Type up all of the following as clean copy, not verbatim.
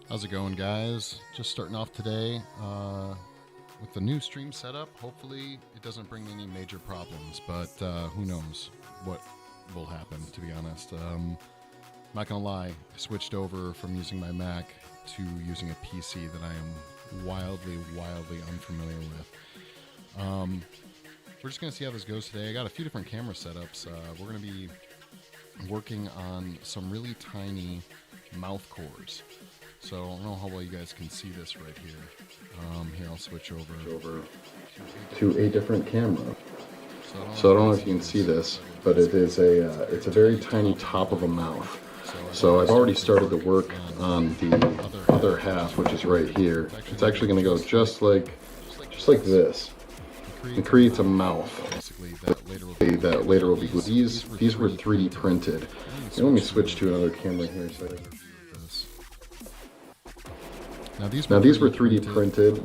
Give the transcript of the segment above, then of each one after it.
How's it going, guys? Just starting off today with the new stream setup. Hopefully it doesn't bring any major problems, but who knows what will happen, to be honest. Not gonna lie, I switched over from using my Mac to using a PC that I am wildly unfamiliar with. We're just gonna see how this goes today. I got a few different camera setups. We're gonna be working on some really tiny mouth cores. So I don't know how well you guys can see this right here. Here, I'll switch over to a different camera. So I don't know if you can see this, but it is it's a very tiny top of a mouth. So I've already started the work on the other half, which is right here. It's actually going to go just like this. It creates a mouth that later will be glued. These were 3D printed. And let me switch to another camera here. Now these were 3D printed.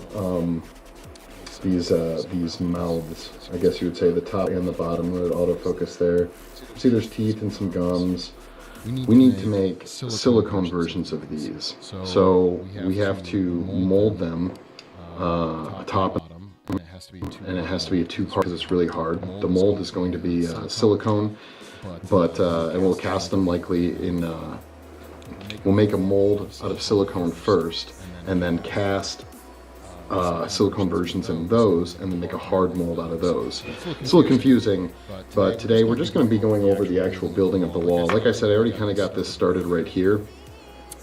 These mouths, I guess you would say, the top and the bottom, with autofocus there. See, there's teeth and some gums. We need to make silicone versions of these. So we have to mold them top, and it has to be a two-part because it's really hard. The mold is going to be silicone, but and we'll cast them likely in. We'll make a mold out of silicone first, and then cast silicone versions in those, and then make a hard mold out of those. It's a little confusing, but today we're just going to be going over the actual building of the wall. Like I said, I already kind of got this started right here.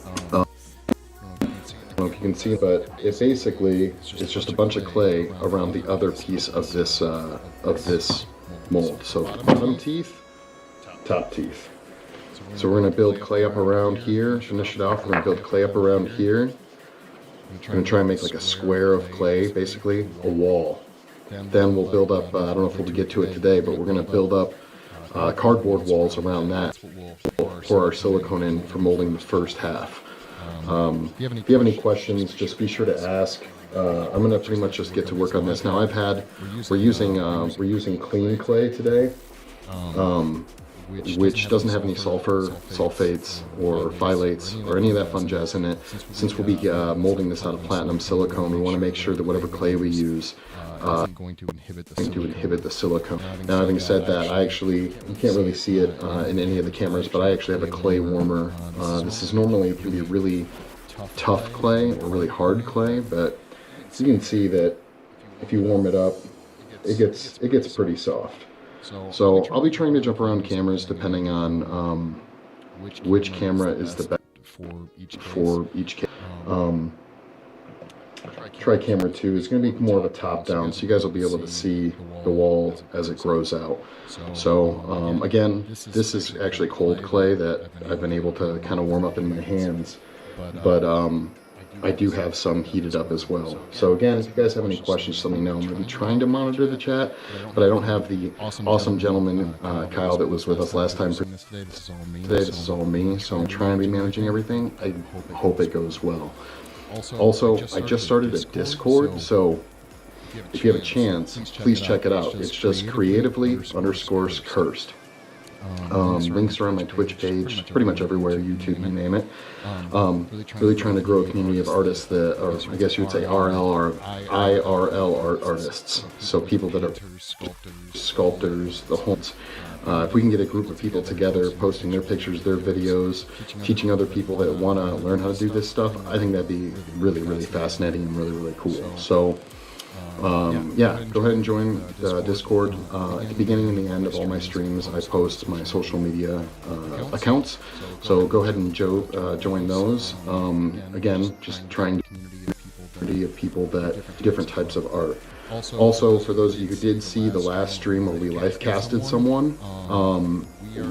I don't know if you can see, but it basically is just a bunch of clay around the other piece of this mold. So bottom teeth, top teeth. So we're going to build clay up around here, finish it off. We're going to build clay up around here. We're going to try and make like a square of clay, basically, a wall. Then we'll build up, I don't know if we'll get to it today, but we're going to build up cardboard walls around that for our silicone in for molding the first half. If you have any questions, just be sure to ask. I'm going to pretty much just get to work on this. Now we're using clean clay today. Which doesn't have any sulfur, sulfates, or phylates, or any of that fun jazz in it. Since we'll be molding this out of platinum silicone, we want to make sure that whatever clay we use isn't going to inhibit the silicone. Now, having said that, you can't really see it in any of the cameras, but I actually have a clay warmer. This is normally, it can be really tough clay or really hard clay, but you can see that if you warm it up, it gets pretty soft. So I'll be trying to jump around cameras depending on which camera is the best for each camera. Try camera 2 is going to be more of a top down, so you guys will be able to see the wall as it grows out. So again, this is actually cold clay that I've been able to kind of warm up in my hands, but I do have some heated up as well. So again, if you guys have any questions, let me know. I'm going to be trying to monitor the chat, but I don't have the awesome gentleman, Kyle, that was with us last time. Today, this is all me, so I'm trying to be managing everything. I hope it goes well. Also, I just started a Discord, so if you have a chance, please check it out. It's just creatively_cursed. Links are on my Twitch page, pretty much everywhere, YouTube, you name it. Really trying to grow a community of artists that are, I guess you would say, IRL artists. So people that are sculptors, the homes. If we can get a group of people together, posting their pictures, their videos, teaching other people that want to learn how to do this stuff, I think that'd be really fascinating and really cool. So yeah, go ahead and join the Discord. At the beginning and the end of all my streams, I post my social media accounts. So go ahead and join those. Again, just trying to community of people that different types of art. Also, for those of you who did see the last stream where we live casted someone,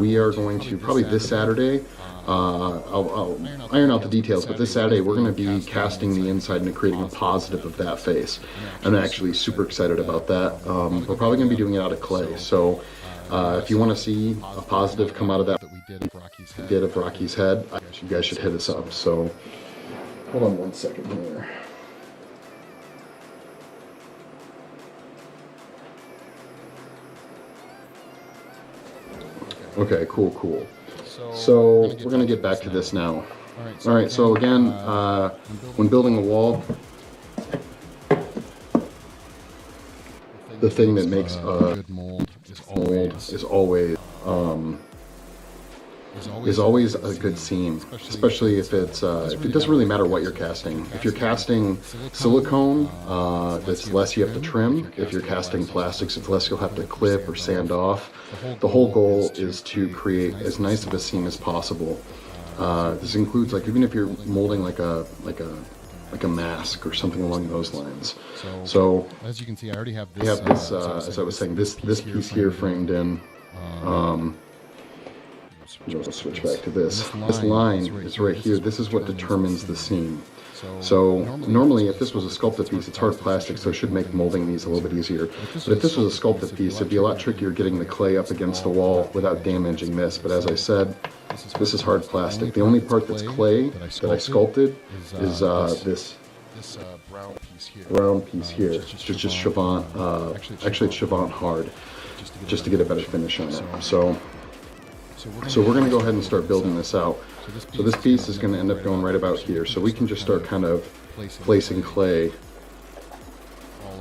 we are going to probably this Saturday. I'll iron out the details, but this Saturday we're going to be casting the inside and creating a positive of that face. I'm actually super excited about that. We're probably going to be doing it out of clay, so if you want to see a positive come out of that we did of Rocky's head, you guys should hit us up. So hold on one second here. Okay, cool. So we're going to get back to this now. All right, so again, when building a wall, the thing that makes a good mold is always a good seam, especially if it's if it doesn't really matter what you're casting. If you're casting silicone, that's less you have to trim. If you're casting plastics, it's less you'll have to clip or sand off. The whole goal is to create as nice of a seam as possible. This includes, like, even if you're molding like a mask or something along those lines. So as you can see, I already have this. As I was saying, this piece here framed in. We'll switch back to this. This line is right here. This is what determines the seam. So normally, if this was a sculpted piece, it's hard plastic, so it should make molding these a little bit easier. But if this was a sculpted piece, it'd be a lot trickier getting the clay up against the wall without damaging this. But as I said, this is hard plastic. The only part that's clay that I sculpted is this brown piece here. It's just Chavant. Actually, it's Chavant hard, just to get a better finish on it. So we're going to go ahead and start building this out. So this piece is going to end up going right about here. So we can just start kind of placing clay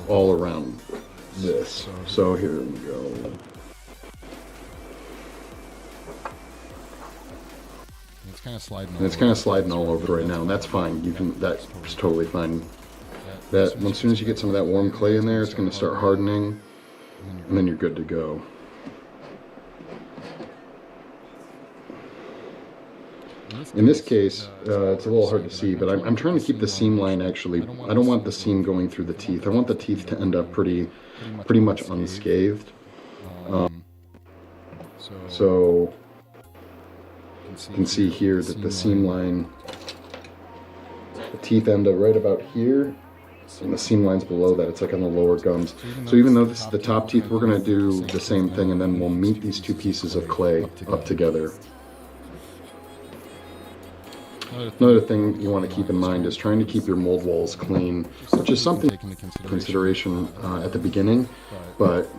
all around this. So here we go. It's kind of sliding all over right now, and that's fine. That's totally fine. As soon as you get some of that warm clay in there, it's going to start hardening, and then you're good to go. In this case, it's a little hard to see, but I'm trying to keep the seam line actually. I don't want the seam going through the teeth. I want the teeth to end up pretty much unscathed. So you can see here that the seam line, the teeth end up right about here, and the seam line's below that. It's like on the lower gums. So even though this is the top teeth, we're going to do the same thing, and then we'll meet these two pieces of clay up together. Another thing you want to keep in mind is trying to keep your mold walls clean, which is something to take into consideration at the beginning, but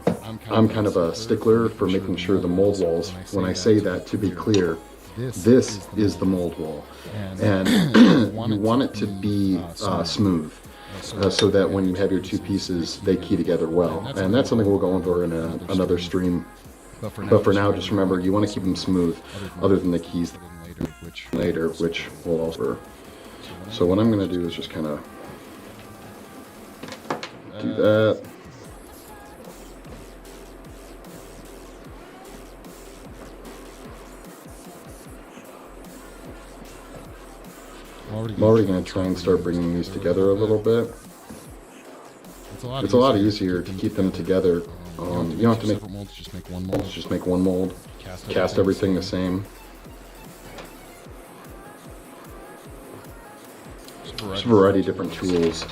I'm kind of a stickler for making sure the mold walls, when I say that, to be clear, this is the mold wall, and you want it to be smooth, so that when you have your two pieces, they key together well, and that's something we'll go over in another stream, but for now, just remember, you want to keep them smooth, other than the keys later, which will also. So what I'm going to do is just kind of do that. I'm already going to try and start bringing these together a little bit. It's a lot easier to keep them together. You don't have to make molds, just make one mold. Cast everything the same. There's a variety of different tools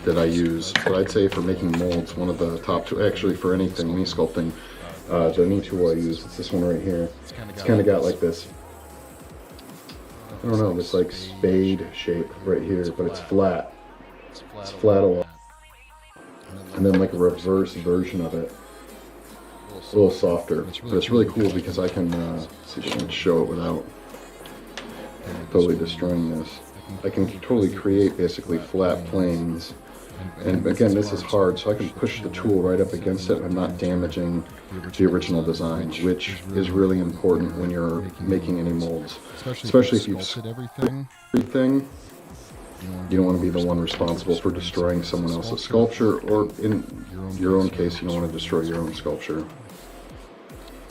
that I use, but I'd say for making molds, one of the top two, actually for anything, any sculpting, the new tool I use, it's this one right here. It's kind of got like this, I don't know, this like spade shape right here, but it's flat. It's flat along. And then like a reverse version of it, a little softer, but it's really cool because I can show it without totally destroying this. I can totally create basically flat planes, and again, this is hard, so I can push the tool right up against it and not damaging the original design, which is really important when you're making any molds, especially if you've sculpted everything. You don't want to be the one responsible for destroying someone else's sculpture, or in your own case, you don't want to destroy your own sculpture.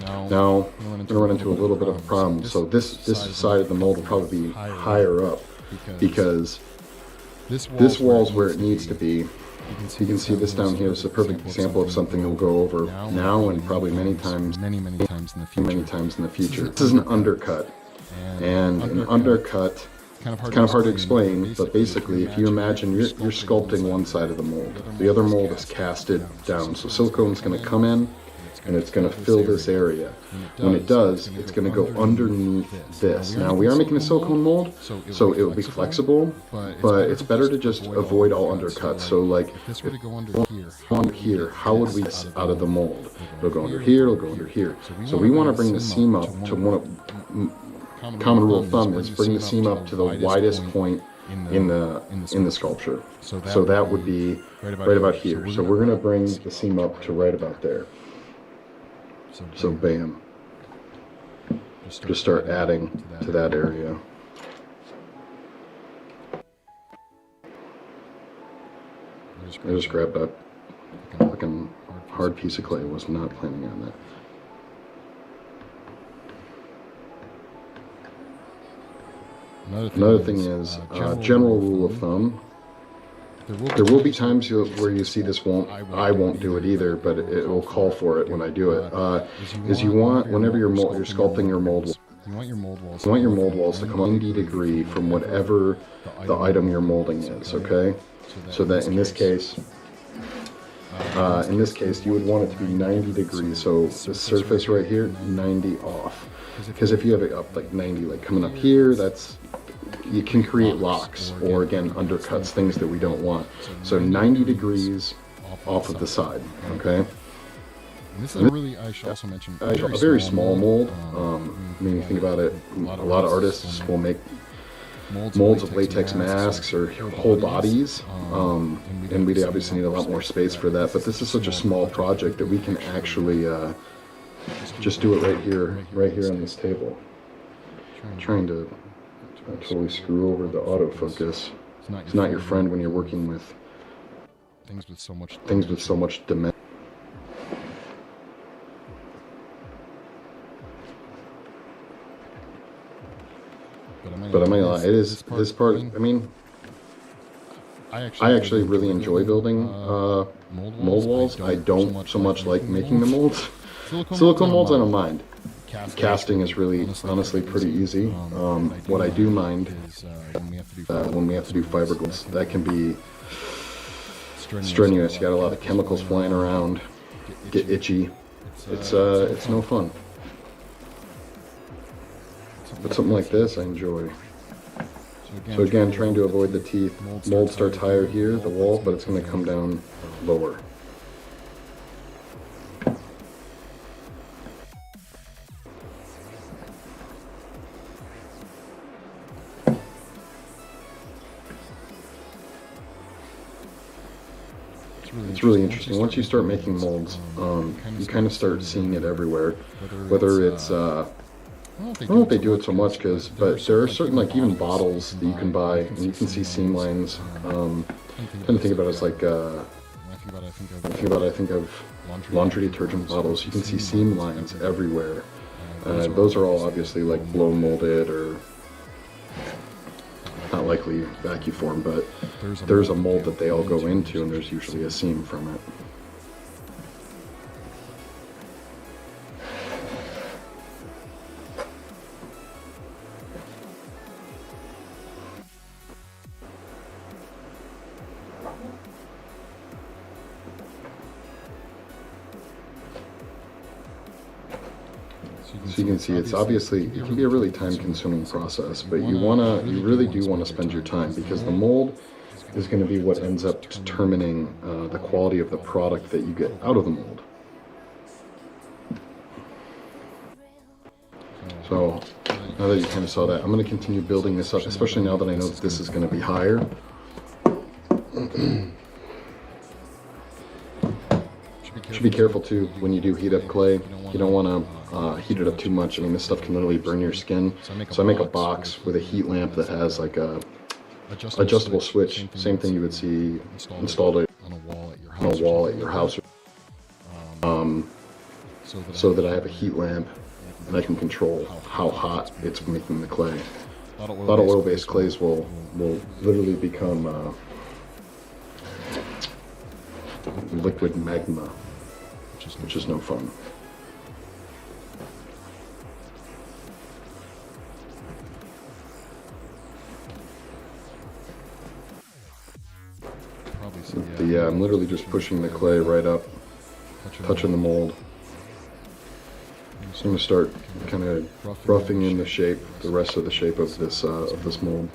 Now, I'm going to run into a little bit of a problem. So this side of the mold will probably be higher up, because this wall's where it needs to be. You can see this down here is a perfect example of something we'll go over now and probably many times in the future. This is an undercut, and an undercut, it's kind of hard to explain, but basically if you imagine you're sculpting one side of the mold, the other mold is casted down, so silicone's going to come in and it's going to fill this area. When it does, it's going to go underneath this. Now, we are making a silicone mold, so it will be flexible, but it's better to just avoid all undercuts. So, like, if this were to go under here, how would we get out of the mold? It'll go under here, it'll go under here. So we want to bring the seam up to common rule of thumb is bring the seam up to the widest point in the sculpture. So that would be right about here. So we're going to bring the seam up to right about there. So bam. Just start adding to that area. I just grabbed that fucking hard piece of clay. I was not planning on that. Another thing is, general rule of thumb, there will be times where you see this I won't do it either, but it will call for it when I do it, is you want, whenever you're sculpting your mold, you want your mold walls to come 90 degree from whatever the item you're molding is, okay? So that in this case, you would want it to be 90 degrees, so the surface right here, 90 off. Because if you have it up like 90, like coming up here, you can create locks, or again, undercuts, things that we don't want. So 90 degrees off of the side, okay? And this is I should also mention, a very small mold. I mean, you think about it, a lot of artists will make molds of latex masks or whole bodies, and we'd obviously need a lot more space for that, but this is such a small project that we can actually just do it right here on this table. Trying to totally screw over the autofocus. It's not your friend when you're working with things with so much dimension. But I'm not gonna lie, this part, I mean, I actually really enjoy building mold walls. I don't so much like making the molds. Silicone molds I don't mind. Casting is really, honestly, pretty easy. What I do mind is when we have to do fiberglass. That can be strenuous. You got a lot of chemicals flying around, get itchy. It's no fun. But something like this I enjoy. So again, trying to avoid the teeth. Mold starts higher here, the wall, but it's going to come down lower. It's really interesting. Once you start making molds, you kind of start seeing it everywhere. Whether it's, I don't know if they do it so much, but there are certain, like, even bottles that you can buy, and you can see seam lines. Tend to think about it as like, I think of laundry detergent bottles. You can see seam lines everywhere. Those are all obviously like blow molded, or not likely vacuum form, but there's a mold that they all go into, and there's usually a seam from it. So you can see it's obviously, it can be a really time-consuming process, but you really do want to spend your time, because the mold is going to be what ends up determining the quality of the product that you get out of the mold. So now that you kind of saw that, I'm going to continue building this up, especially now that I know that this is going to be higher. Should be careful too when you do heat up clay. You don't want to heat it up too much. I mean, this stuff can literally burn your skin. So I make a box with a heat lamp that has like a adjustable switch. Same thing you would see installed on a wall at your house. So that I have a heat lamp and I can control how hot it's making the clay. A lot of oil-based clays will literally become liquid magma, which is no fun. Yeah, I'm literally just pushing the clay right up, touching the mold. So I'm going to start kind of roughing in the rest of the shape of this mold.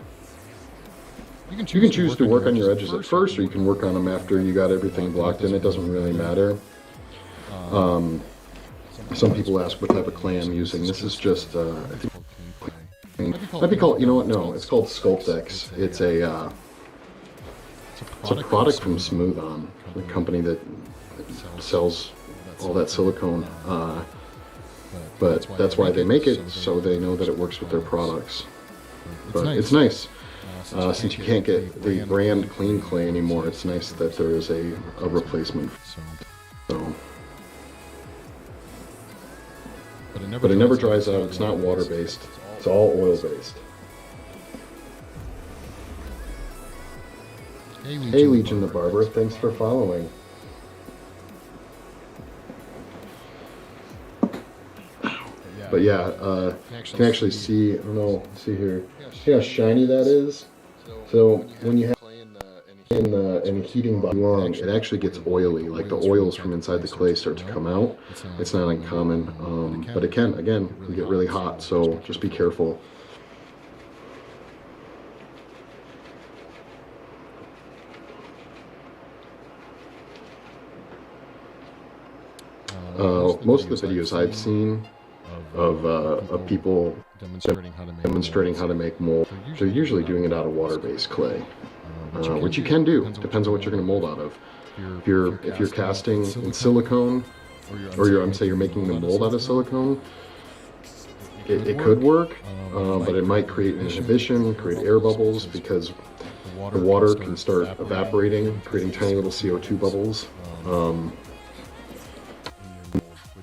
You can choose to work on your edges at first, or you can work on them after you got everything blocked in. It doesn't really matter. Some people ask what type of clay I'm using. This is just, I think, Might be called, you know what? No, it's called Sculptex. It's a product from Smooth On, the company that sells all that silicone. But that's why they make it, so they know that it works with their products. But it's nice. Since you can't get the brand clean clay anymore, it's nice that there is a replacement. So. But it never dries out. It's not water-based. It's all oil-based. Hey, Legion the Barber, thanks for following. But yeah, you can actually see, I don't know, see here, see how shiny that is? So when you have in heating too long, it actually gets oily, like the oils from inside the clay start to come out. It's not uncommon, but it can, again, get really hot, so just be careful. Most of the videos I've seen of people demonstrating how to make mold, they're usually doing it out of water-based clay, which you can do. Depends on what you're going to mold out of. If you're casting in silicone, or you're making the mold out of silicone, it could work, but it might create an inhibition, create air bubbles, because the water can start evaporating, creating tiny little CO2 bubbles.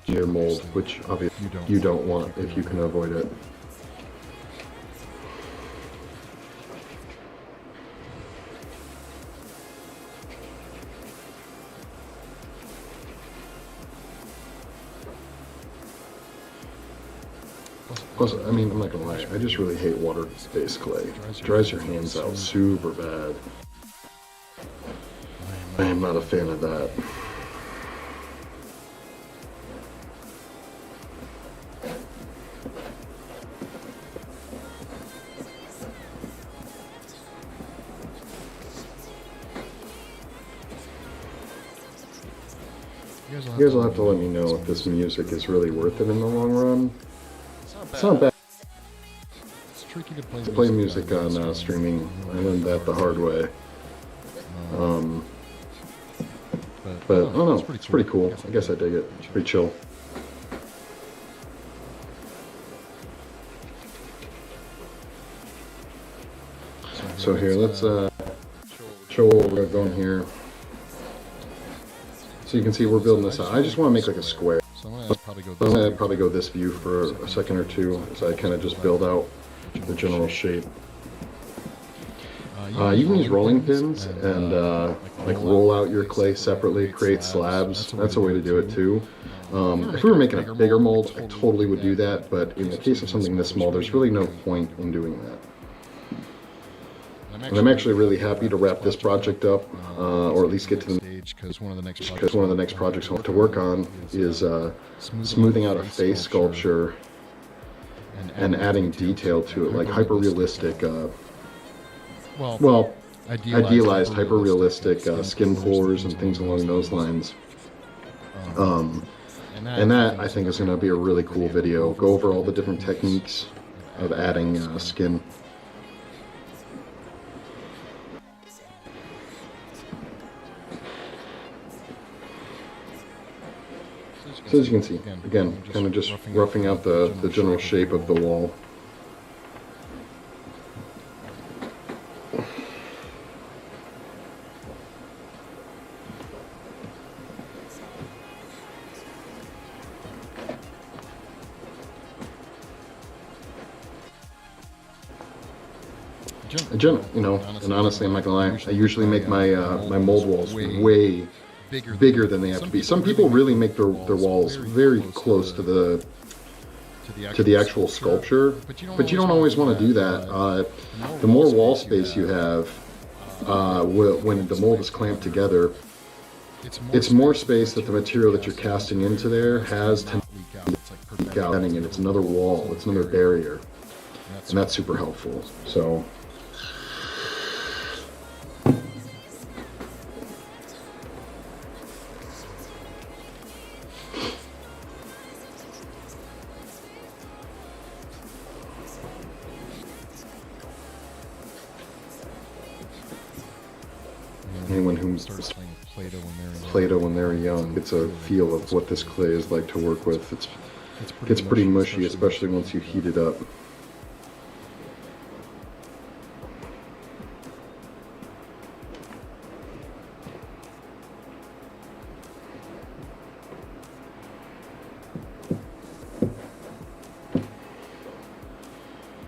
Your mold, which obviously you don't want if you can avoid it. Plus, I mean, I'm not gonna lie, I just really hate water-based clay. It dries your hands out super bad. I am not a fan of that. You guys will have to let me know if this music is really worth it in the long run. It's not bad. It's tricky to play music on streaming. I learned that the hard way. But I don't know, it's pretty cool. I guess I dig it. It's pretty chill. So here, let's show what we're going here. So you can see we're building this out. I just want to make like a square. So I'm going to probably go this view for a second or two as I kind of just build out the general shape. You can use rolling pins and like roll out your clay separately, create slabs. That's a way to do it too. If we were making a bigger mold, I totally would do that, but in the case of something this small, there's really no point in doing that. And I'm actually really happy to wrap this project up, or at least get to the stage, because one of the next projects I have to work on is smoothing out a face sculpture and adding detail to it, like hyper-realistic, idealized hyper-realistic skin pores and things along those lines. And that, I think, is going to be a really cool video. Go over all the different techniques of adding skin. So as you can see, again, kind of just roughing out the general shape of the wall. You know, and honestly, I'm not gonna lie, I usually make my my mold walls way bigger than they have to be. Some people really make their walls very close to the actual sculpture, but you don't always want to do that. The more wall space you have, when the mold is clamped together, it's more space that the material that you're casting into there has to leak out, and it's another wall, it's another barrier, and that's super helpful. So. anyone who starts playing Play-Doh when they're young gets a feel of what this clay is like to work with. It gets pretty mushy, especially once you heat it up.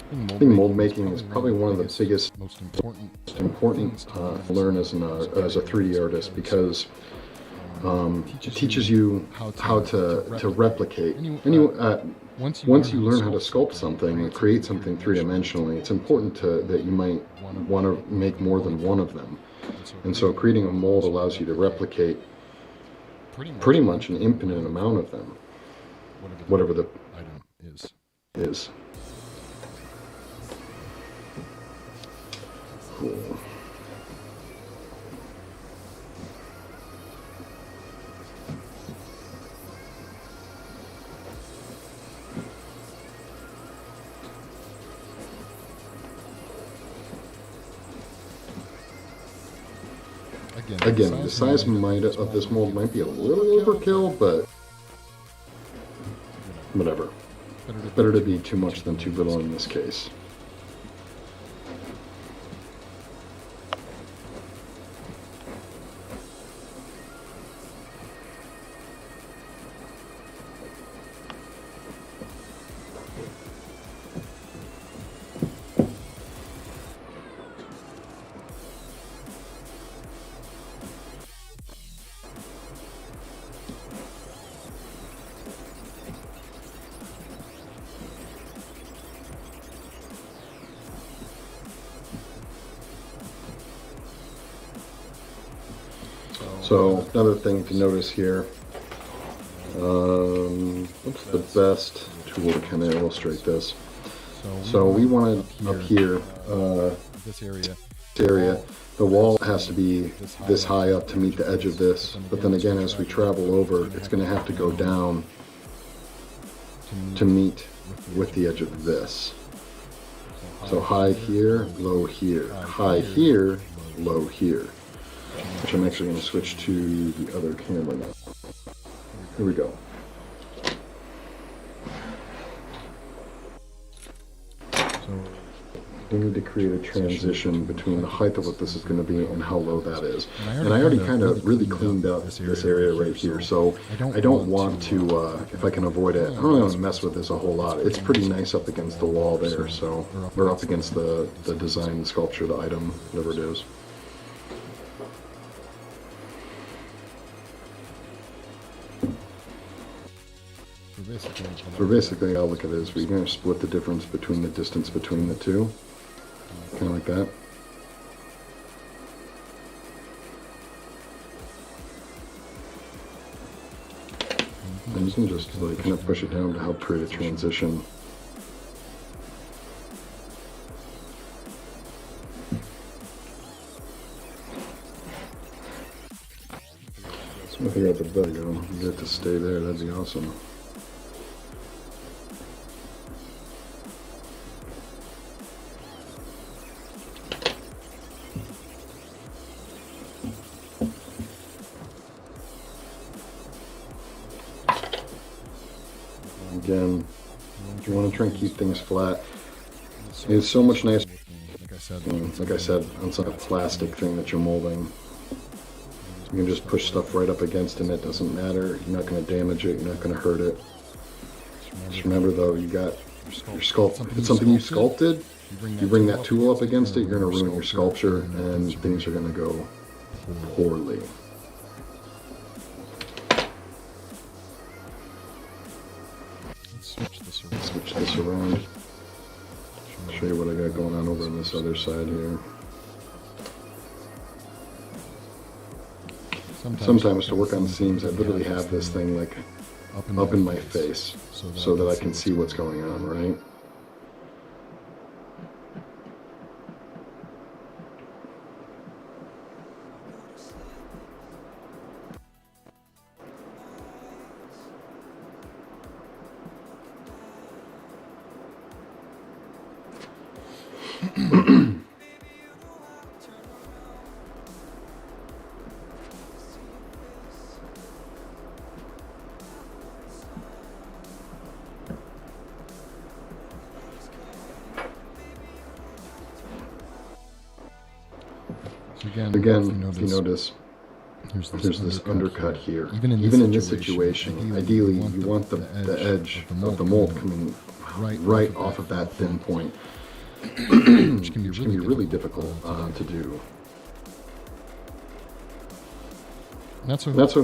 I think mold making is probably one of the biggest, most important to learn as a 3D artist, because it teaches you how to replicate. Once you learn how to sculpt something or create something three-dimensionally, it's important that you might want to make more than one of them. And so creating a mold allows you to replicate pretty much an infinite amount of them, whatever the item is. Cool. Again, the size of this mold might be a little overkill, but whatever. Better to be too much than too little in this case. So another thing to notice here, what's the best tool to kind of illustrate this? So we wanted up here, this area, the wall has to be this high up to meet the edge of this, but then again, as we travel over, it's going to have to go down to meet with the edge of this. So high here, low here, high here, low here. Which I'm actually going to switch to the other camera now. Here we go. So we need to create a transition between the height of what this is going to be and how low that is. And I already kind of really cleaned up this area right here, so I don't want to, if I can avoid it, I don't really want to mess with this a whole lot. It's pretty nice up against the wall there, so we're up against the design, the sculpture, the item, whatever it is. So basically, I'll look at it as we're going to split the difference between the distance between the two, kind of like that. And you can just like kind of push it down to help create a transition. So I figure out the bed, you get to stay there, that'd be awesome. Again, you want to try and keep things flat. It's so much nicer, like I said, on some plastic thing that you're molding. You can just push stuff right up against it and it doesn't matter. You're not going to damage it, you're not going to hurt it. Just remember though, you got your sculpt. If it's something you sculpted, you bring that tool up against it, you're going to ruin your sculpture and things are going to go poorly. Switch this around. Show you what I got going on over on this other side here. Sometimes to work on seams, I literally have this thing like up in my face so that I can see what's going on, right? So again, if you notice, there's this undercut here. Even in this situation, ideally you want the edge of the mold coming right off of that thin point, which can be really difficult to do. Not so not so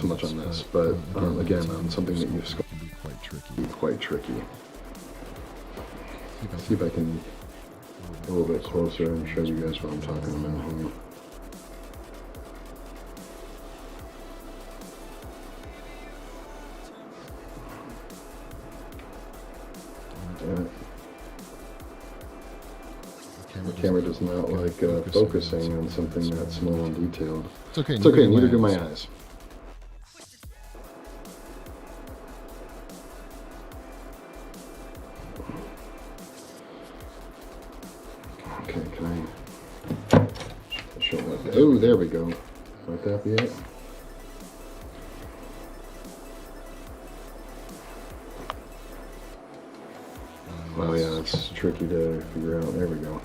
much on this, but again, on something that you've can be quite tricky. See if I can get a little bit closer and show you guys what I'm talking about here. The camera does not like focusing on something that small and detailed. It's okay, neither do my eyes. Okay, can I show that? Oh, there we go. Like that be it? Oh yeah, it's tricky to figure out. There we go.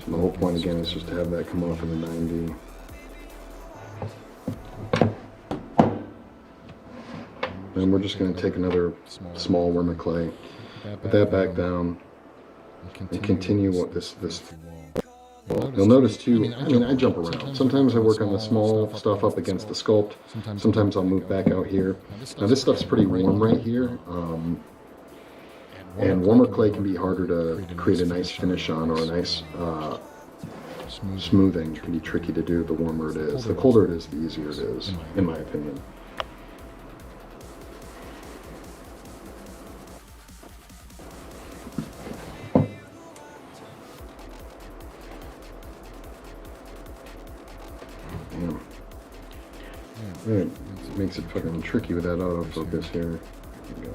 So the whole point again is just to have that come off in the 90. And we're just going to take another small worm of clay, put that back down, and continue what this. You'll notice too, I jump around. Sometimes I work on the small stuff up against the sculpt. Sometimes I'll move back out here. Now this stuff's pretty warm right here. And warmer clay can be harder to create a nice finish on, or a nice smoothing. It can be tricky to do the warmer it is. The colder it is, the easier it is, in my opinion. It makes it fucking tricky with that autofocus here. There we go.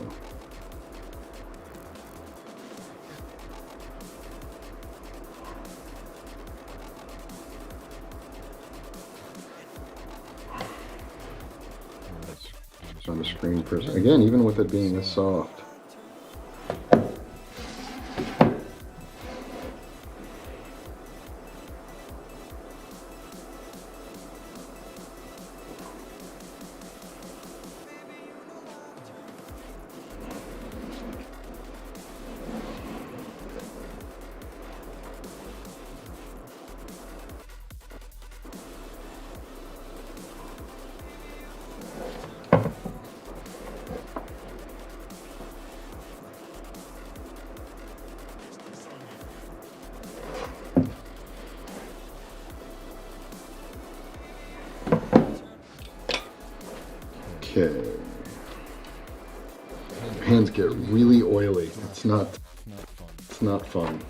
On the screen person. Again, even with it being this soft. Okay. Hands get really oily. It's not fun.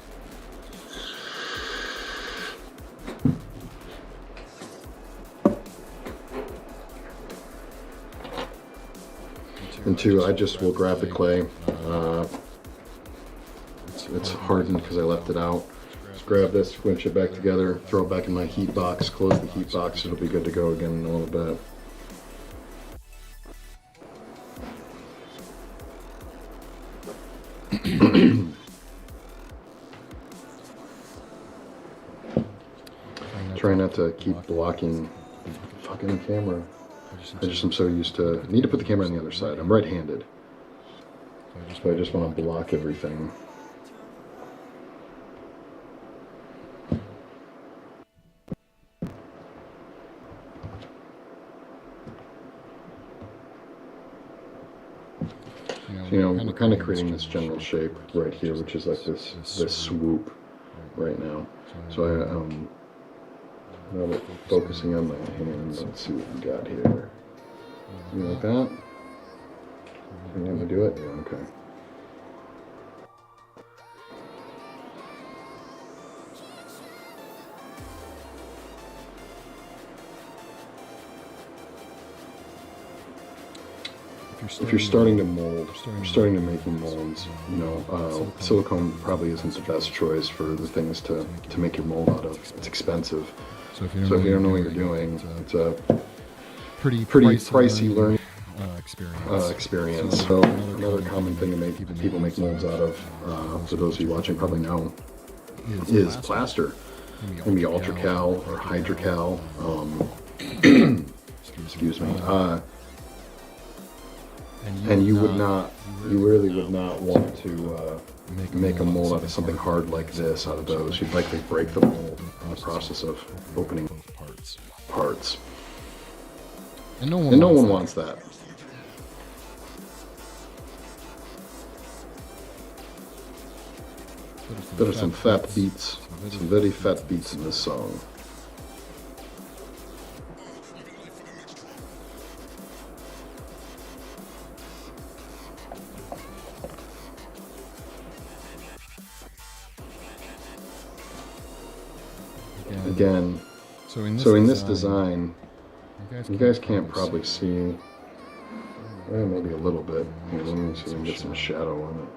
And two, I just will grab the clay. It's hardened because I left it out. Just grab this, squinch it back together, throw it back in my heat box, close the heat box. It'll be good to go again in a little bit. Try not to keep blocking the fucking camera. I just am so used to need to put the camera on the other side. I'm right-handed, so I just want to block everything. So, we're kind of creating this general shape right here, which is like this swoop right now. So now we're focusing on my hand. Let's see what we got here. You like that? You want me to do it? Yeah, okay. If you're starting to mold, you're starting to make molds, silicone probably isn't the best choice for the things to make your mold out of. It's expensive. So if you don't know what you're doing, it's pretty pricey learning experience. So another common thing that people make molds out of, for those of you watching probably know, is plaster. Maybe ultracal or hydrocal. Excuse me. And you really would not want to make a mold out of something hard like this out of those. You'd likely break the mold in the process of opening parts. And no one wants that. There are some fat beats, some very fat beats in this song. Again, so in this design, you guys can't probably see, well, maybe a little bit. Here, let me see if we can get some shadow on it.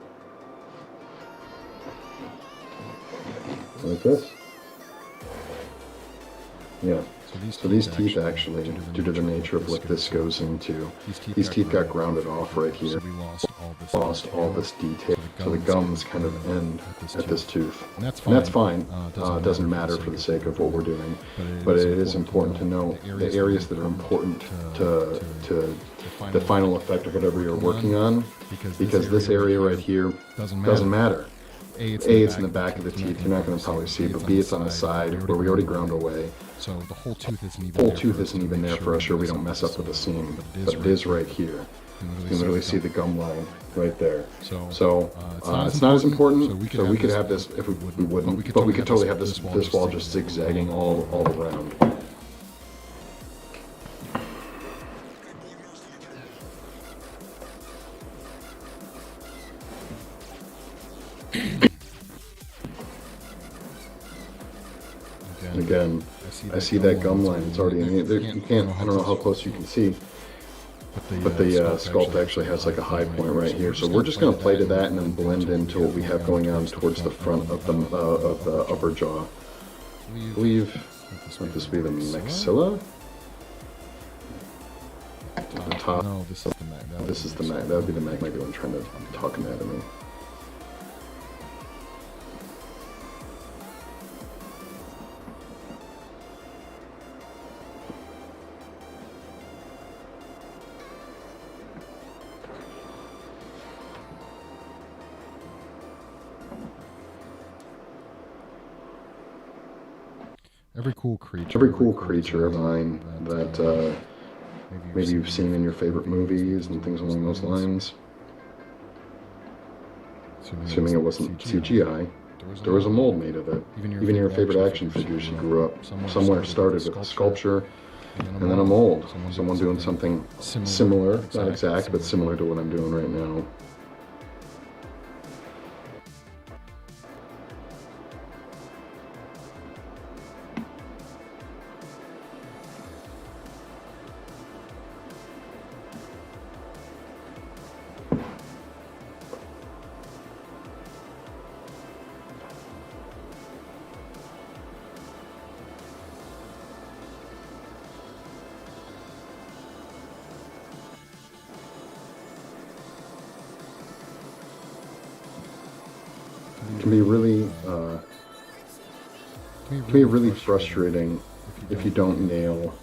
Like this? Yeah. So these teeth actually, due to the nature of what this goes into, these teeth got grounded off right here. Lost all this detail. So the gums kind of end at this tooth. And that's fine. It doesn't matter for the sake of what we're doing. But it is important to know the areas that are important to the final effect of whatever you're working on. Because this area right here doesn't matter. A, it's in the back of the teeth, you're not going to probably see it, but B, it's on the side where we already ground away. So the whole tooth isn't even there for us, sure we don't mess up with the seam, but it is right here. You can literally see the gum line right there. So it's not as important, so we could have this if we wouldn't, but we could totally have this wall just zigzagging all around. Again, I see that gum line. It's already in there. You can't. I don't know how close you can see, but the sculpt actually has like a high point right here. So we're just going to play to that and then blend into what we have going on towards the front of the upper jaw. I believe would this be the maxilla? The top. No, this is the mag. This is the mag. That would be the mag. Maybe I'm trying to talk anatomy. Every cool creature of mine that maybe you've seen in your favorite movies and things along those lines. Assuming it wasn't CGI, there was a mold made of it. Even your favorite action figures you grew up somewhere started with a sculpture and then a mold. Someone doing something similar, not exact, but similar to what I'm doing right now. Can be really frustrating if you don't nail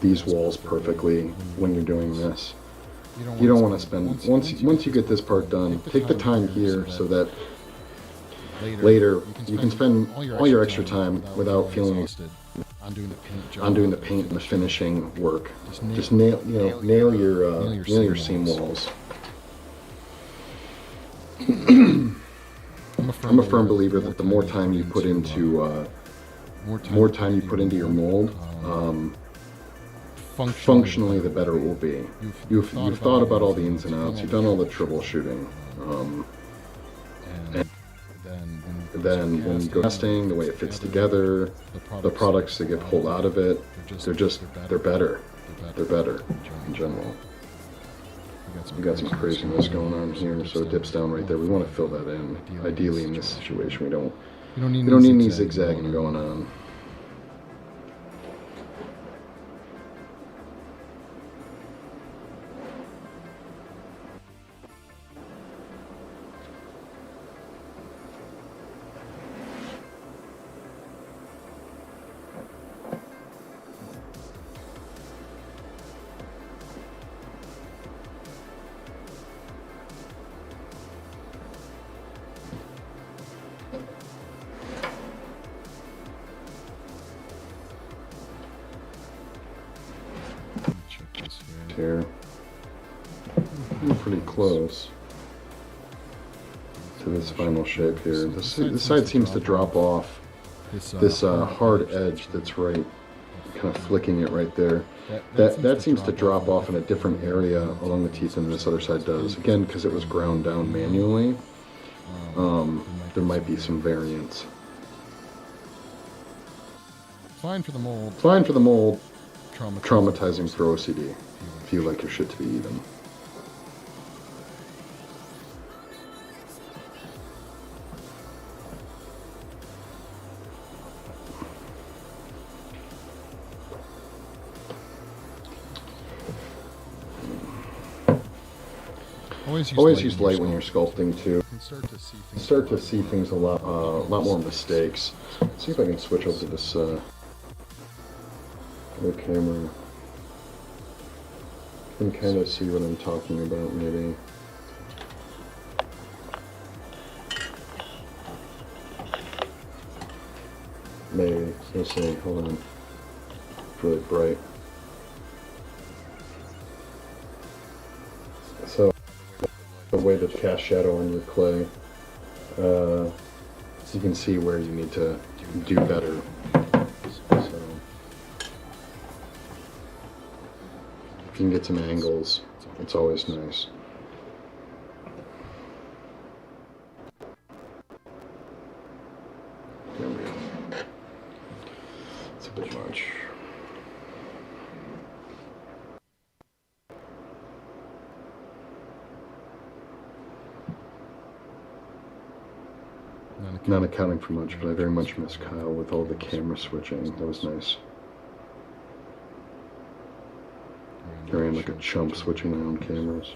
these walls perfectly when you're doing this. You don't want to spend once you get this part done, take the time here so that later you can spend all your extra time without feeling on doing the paint and the finishing work. Just nail your seam walls. I'm a firm believer that the more time you put into your mold, functionally the better it will be. You've thought about all the ins and outs. You've done all the troubleshooting. And then when you go testing, the way it fits together, the products that get pulled out of it, they're better. They're better in general. We got some craziness going on here, so it dips down right there. We want to fill that in. Ideally, in this situation, we don't need any zigzagging going on. here. We're pretty close to this final shape here. The side seems to drop off this hard edge that's right, kind of flicking it right there. That seems to drop off in a different area along the teeth than this other side does. Again, because it was ground down manually, there might be some variance. Fine for the mold. Fine for the mold. Traumatizing for OCD. If you like your shit to be even. Always use light when you're sculpting too. You can start to see things a lot more mistakes. Let's see if I can switch over to this other camera. You can kind of see what I'm talking about, maybe. Maybe. Let's see. Hold on. It's really bright. So, the way to cast shadow on your clay, so you can see where you need to do better. So, if you can get some angles, it's always nice. There we go. It's a bit much. Not accounting for much, but I very much miss Kyle with all the camera switching. That was nice. Carrying like a chump switching around cameras.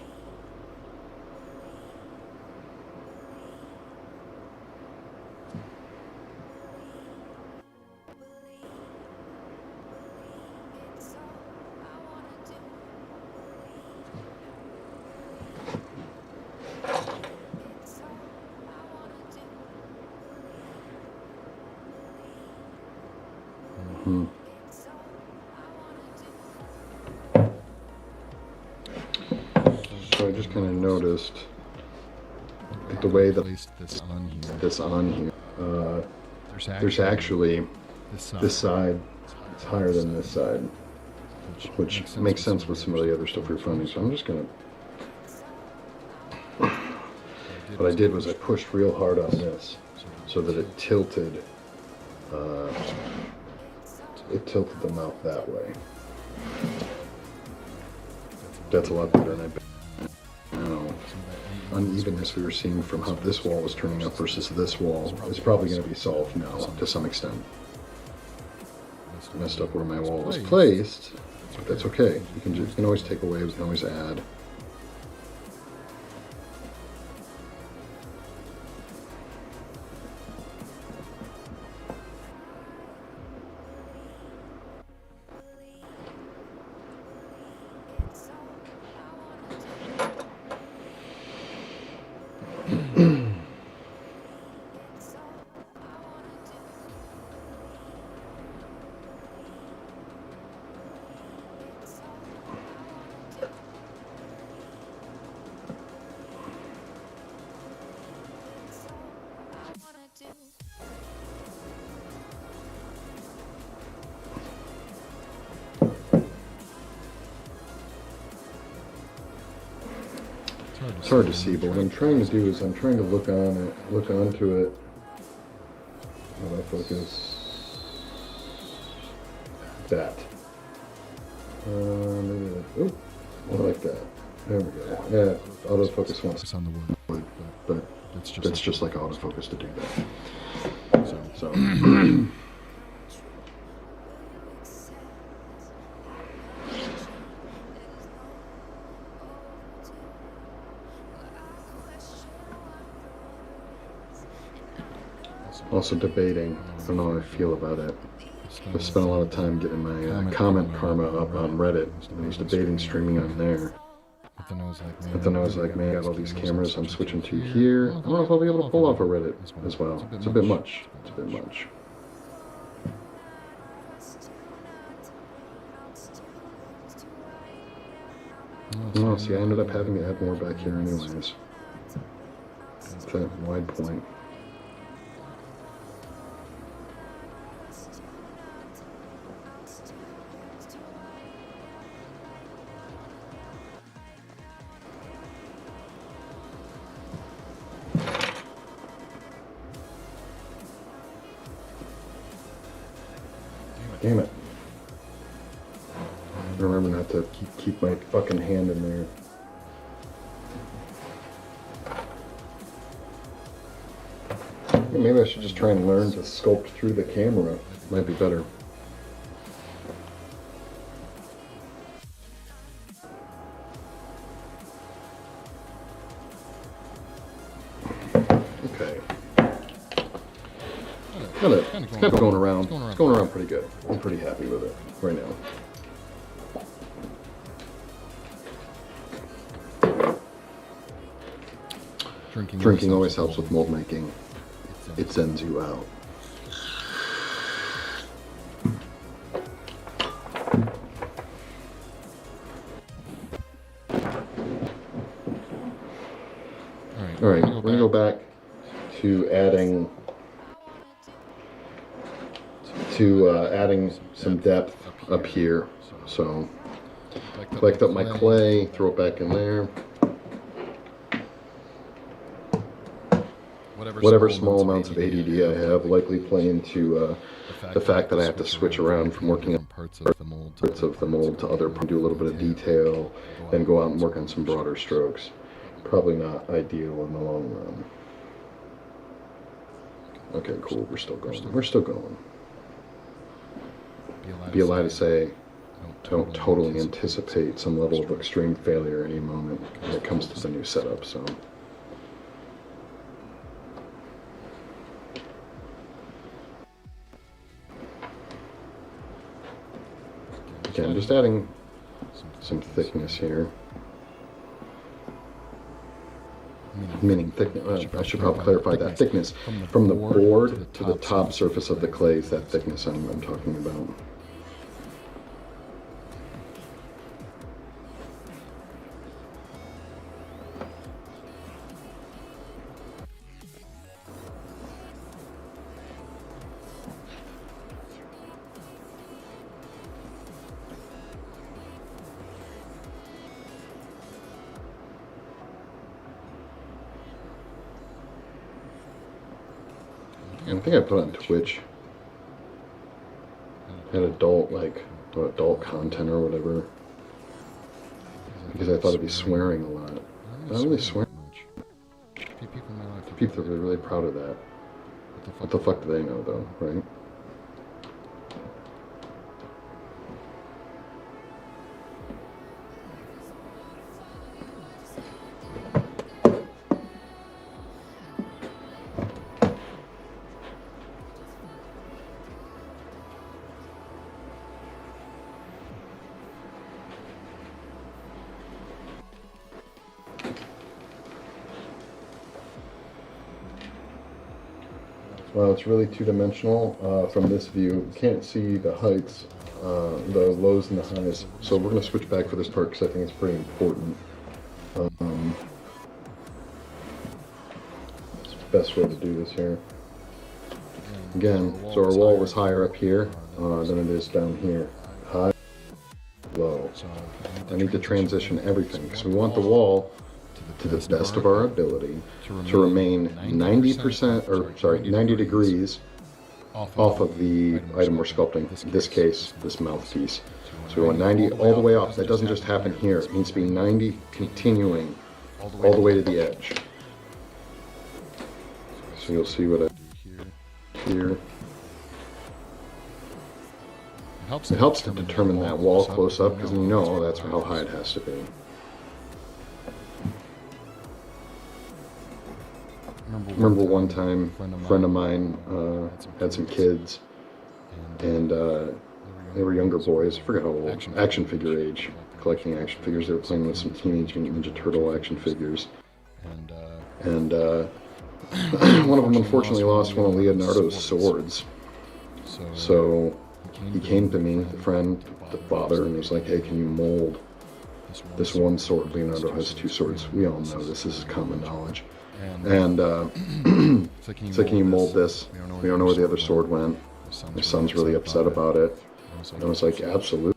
So I just kind of noticed that the way that this on here, there's actually this side is higher than this side, which makes sense with some of the other stuff we're finding. So I'm just gonna. What I did was I pushed real hard on this so that it tilted. It tilted the mouth that way. That's a lot better than I know. Unevenness we were seeing from how this wall was turning up versus this wall is probably going to be solved now to some extent. Messed up where my wall was placed, but that's okay. You can always take away. We can always add. It's hard to see, but what I'm trying to do is I'm trying to look onto it. How do I focus? That. Maybe like, oh, more like that. There we go. Yeah, autofocus wants on the wood, but that's just like autofocus to do that. So. Also debating. I don't know how I feel about it. I've spent a lot of time getting my comment karma up on Reddit, and I was debating streaming on there. But then I was like, man, I got all these cameras I'm switching to here. I don't know if I'll be able to pull off a Reddit as well. It's a bit much. It's a bit much. Oh, see, I ended up having to add more back here anyways. It's that wide point. Damn it. Remember not to keep my fucking hand in there. Maybe I should just try and learn to sculpt through the camera. Might be better. Okay. It's kind of going around. It's going around pretty good. I'm pretty happy with it right now. Drinking always helps with mold making. It sends you out. Alright, we're gonna go back to adding some depth up here. So collect up my clay, throw it back in there. Whatever small amounts of ADD I have likely play into the fact that I have to switch around from working on parts of the mold to other, do a little bit of detail, then go out and work on some broader strokes. Probably not ideal in the long run. Okay, cool, we're still going. We're still going. Be a lie to say I don't totally anticipate some level of extreme failure any moment when it comes to the new setup, so. Okay, I'm just adding some thickness here. Meaning thickness, I should probably clarify that thickness. From the board to the top surface of the clay is that thickness I'm talking about. I think I put on Twitch an adult content or whatever, because I thought I'd be swearing a lot. Not really swearing much. People are really proud of that. What the fuck do they know though, right? Well, it's really two-dimensional from this view. You can't see the heights, the lows and the highs. So we're going to switch back for this part because I think it's pretty important. It's the best way to do this here. Again, so our wall was higher up here than it is down here. High, low. I need to transition everything because we want the wall to the best of our ability to remain 90 degrees off of the item we're sculpting, in this case, this mouthpiece. So we want 90 all the way off. That doesn't just happen here. It needs to be 90 continuing all the way to the edge. So you'll see what I do here. It helps to determine that wall close up because you know that's how high it has to be. Remember one time a friend of mine had some kids, and they were younger boys, I forget how old, action figure age, collecting action figures. They were playing with some Teenage Mutant Ninja Turtle action figures, and one of them unfortunately lost one of Leonardo's swords. So he came to me, the friend, the father, and was like, hey, can you mold this one sword. Leonardo has two swords. We all know this is common knowledge. And it's like, can you mold this? We don't know where the other sword went. My son's really upset about it. And I was like, absolutely.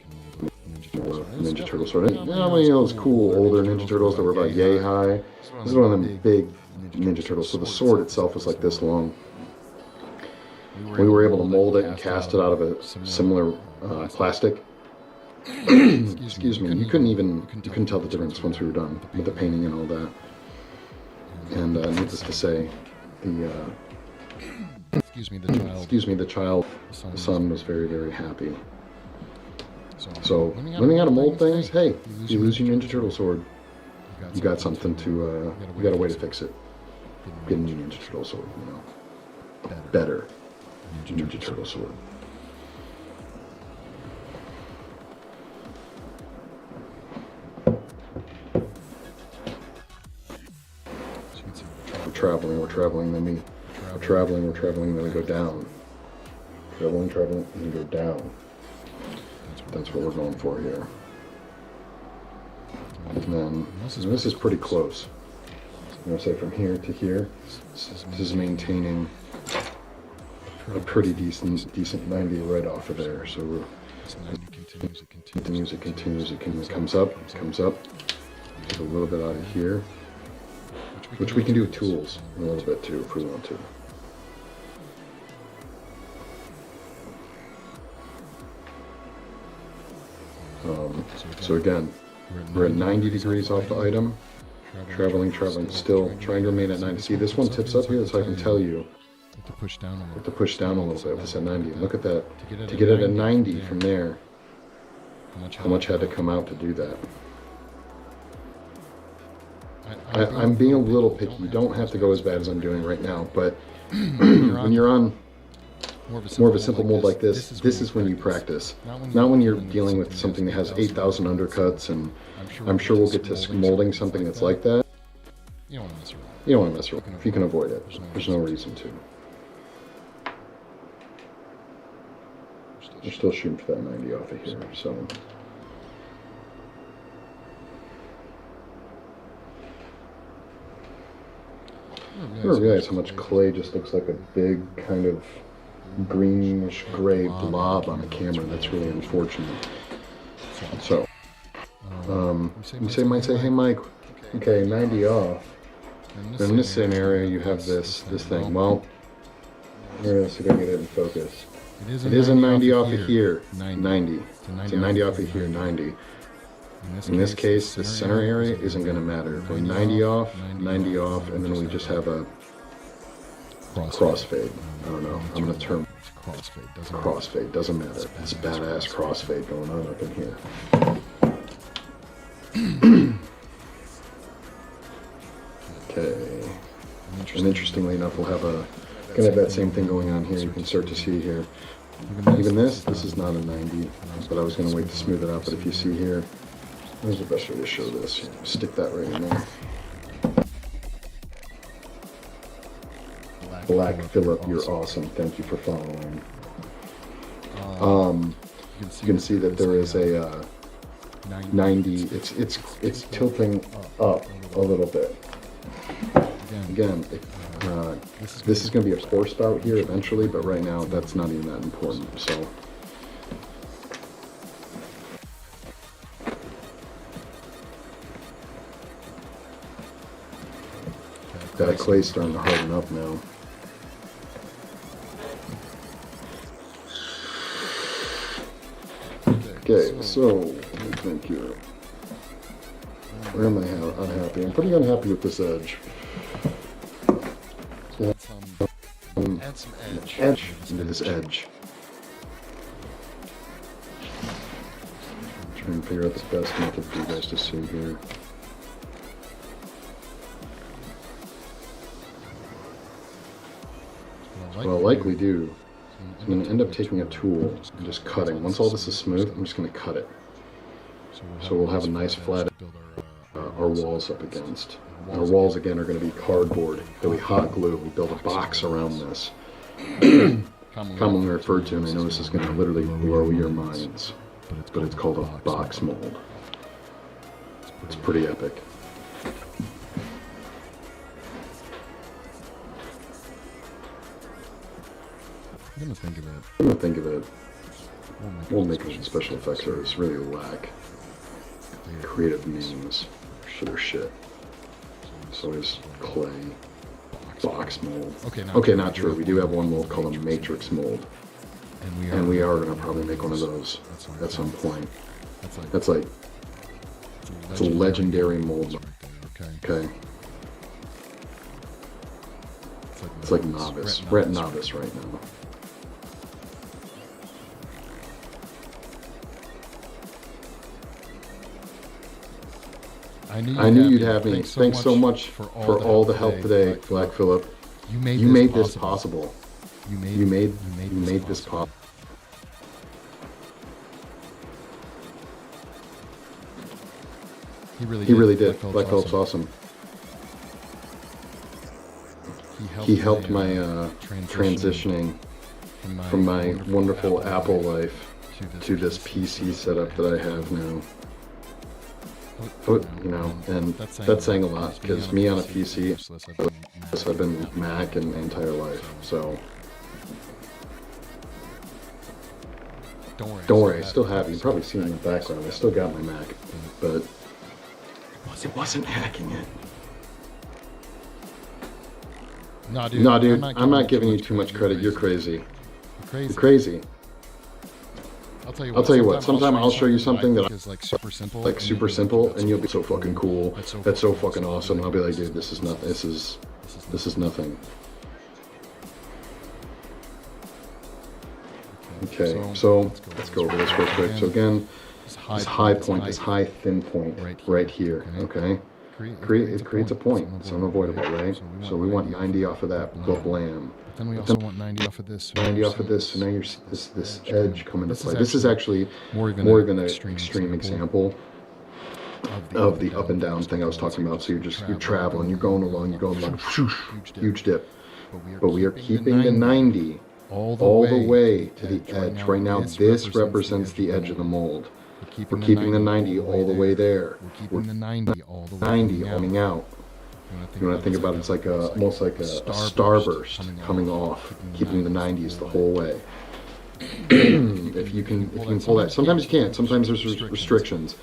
Ninja Turtle sword. Yeah, well, you know, those cool older Ninja Turtles that were about yay high. This is one of them big Ninja Turtles. So the sword itself was like this long. We were able to mold it and cast it out of a similar plastic. Excuse me. You couldn't tell the difference once we were done with the painting and all that. And needless to say, the child, the son was very, very happy. So, learning how to mold things, hey, you lose your Ninja Turtle sword, you got something to, you got a way to fix it. Get a new Ninja Turtle sword, you know. Better Ninja Turtle sword. We're traveling, then we go down. Traveling, and go down. That's what we're going for here. And then, this is pretty close. You know, say from here to here, this is maintaining a pretty decent 90 right off of there. So we're, it comes up, take a little bit out of here, which we can do with tools a little bit too if we want to. So again, we're at 90 degrees off the item, traveling, still trying to remain at 90. See, this one tips up here, so I can tell you to push down a little bit with this at 90. And look at that, to get it at 90 from there, how much had to come out to do that. I'm being a little picky. You don't have to go as bad as I'm doing right now, but when you're on more of a simple mold like this is when you practice. Not when you're dealing with something that has 8,000 undercuts, and I'm sure we'll get to molding something that's like that. You don't want to mess around. If you can avoid it, there's no reason to. We're still shooting for that 90 off of here, so. I don't realize how much clay just looks like a big kind of greenish gray blob on the camera. That's really unfortunate. So, you might say, hey Mike, okay, 90 off. In this scenario, you have this thing. Well, we're gonna see if I can get it in focus. It is a 90 off of here, 90. It's a 90 off of here, 90. In this case, the center area isn't going to matter. Go 90 off, and then we just have a crossfade. I don't know. I'm going to term crossfade. Doesn't matter. It's badass crossfade going on up in here. Okay. And interestingly enough, we'll have gonna have that same thing going on here. You can start to see here. Even this is not a 90, but I was going to wait to smooth it out. But if you see here, there's the best way to show this. Stick that right in there. Black Phillip, you're awesome. Thank you for following. You can see that there is a 90. It's tilting up a little bit. Again, this is going to be a pour spout here eventually, but right now that's not even that important. So. That clay's starting to harden up now. Okay, so let me think here. Where am I unhappy? I'm pretty unhappy with this edge. So add some edge into this edge. I'm trying to figure out the best method for you guys to see here. What I'll likely do is I'm going to end up taking a tool and just cutting. Once all this is smooth, I'm just going to cut it. So we'll have a nice flat our walls up against. Our walls again are going to be cardboard that we hot glue. We build a box around this. Commonly referred to, and I know this is going to literally blow your minds, but it's called a box mold. It's pretty epic. I'm gonna think of it. Filmmakers and special effects artists really lack creative means for their shit. It's always clay, box mold. Okay, not true. We do have one mold called a matrix mold. And we are going to probably make one of those at some point. That's like, it's a legendary mold. Okay. It's like novice. We're at novice right now. I knew you'd have me. Thanks so much for all the help today, Black Phillip. You made this possible. You made this possible. He really did. Black Phillip's awesome. He helped my transitioning from my wonderful Apple life to this PC setup that I have now. You know, and that's saying a lot, because me on a PC, I've been Mac in my entire life, so. Don't worry, I still have it. You've probably seen it in the background. I still got my Mac, but it wasn't hacking it. No, dude, I'm not giving you too much credit. You're crazy. You're crazy. I'll tell you what. Sometime I'll show you something that is like super simple, and you'll be so fucking cool. That's so fucking awesome. And I'll be like, dude, this is nothing. This is nothing. Okay, so let's go over this real quick. So again, this high point, this high thin point right here. Okay, it creates a point. It's unavoidable, right? So we want 90 off of that. Blam. Then we also want 90 off of this. 90 off of this, so now you're this edge coming into play. This is actually more of an extreme example of the up and down thing I was talking about. So you're traveling, you're going along, huge dip. But we are keeping the 90 all the way to the edge. Right now, this represents the edge of the mold. We're keeping the 90 all the way there. We're keeping the 90 all the way 90 coming out. You want to think about it, it's like almost like a starburst coming off, keeping the 90s the whole way. if you can pull that. Sometimes you can't. Sometimes there's restrictions.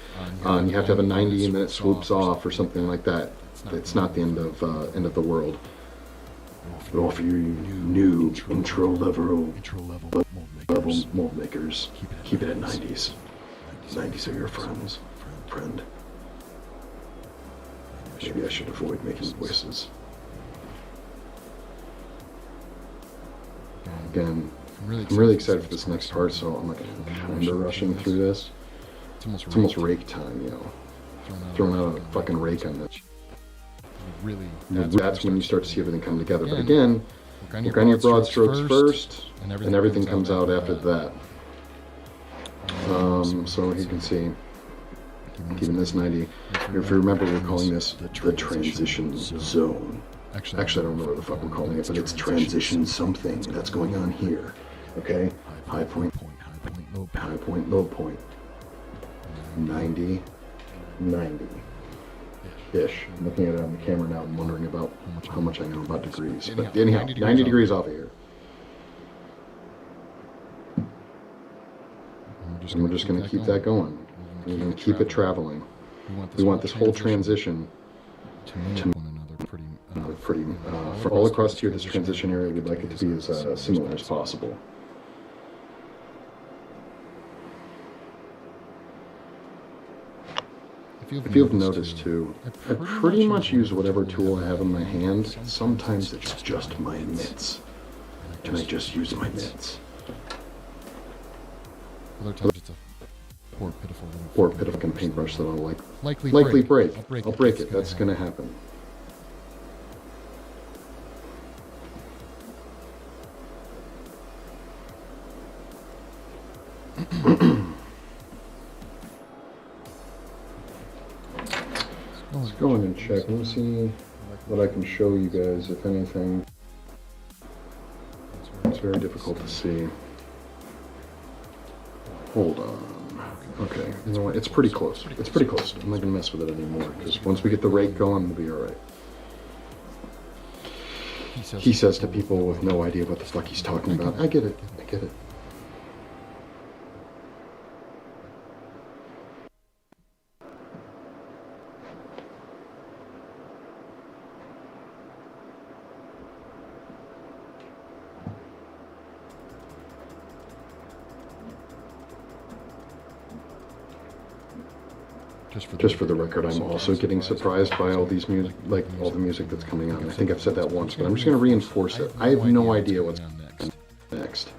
You have to have a 90 and then it swoops off or something like that. It's not the end of the world. Well, for you new intro level mold makers, keep it at 90s. 90s are your friend. Maybe I should avoid making voices. Again, I'm really excited for this next part, so I'm like kind of rushing through this. It's almost rake time, you know. Throwing out a fucking rake on this. That's when you start to see everything come together. But again, work on your broad strokes first, and everything comes out after that. So here you can see, keeping this 90. If you remember, we're calling this the transition zone. Actually, I don't remember what the fuck we're calling it, but it's transition something that's going on here. Okay? High point, low point. 90. Ish. I'm looking at it on the camera now and wondering about how much I know about degrees. But anyhow, 90 degrees off of here. And we're just going to keep that going. We're going to keep it traveling. We want this whole transition to pretty for all across here, this transition area, we'd like it to be as similar as possible. If you've noticed too, I pretty much use whatever tool I have in my hand. Sometimes it's just my mitts, and I just use my mitts. Other times it's a poor pitiful paintbrush that I'll likely break. I'll break it. That's gonna happen. Let's go in and check. Let me see what I can show you guys, if anything. It's very difficult to see. Hold on. Okay, you know what? It's pretty close. It's pretty close. I'm not gonna mess with it anymore because once we get the rake going, we'll be all right. He says to people with no idea what the fuck he's talking about. I get it. I get it. Just for the record, I'm also getting surprised by all these music, like all the music that's coming on. I think I've said that once, but I'm just going to reinforce it. I have no idea what's next.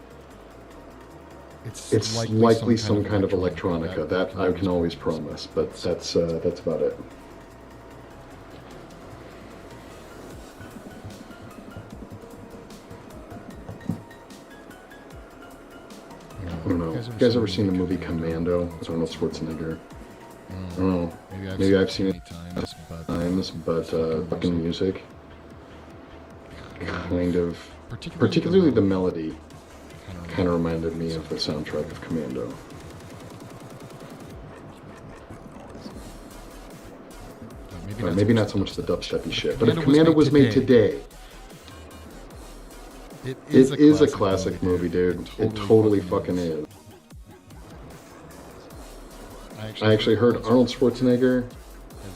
It's likely some kind of electronica. That I can always promise, but that's about it. I don't know. You guys ever seen the movie Commando with Arnold Schwarzenegger? I don't know. Maybe I've seen it times, but fucking music, kind of, particularly the melody, kind of reminded me of the soundtrack of Commando. Maybe not so much the dubsteppy shit, but if Commando was made today, it is a classic movie, dude. It totally fucking is. I actually heard Arnold Schwarzenegger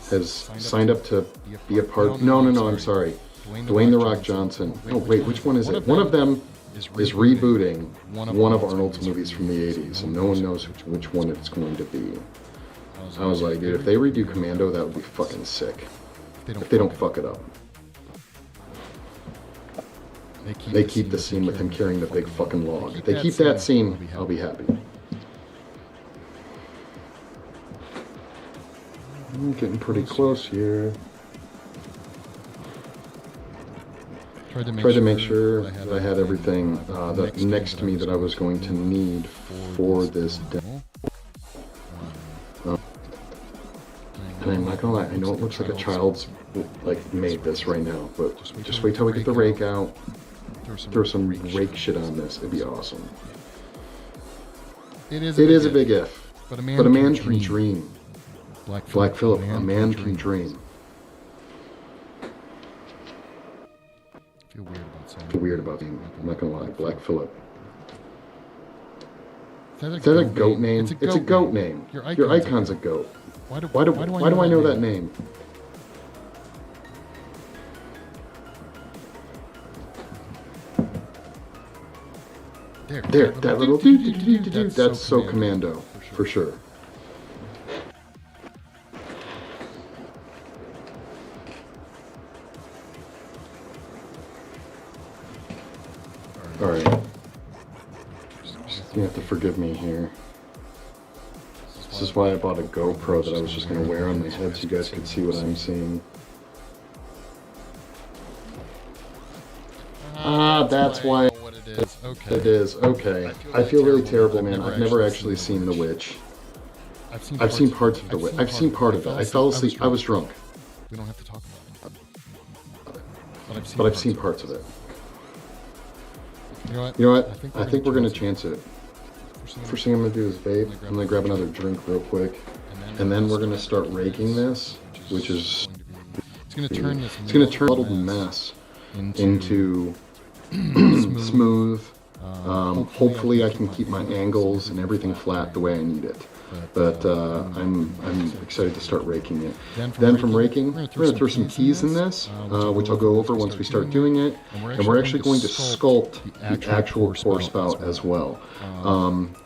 has signed up to be a part. No, I'm sorry. Dwayne "The Rock" Johnson. No, wait, which one is it? One of them is rebooting one of Arnold's movies from the 80s, and no one knows which one it's going to be. I was like, dude, if they redo Commando, that would be fucking sick. If they don't fuck it up. They keep the scene with him carrying the big fucking log. If they keep that scene, I'll be happy. I'm getting pretty close here. Tried to make sure that I had everything next to me that I was going to need for this demo. And I'm not gonna lie, I know it looks like a child's made this right now, but just wait till we get the rake out. Throw some rake shit on this. It'd be awesome. It is a big if, but a man can dream. Black Phillip, a man can dream. I feel weird about saying. I'm not gonna lie, Black Phillip. Is that a goat name? It's a goat name. Your icon's a goat. Why do I know that name? There, that little do. That's so Commando, for sure. Alright. You have to forgive me here. This is why I bought a GoPro that I was just going to wear on my head so you guys could see what I'm seeing. Ah, that's why it is. Okay. I feel really terrible, man. I've never actually seen The Witch. I've seen parts of The Witch. I've seen part of it. I fell asleep. I was drunk. We don't have to talk about it. But I've seen parts of it. You know what? I think we're going to chance it. First thing I'm going to do is vape. I'm going to grab another drink real quick. And then we're going to start raking this, which is... It's going to turn a little mess into smooth. Hopefully I can keep my angles and everything flat the way I need it. But I'm excited to start raking it. Then from raking, we're going to throw some keys in this, which I'll go over once we start doing it. And we're actually going to sculpt the actual core spout as well.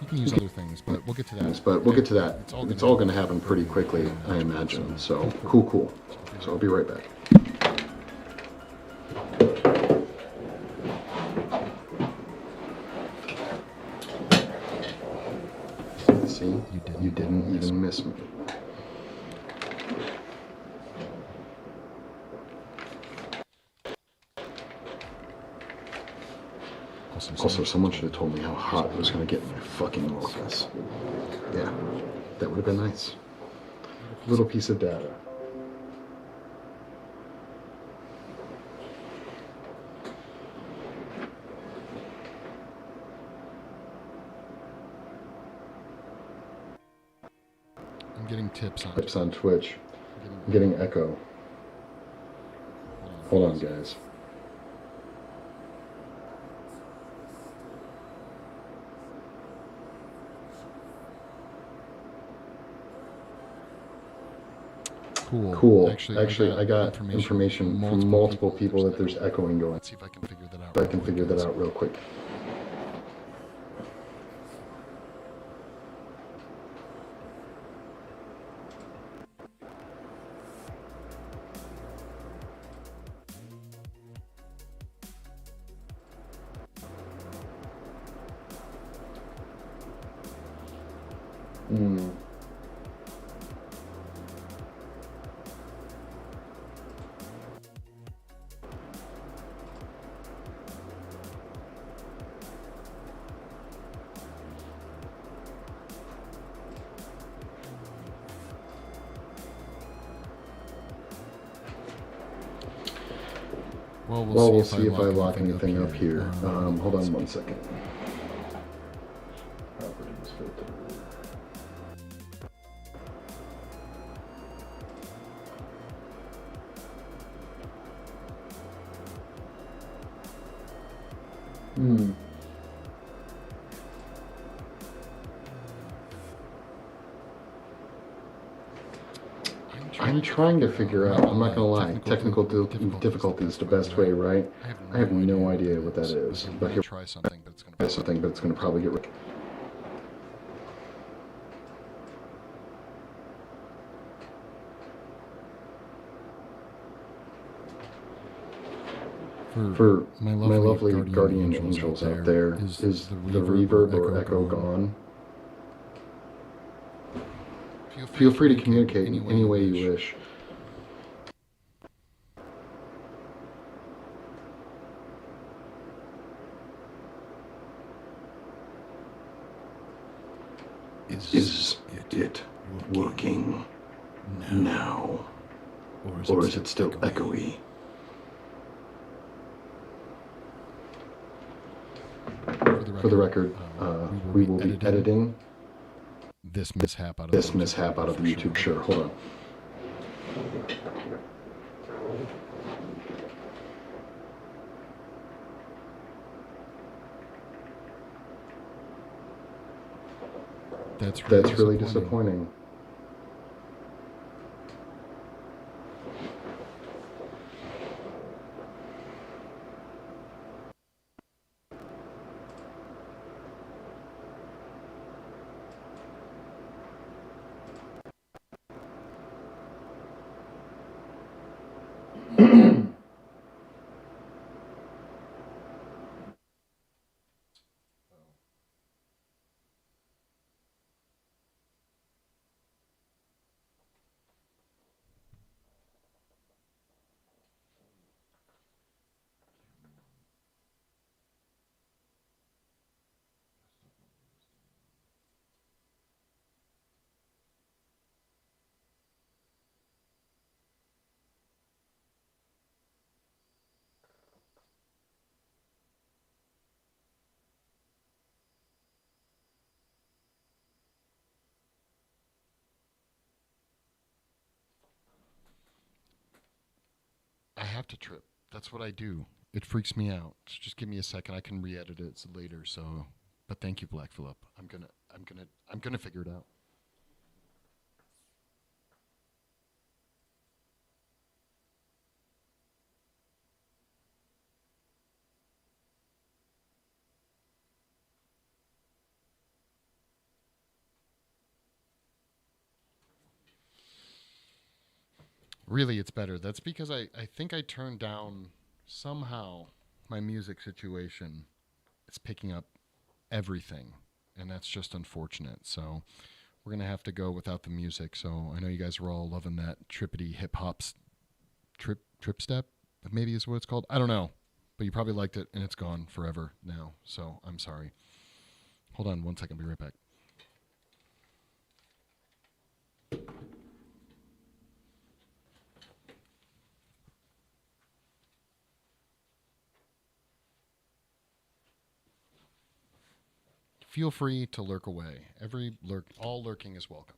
You can use other things, but we'll get to that. It's all going to happen pretty quickly, I imagine. So, cool. So I'll be right back. See, you didn't even miss me. Also, someone should have told me how hot it was going to get in my fucking office. Yeah, that would have been nice. Little piece of data. getting tips on Twitch. I'm getting echo. Hold on, guys. Cool. Actually, I got information from multiple people that there's echoing going. Let's see if I can figure that out. I can figure that out real quick. Well, we'll see if I lock anything up here. Hold on 1 second. Properties filter. I'm trying to figure out, I'm not gonna lie, technical difficulty is the best way, right? I have no idea what that is. But here, try something, but it's gonna probably get wrecked. For my lovely guardian angels out there, is the reverb or echo gone? Feel free to communicate in any way you wish. Is it working now? Or is it still echoey? For the record, we will be editing this mishap out of the YouTube. Sure, hold on. That's really disappointing. I have to trip. That's what I do. It freaks me out. So just give me a second. I can re-edit it later. So, but thank you, Black Phillip. I'm gonna figure it out. Really, it's better. That's because I think I turned down somehow my music situation. It's picking up everything, and that's just unfortunate. So we're going to have to go without the music. So I know you guys are all loving that trippity hip hop trip step, maybe is what it's called. I don't know, but you probably liked it, and it's gone forever now. So I'm sorry. Hold on 1 second. I'll be right back. Feel free to lurk away. All lurking is welcome.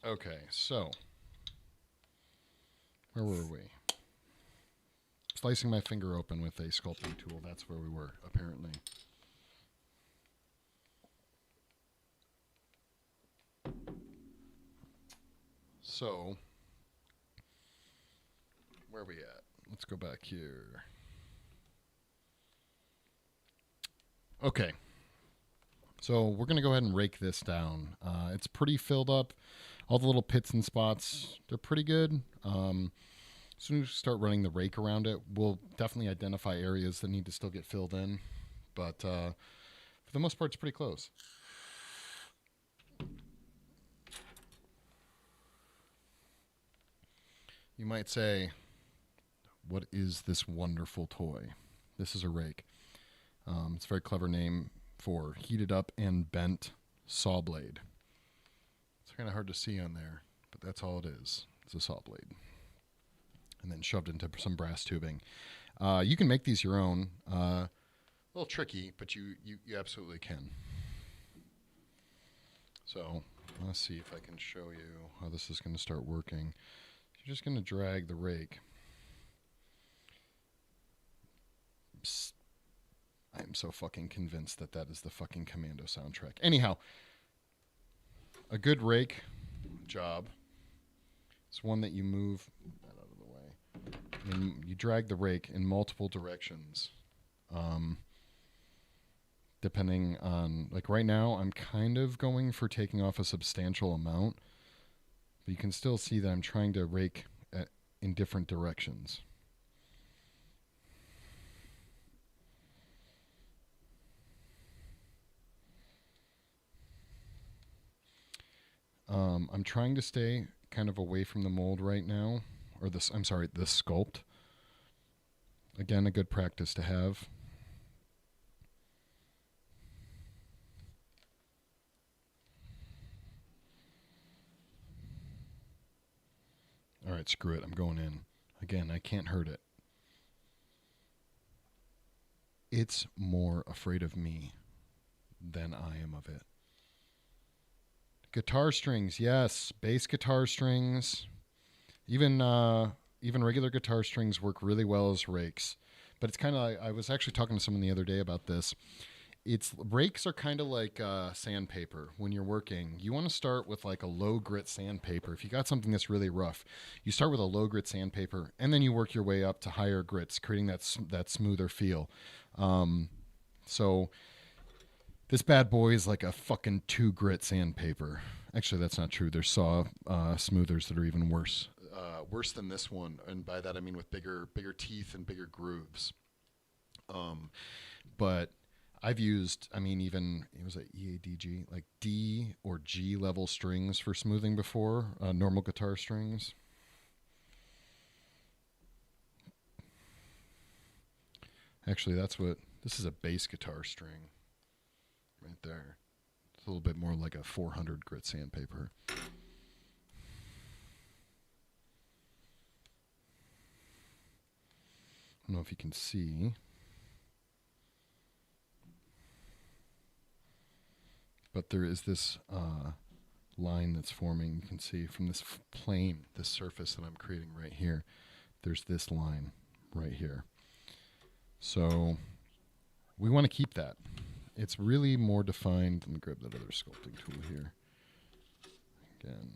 Okay, so where were we? Slicing my finger open with a sculpting tool. That's where we were, apparently. So, where are we at? Let's go back here. Okay. So we're going to go ahead and rake this down. It's pretty filled up. All the little pits and spots, they're pretty good. As soon as we start running the rake around it, we'll definitely identify areas that need to still get filled in. But for the most part, it's pretty close. You might say, what is this wonderful toy? This is a rake. It's a very clever name for heated up and bent saw blade. It's kind of hard to see on there, but that's all it is. It's a saw blade. And then shoved into some brass tubing. You can make these your own. A little tricky, but you absolutely can. So let's see if I can show you how this is going to start working. You're just going to drag the rake. Psst. I'm so fucking convinced that that is the fucking Commando soundtrack. Anyhow, a good rake job is one that you move that out of the way. And you drag the rake in multiple directions. Depending on, like right now, I'm kind of going for taking off a substantial amount. But you can still see that I'm trying to rake in different directions. I'm trying to stay kind of away from the mold right now, or this, I'm sorry, the sculpt. Again, a good practice to have. All right, screw it. I'm going in. Again, I can't hurt it. It's more afraid of me than I am of it. Guitar strings, yes. Bass guitar strings. Even regular guitar strings work really well as rakes. But it's kind of like, I was actually talking to someone the other day about this. Rakes are kind of like sandpaper when you're working. You want to start with like a low grit sandpaper. If you got something that's really rough, you start with a low grit sandpaper, and then you work your way up to higher grits, creating that smoother feel. So this bad boy is like a fucking 2 grit sandpaper. Actually, that's not true. There's saw smoothers that are even worse. Worse than this one, and by that I mean with bigger teeth and bigger grooves. But I've used, even it was like EADG, like D or G level strings for smoothing before, normal guitar strings. Actually, this is a bass guitar string right there. It's a little bit more like a 400 grit sandpaper. I don't know if you can see. But there is this line that's forming. You can see from this plane, this surface that I'm creating right here, there's this line right here. So we want to keep that. It's really more defined. Let me grab that other sculpting tool here. Again.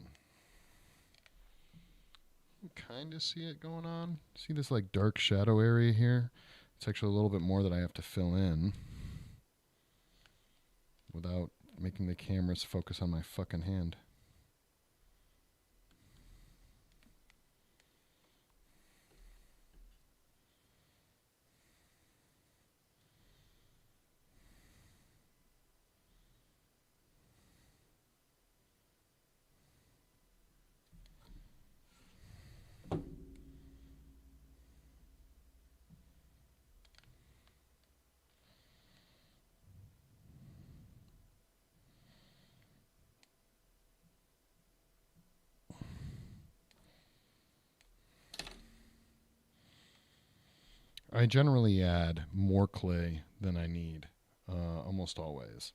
You kind of see it going on. See this like dark shadow area here? It's actually a little bit more that I have to fill in without making the cameras focus on my fucking hand. I generally add more clay than I need, almost always.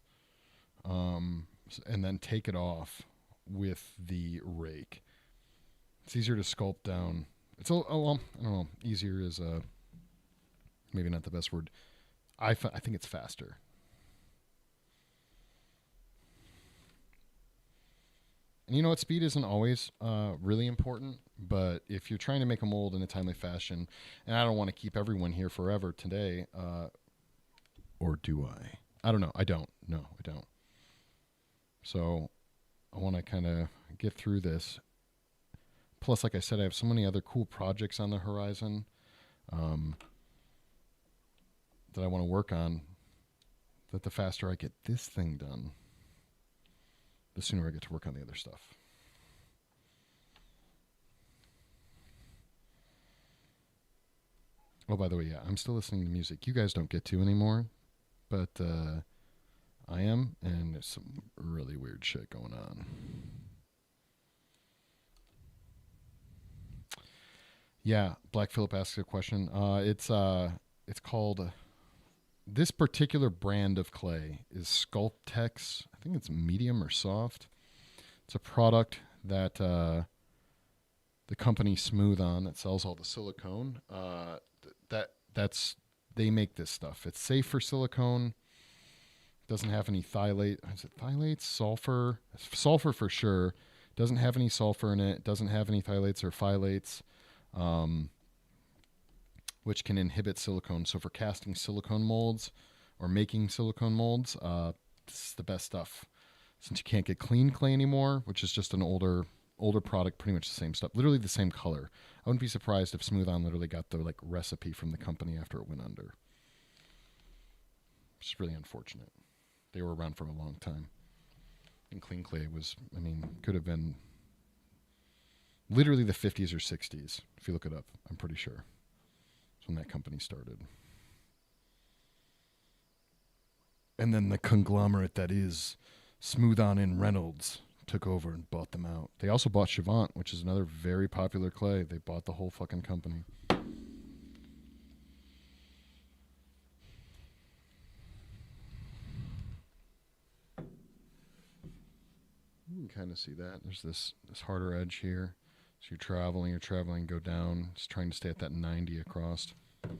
And then take it off with the rake. It's easier to sculpt down. It's I don't know. Easier is maybe not the best word. I think it's faster. And you know what? Speed isn't always really important, but if you're trying to make a mold in a timely fashion, and I don't want to keep everyone here forever today, or do I? I don't know. I don't. No, I don't. So I want to kind of get through this. Plus, like I said, I have so many other cool projects on the horizon that I want to work on, that the faster I get this thing done, the sooner I get to work on the other stuff. Oh, by the way, yeah, I'm still listening to music. You guys don't get to anymore, but I am, and there's some really weird shit going on. Yeah, Black Phillip asks a question. It's called, this particular brand of clay is Sculptex. I think it's medium or soft. It's a product that the company Smooth On, that sells all the silicone. They make this stuff. It's safe for silicone. Doesn't have any phthalate. Is it phthalates? Sulfur? Sulfur for sure. Doesn't have any sulfur in it. Doesn't have any phthalates or phthalates, which can inhibit silicone. So for casting silicone molds or making silicone molds, this is the best stuff. Since you can't get clean clay anymore, which is just an older product, pretty much the same stuff, literally the same color. I wouldn't be surprised if Smooth On literally got the recipe from the company after it went under. It's really unfortunate. They were around for a long time. And clean clay could have been literally the 50s or 60s. If you look it up, I'm pretty sure. That's when that company started. And then the conglomerate that is Smooth On and Reynolds took over and bought them out. They also bought Chavant, which is another very popular clay. They bought the whole fucking company. You can kind of see that. There's this harder edge here. So you're traveling, go down. Just trying to stay at that 90 across. Or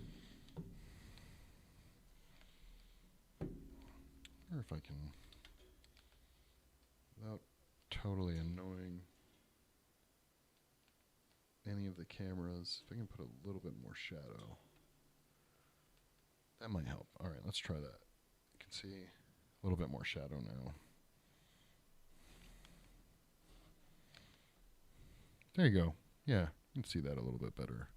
if I can, without totally annoying any of the cameras, if I can put a little bit more shadow, that might help. All right, let's try that. You can see a little bit more shadow now. There you go. Yeah, you can see that a little bit better.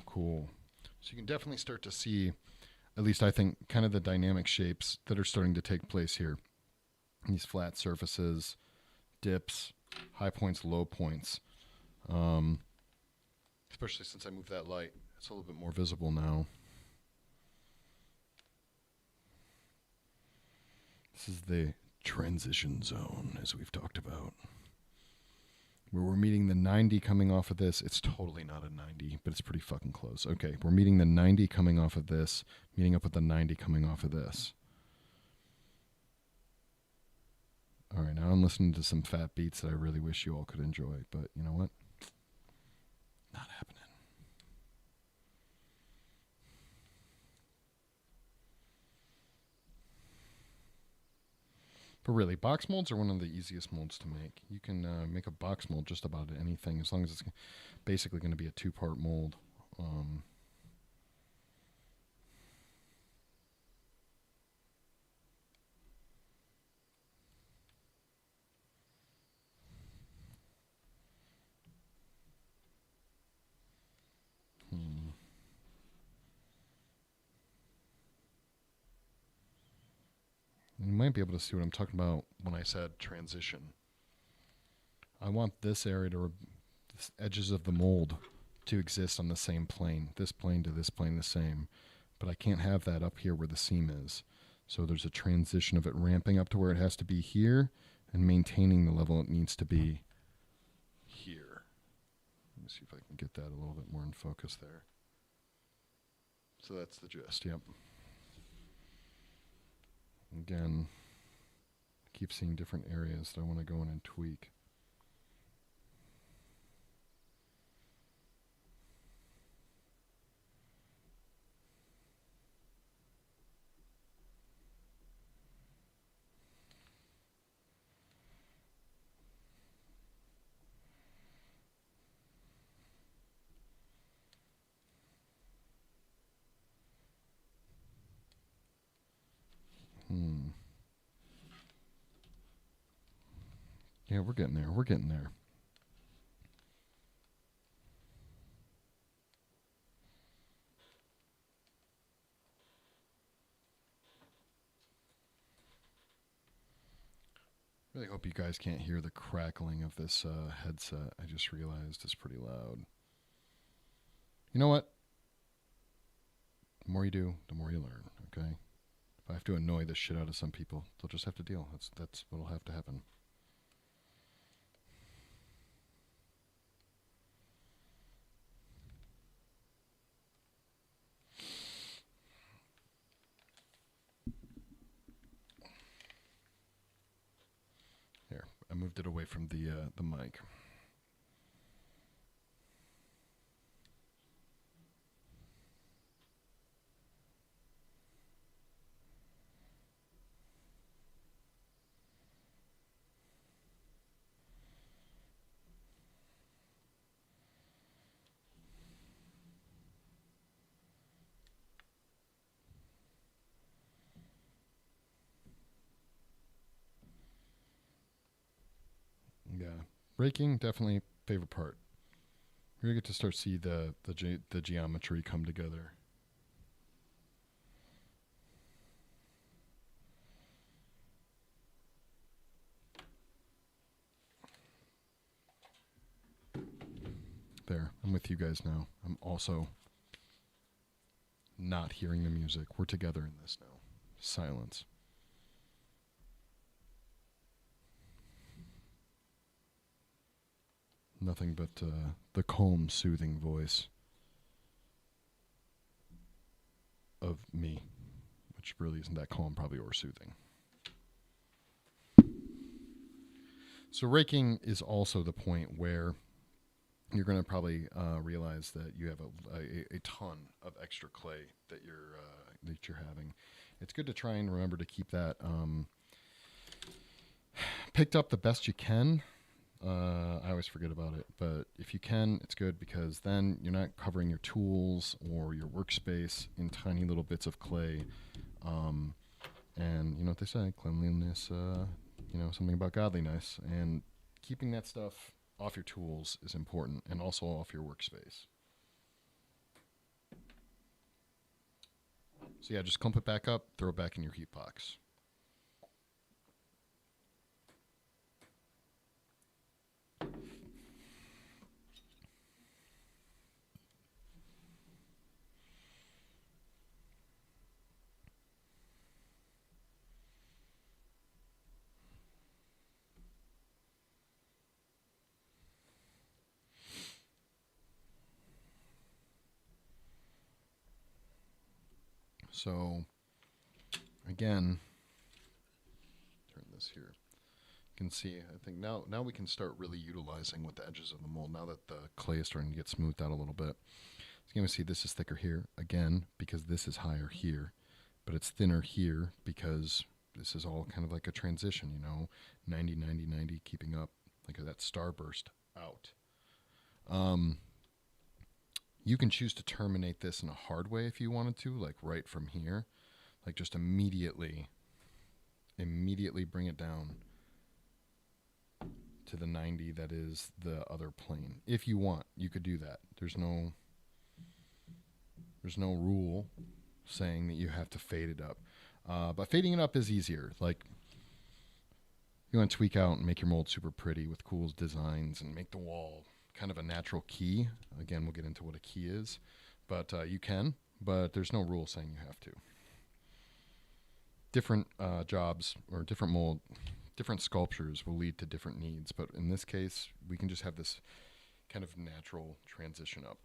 Cool. So you can definitely start to see, at least I think, kind of the dynamic shapes that are starting to take place here. These flat surfaces, dips, high points, low points. Especially since I moved that light. It's a little bit more visible now. This is the transition zone, as we've talked about. Where we're meeting the 90 coming off of this. It's totally not a 90, but it's pretty fucking close. Okay, we're meeting the 90 coming off of this, meeting up with the 90 coming off of this. All right, now I'm listening to some fat beats that I really wish you all could enjoy, but you know what? Not happening. But really, box molds are one of the easiest molds to make. You can make a box mold just about anything, as long as it's basically going to be a two-part mold. might be able to see what I'm talking about when I said transition. I want this area to, the edges of the mold to exist on the same plane. This plane to this plane the same. But I can't have that up here where the seam is. So there's a transition of it ramping up to where it has to be here and maintaining the level it needs to be here. Let me see if I can get that a little bit more in focus there. So that's the gist, yep. Again, I keep seeing different areas that I want to go in and tweak. Yeah, we're getting there. We're getting there. Really hope you guys can't hear the crackling of this headset. I just realized it's pretty loud. You know what? The more you do, the more you learn, okay? If I have to annoy the shit out of some people, they'll just have to deal. That's what'll have to happen. Here, I moved it away from the mic. Yeah, raking definitely favorite part. You get to start see the geometry come together. There, I'm with you guys now. I'm also not hearing the music. We're together in this now. Silence. Nothing but the calm, soothing voice of me, which really isn't that calm, probably, or soothing. So raking is also the point where you're going to probably realize that you have a ton of extra clay that you're having. It's good to try and remember to keep that picked up the best you can. I always forget about it, but if you can, it's good because then you're not covering your tools or your workspace in tiny little bits of clay. And you know what they say, cleanliness, something about godliness, and keeping that stuff off your tools is important, and also off your workspace. So yeah, just clump it back up, throw it back in your heat box. So, again, turn this here. You can see, I think now we can start really utilizing with the edges of the mold now that the clay is starting to get smoothed out a little bit. So you're going to see this is thicker here, again, because this is higher here. But it's thinner here because this is all kind of like a transition, 90, 90, 90, keeping up, like that starburst out. You can choose to terminate this in a hard way if you wanted to, like right from here. Like just immediately bring it down to the 90 that is the other plane. If you want, you could do that. There's no rule saying that you have to fade it up. But fading it up is easier. Like you want to tweak out and make your mold super pretty with cool designs and make the wall kind of a natural key. Again, we'll get into what a key is, but you can, but there's no rule saying you have to. Different jobs or different sculptures will lead to different needs, but in this case, we can just have this kind of natural transition up.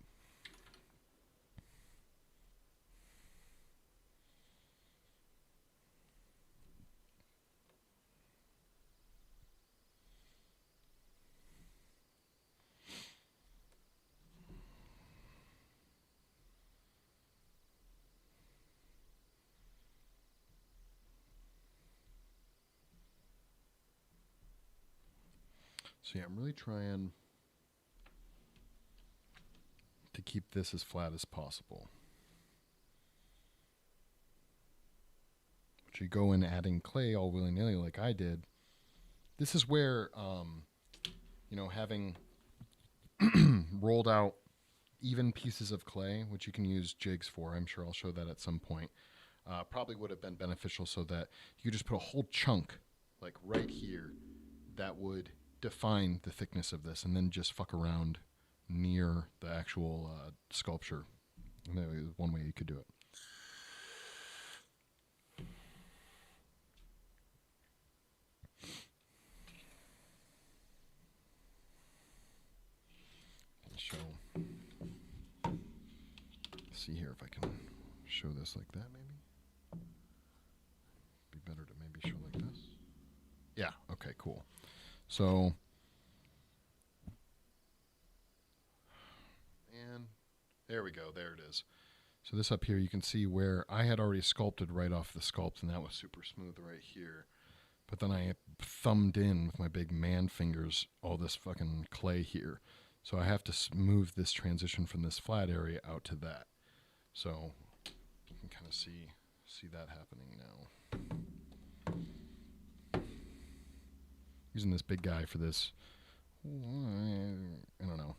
So yeah, I'm really trying to keep this as flat as possible. But you go in adding clay all willy-nilly like I did. This is where, having rolled out even pieces of clay, which you can use jigs for, I'm sure I'll show that at some point, probably would have been beneficial so that you just put a whole chunk, like right here, that would define the thickness of this, and then just fuck around near the actual sculpture. And that was one way you could do it. See here if I can show this like that, maybe. Be better to maybe show like this. Yeah, okay, cool. So, and there we go, there it is. So this up here, you can see where I had already sculpted right off the sculpt, and that was super smooth right here. But then I thumbed in with my big man fingers all this fucking clay here. So I have to move this transition from this flat area out to that. So you can kind of see that happening now. Using this big guy for this, I don't know.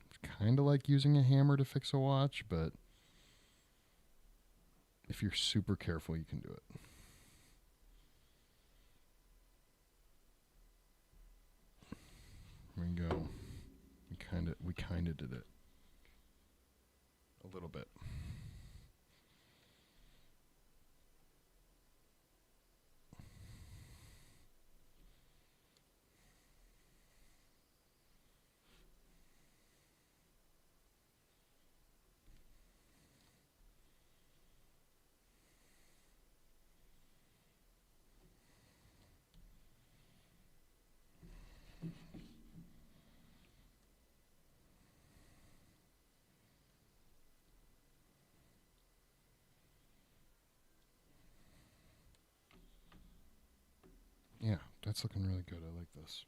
It's kind of like using a hammer to fix a watch, but if you're super careful, you can do it. There we go. We kind of did it. A little bit. Yeah, that's looking really good. I like this.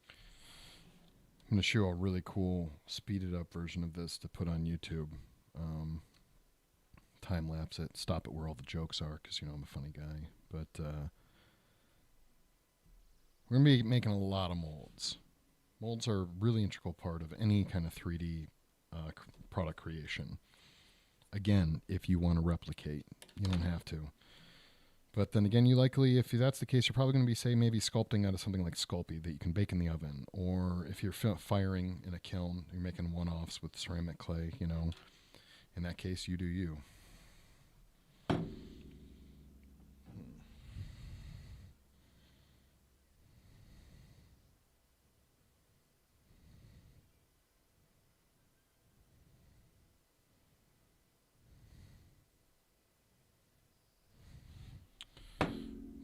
I'm going to show a really cool speeded up version of this to put on YouTube. Time lapse it, stop it where all the jokes are, because I'm a funny guy. But we're going to be making a lot of molds. Molds are a really integral part of any kind of 3D product creation. Again, if you want to replicate, you don't have to. But then again, you likely, if that's the case, you're probably going to be, say, maybe sculpting out of something like Sculpey that you can bake in the oven. Or if you're firing in a kiln, you're making one-offs with ceramic clay, In that case, you do you.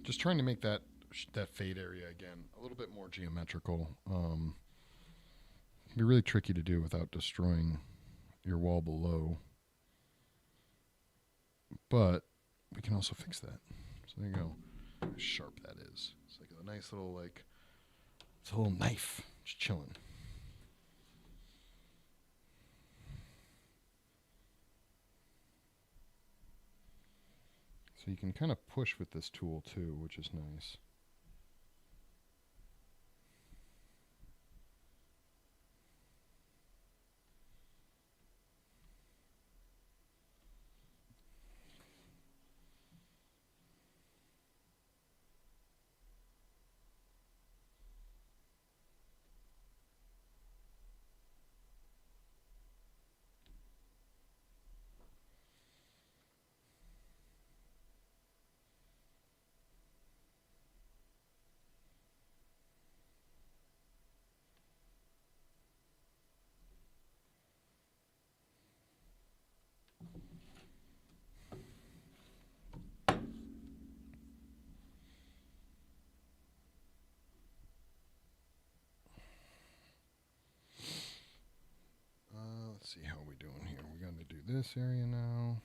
Just trying to make that fade area again a little bit more geometrical. It'd be really tricky to do without destroying your wall below, but we can also fix that. So there you go. How sharp that is. It's like a nice little it's a little knife just chilling. So you can kind of push with this tool too, which is nice. see how we're doing here. We're going to do this area now.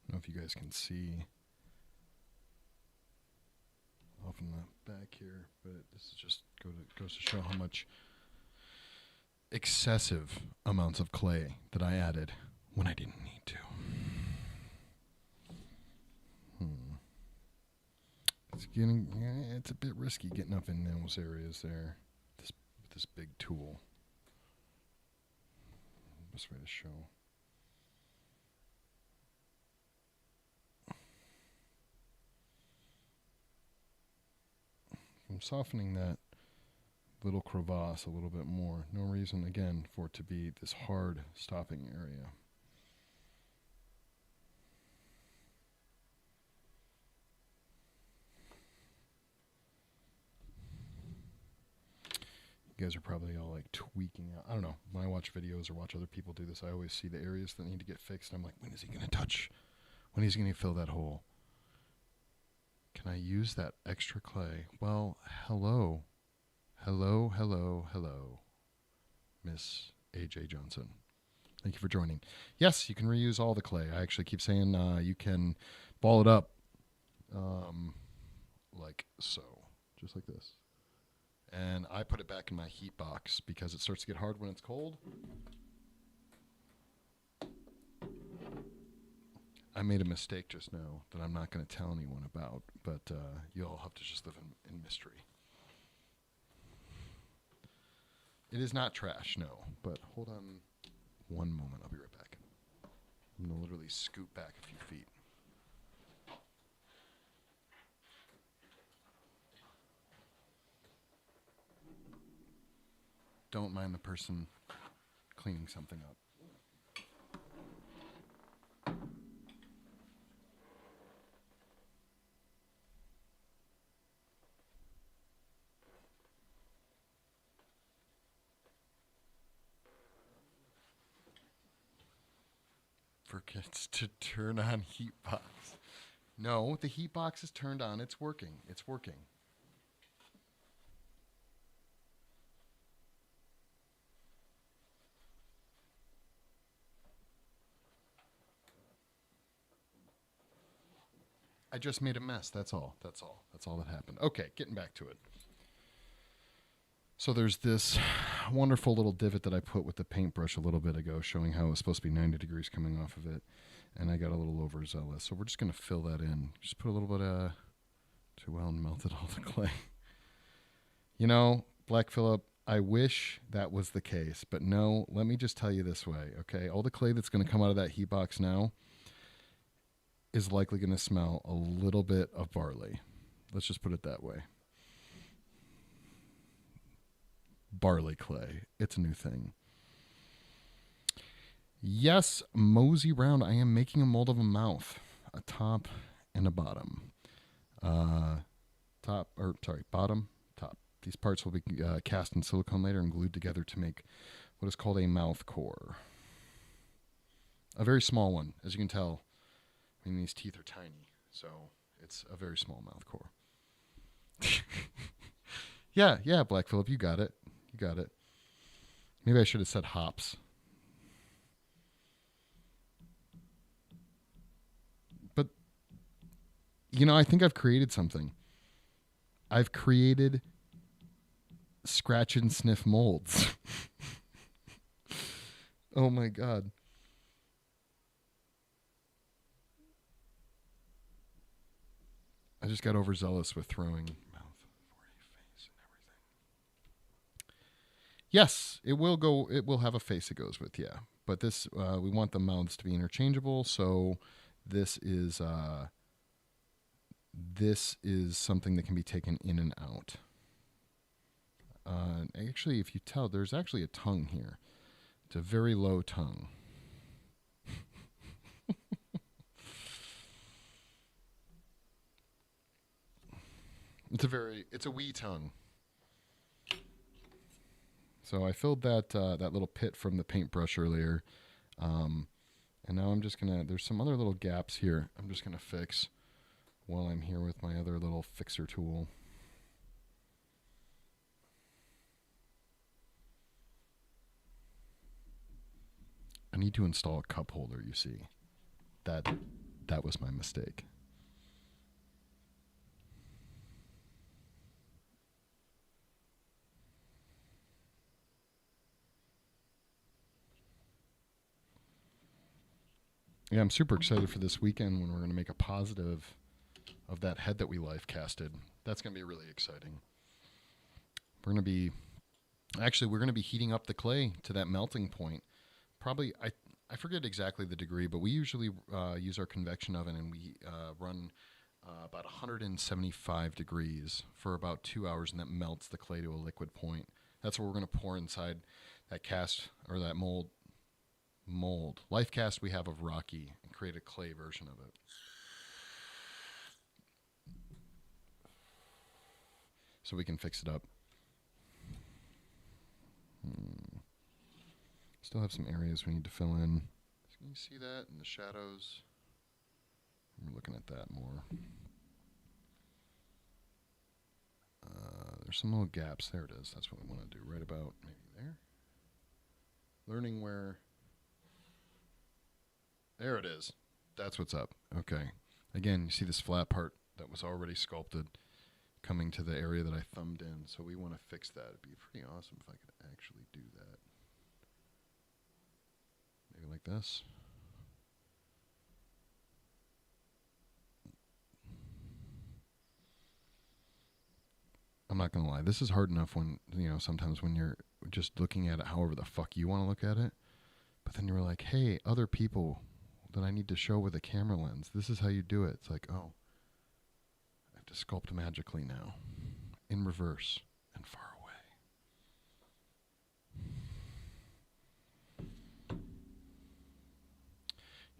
I don't know if you guys can see off in the back here, but this is just goes to show how much excessive amounts of clay that I added when I didn't need to. It's a bit risky getting up in those areas there with this big tool. Best way to show. I'm softening that little crevasse a little bit more. No reason, again, for it to be this hard stopping area. You guys are probably all like tweaking out. I don't know. When I watch videos or watch other people do this, I always see the areas that need to get fixed. I'm like, when is he going to touch? When is he going to fill that hole? Can I use that extra clay? Well, hello. Hello, hello, hello, Miss A.J. Johnson. Thank you for joining. Yes, you can reuse all the clay. I actually keep saying you can ball it up like so, just like this. And I put it back in my heat box because it starts to get hard when it's cold. I made a mistake just now that I'm not going to tell anyone about, but you'll have to just live in mystery. It is not trash, no, but hold on one moment. I'll be right back. I'm going to literally scoot back a few feet. Don't mind the person cleaning something up. Forgets to turn on heat box. No, the heat box is turned on. It's working. It's working. I just made a mess. That's all. That's all. That's all that happened. Okay, getting back to it. So there's this wonderful little divot that I put with the paintbrush a little bit ago, showing how it was supposed to be 90 degrees coming off of it. And I got a little overzealous. So we're just going to fill that in. Just put a little bit of too well and melted all the clay. You know, Black Phillip, I wish that was the case. But no, let me just tell you this way, okay? All the clay that's going to come out of that heat box now is likely going to smell a little bit of barley. Let's just put it that way. Barley clay. It's a new thing. Yes, Mosey Round. I am making a mold of a mouth, a top and a bottom. Bottom, top. These parts will be cast in silicone later and glued together to make what is called a mouth core. A very small one, as you can tell. I mean, these teeth are tiny, so it's a very small mouth core. Yeah, Black Phillip, you got it. You got it. Maybe I should have said hops. But, you know, I think I've created something. I've created scratch and sniff molds. Oh my God. I just got overzealous with throwing mouth for a face and everything. Yes, it will have a face it goes with, yeah. But this, we want the mouths to be interchangeable, so this is something that can be taken in and out. Actually, if you tell, there's actually a tongue here. It's a very low tongue. It's a wee tongue. So I filled that little pit from the paintbrush earlier, and now I'm just gonna. There's some other little gaps here. I'm just gonna fix while I'm here with my other little fixer tool. I need to install a cup holder. You see, that was my mistake. Yeah, I'm super excited for this weekend when we're going to make a positive of that head that we live casted. That's going to be really exciting. We're going to be heating up the clay to that melting point. Probably, I forget exactly the degree, but we usually use our convection oven and we run about 175 degrees for about 2 hours, and that melts the clay to a liquid point. That's what we're going to pour inside that cast or that mold life cast we have of Rocky, and create a clay version of it. So we can fix it up. Still have some areas we need to fill in. Can you see that in the shadows? We're looking at that more. There's some little gaps. There it is. That's what we want to do. Right about maybe there. Learning where. There it is. That's what's up. Okay. Again, you see this flat part that was already sculpted coming to the area that I thumbed in. So we want to fix that. It'd be pretty awesome if I could actually do that. Maybe like this. I'm not going to lie. This is hard enough when, sometimes when you're just looking at it however the fuck you want to look at it. But then you're like, hey, other people that I need to show with a camera lens, this is how you do it. It's like, oh, I have to sculpt magically now, in reverse and far away.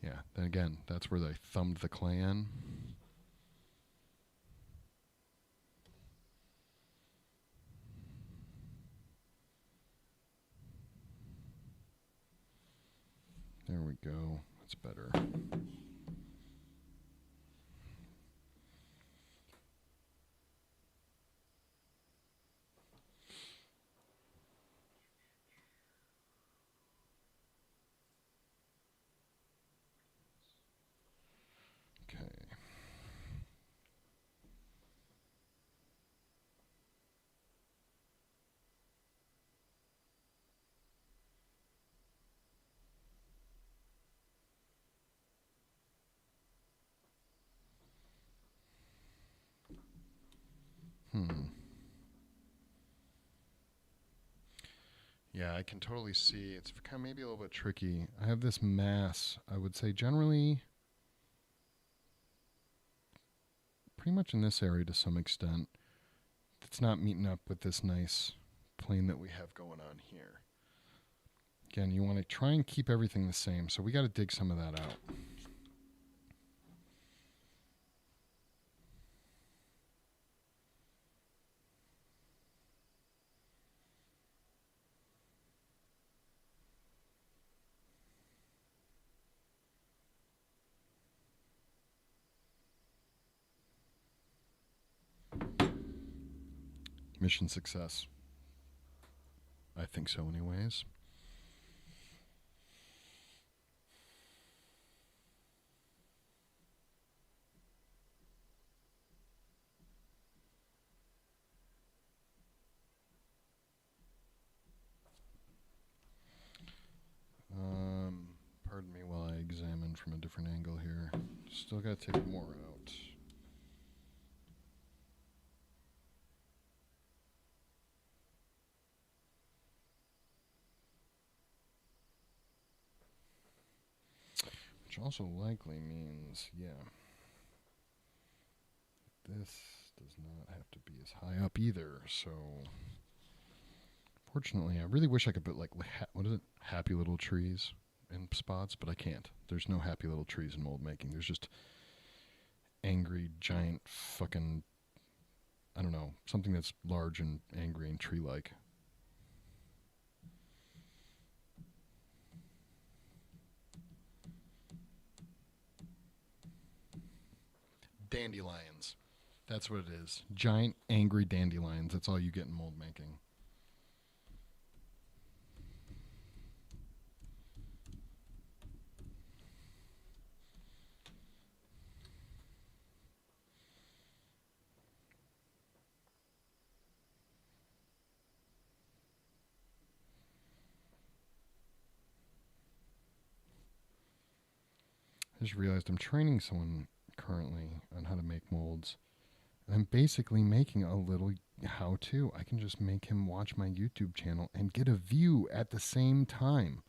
Yeah, then again, that's where I thumbed the clay in. There we go. That's better. Okay. Yeah, I can totally see. It's kind of maybe a little bit tricky. I have this mass, I would say generally pretty much in this area to some extent. It's not meeting up with this nice plane that we have going on here. Again, you want to try and keep everything the same, so we got to dig some of that out. Mission success. I think so anyways. Pardon me while I examine from a different angle here. Still got to take more out. Which also likely means, yeah, this does not have to be as high up either. So, fortunately, I really wish I could put like, what is it? Happy little trees in spots, but I can't. There's no happy little trees in mold making. There's just angry, giant, fucking, I don't know, something that's large and angry and tree-like. Dandelions. That's what it is. Giant, angry dandelions. That's all you get in mold making. I just realized I'm training someone currently on how to make molds. And I'm basically making a little how-to. I can just make him watch my YouTube channel and get a view at the same time.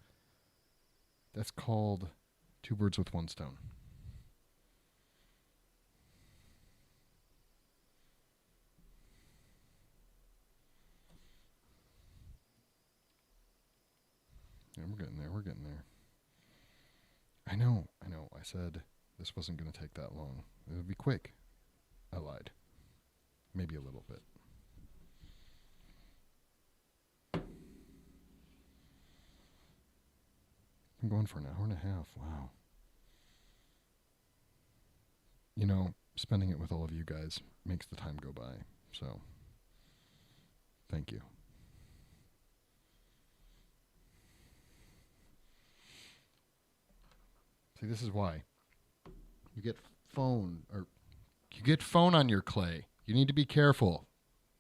That's called 2 birds with 1 stone. Yeah, we're getting there. We're getting there. I know. I said this wasn't going to take that long. It would be quick. I lied. Maybe a little bit. I'm going for an hour and a half. Wow. You know, spending it with all of you guys makes the time go by. So, thank you. See, this is why. You get phone on your clay. You need to be careful.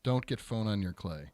Don't get phone on your clay.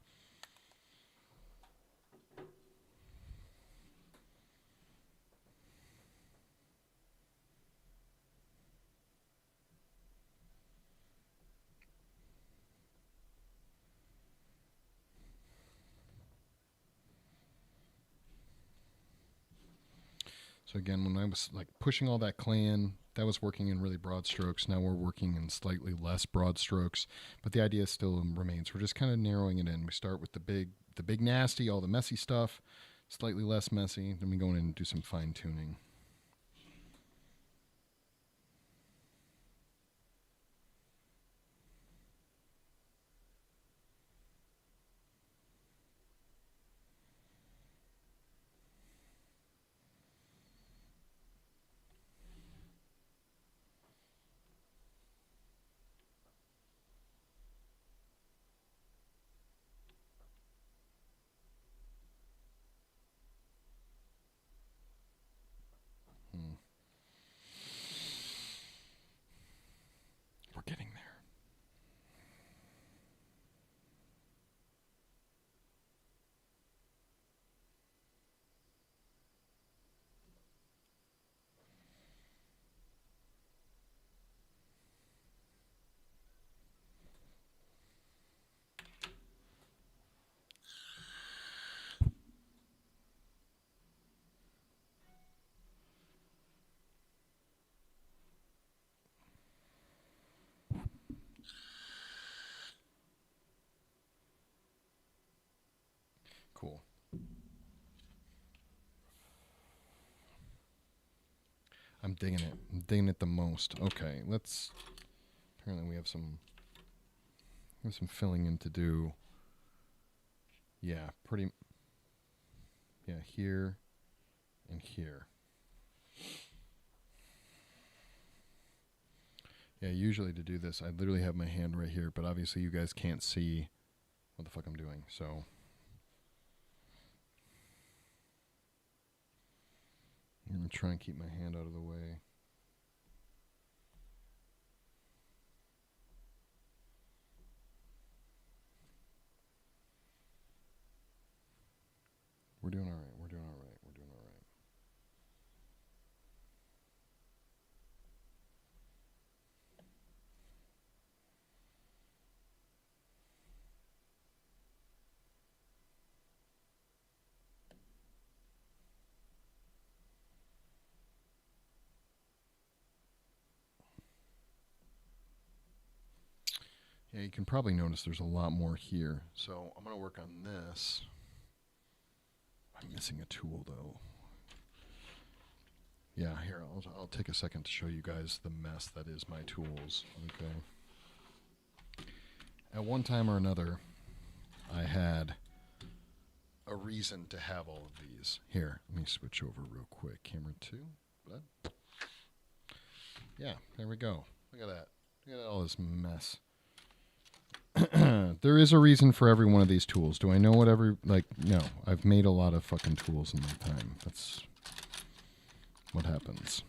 So again, when I was like pushing all that clay in, that was working in really broad strokes. Now we're working in slightly less broad strokes, but the idea still remains. We're just kind of narrowing it in. We start with the big nasty, all the messy stuff, slightly less messy. Then we go in and do some fine tuning. We're getting there. Cool. I'm digging it. I'm digging it the most. Okay, let's. Apparently, we have some filling in to do. Yeah, pretty. Yeah, here and here. Yeah, usually to do this, I literally have my hand right here, but obviously you guys can't see what the fuck I'm doing, so. I'm going to try and keep my hand out of the way. We're doing all right. We're doing all right. We're doing all right. Yeah, you can probably notice there's a lot more here. So I'm going to work on this. I'm missing a tool, though. Yeah, here, I'll take a second to show you guys the mess that is my tools. Okay. at one time or another, I had a reason to have all of these. Here, let me switch over real quick. Camera 2. But yeah, there we go. Look at that. Look at all this mess. There is a reason for every one of these tools. Do I know what every... no. I've made a lot of fucking tools in my time. That's what happens.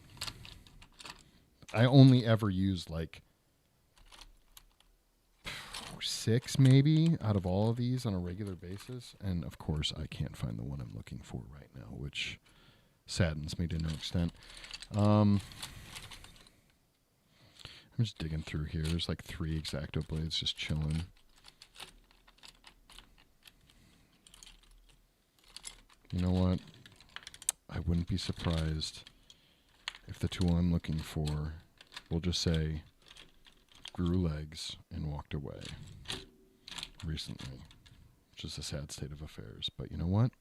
I only ever use, 6 maybe out of all of these on a regular basis. And, of course, I can't find the one I'm looking for right now, which saddens me to no extent. I'm just digging through here. There's 3 X-Acto blades just chilling. You know what? I wouldn't be surprised if the tool I'm looking for will just say grew legs and walked away recently, which is a sad state of affairs. But you know what?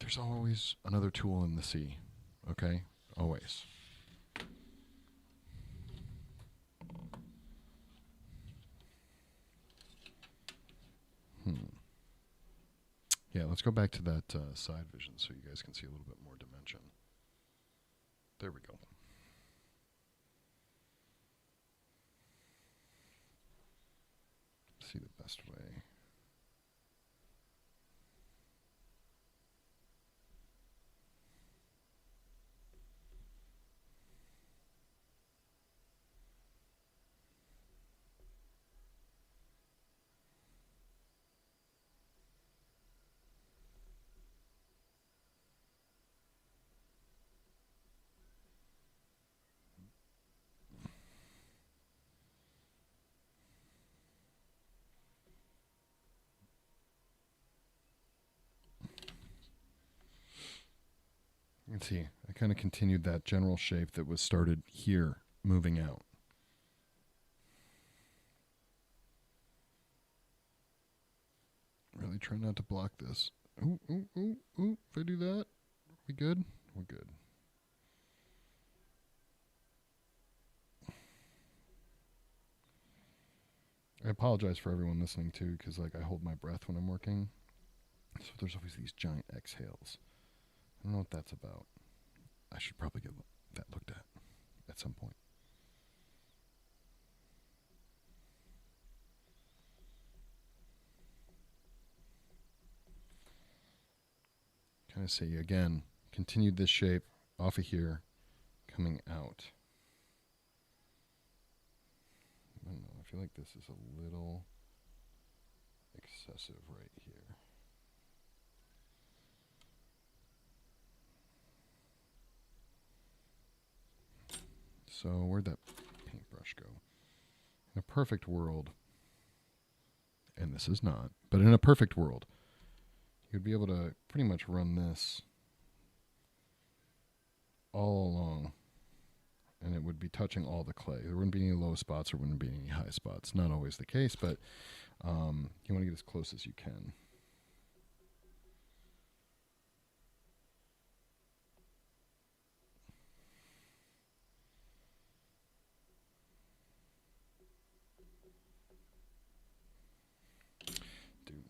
There's always another tool in the sea, okay? Always. Yeah, let's go back to that side vision so you guys can see a little bit more dimension. There we go. See the best way. You can see, I kind of continued that general shape that was started here, moving out. Really try not to block this. Ooh, ooh, ooh, ooh. If I do that, we good? We're good. I apologize for everyone listening too, because I hold my breath when I'm working. So there's always these giant exhales. I don't know what that's about. I should probably get that looked at some point. Kind of see again, continued this shape off of here, coming out. I don't know, I feel like this is a little excessive right here. So where'd that paintbrush go? In a perfect world, and this is not, but in a perfect world, you'd be able to pretty much run this all along, and it would be touching all the clay. There wouldn't be any low spots, there wouldn't be any high spots. Not always the case, but you want to get as close as you can.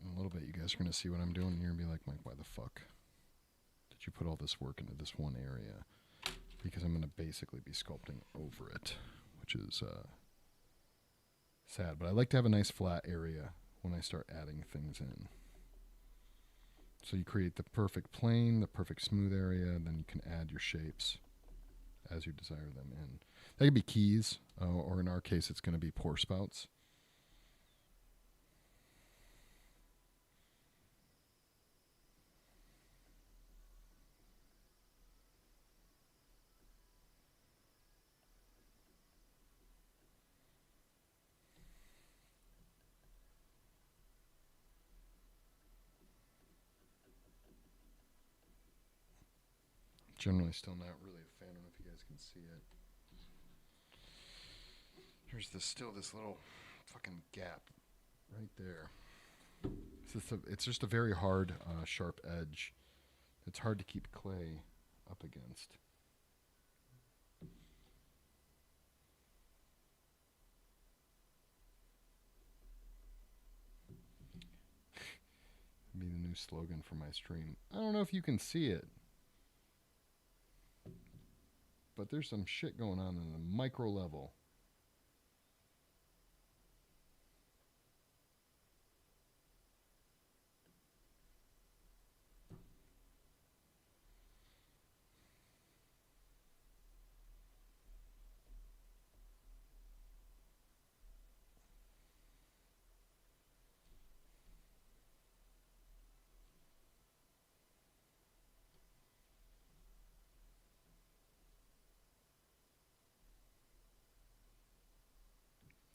A little bit, you guys are going to see what I'm doing, and you're going to be like, Mike, why the fuck did you put all this work into this one area? Because I'm going to basically be sculpting over it, which is sad. But I like to have a nice flat area when I start adding things in. So you create the perfect plane, the perfect smooth area, and then you can add your shapes as you desire them in. That could be keys, or in our case, it's going to be pour spouts. Generally still not really a fan. I don't know if you guys can see it. There's still this little fucking gap right there. It's just a very hard, sharp edge. It's hard to keep clay up against. new slogan for my stream. I don't know if you can see it, but there's some shit going on in the micro level.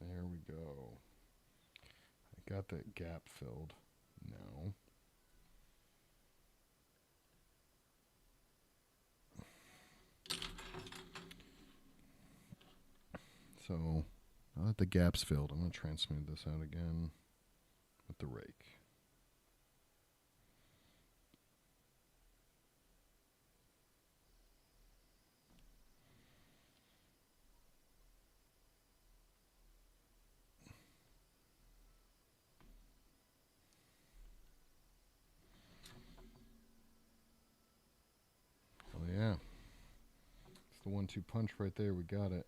There we go. I got that gap filled now. So now that the gap's filled, I'm going to try and smooth this out again with the rake. Oh yeah. It's the 1-2 punch right there. We got it.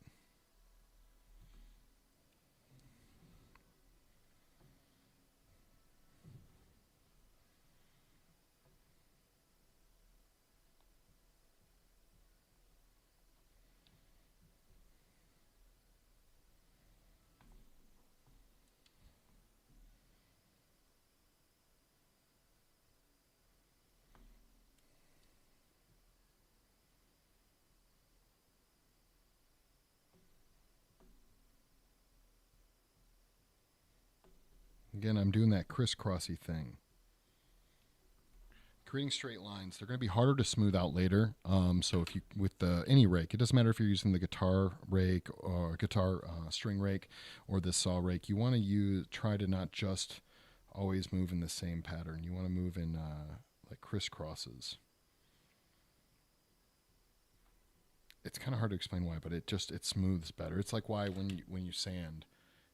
Again, I'm doing that crisscrossy thing. Creating straight lines, they're going to be harder to smooth out later. So if you, with any rake, it doesn't matter if you're using the guitar rake or guitar string rake or the saw rake, you want to try to not just always move in the same pattern. You want to move in like crisscrosses. It's kind of hard to explain why, but it smooths better. It's like why when you sand,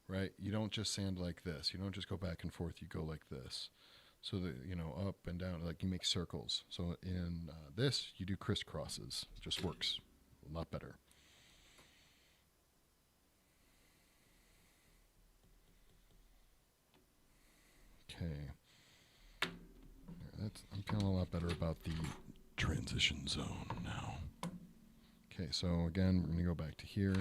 right? You don't just sand like this. You don't just go back and forth. You go like this. So that, you know, up and down, like you make circles. So in this, you do crisscrosses. It just works a lot better. Okay. I'm feeling a lot better about the transition zone now. Okay, so again, we're going to go back to here.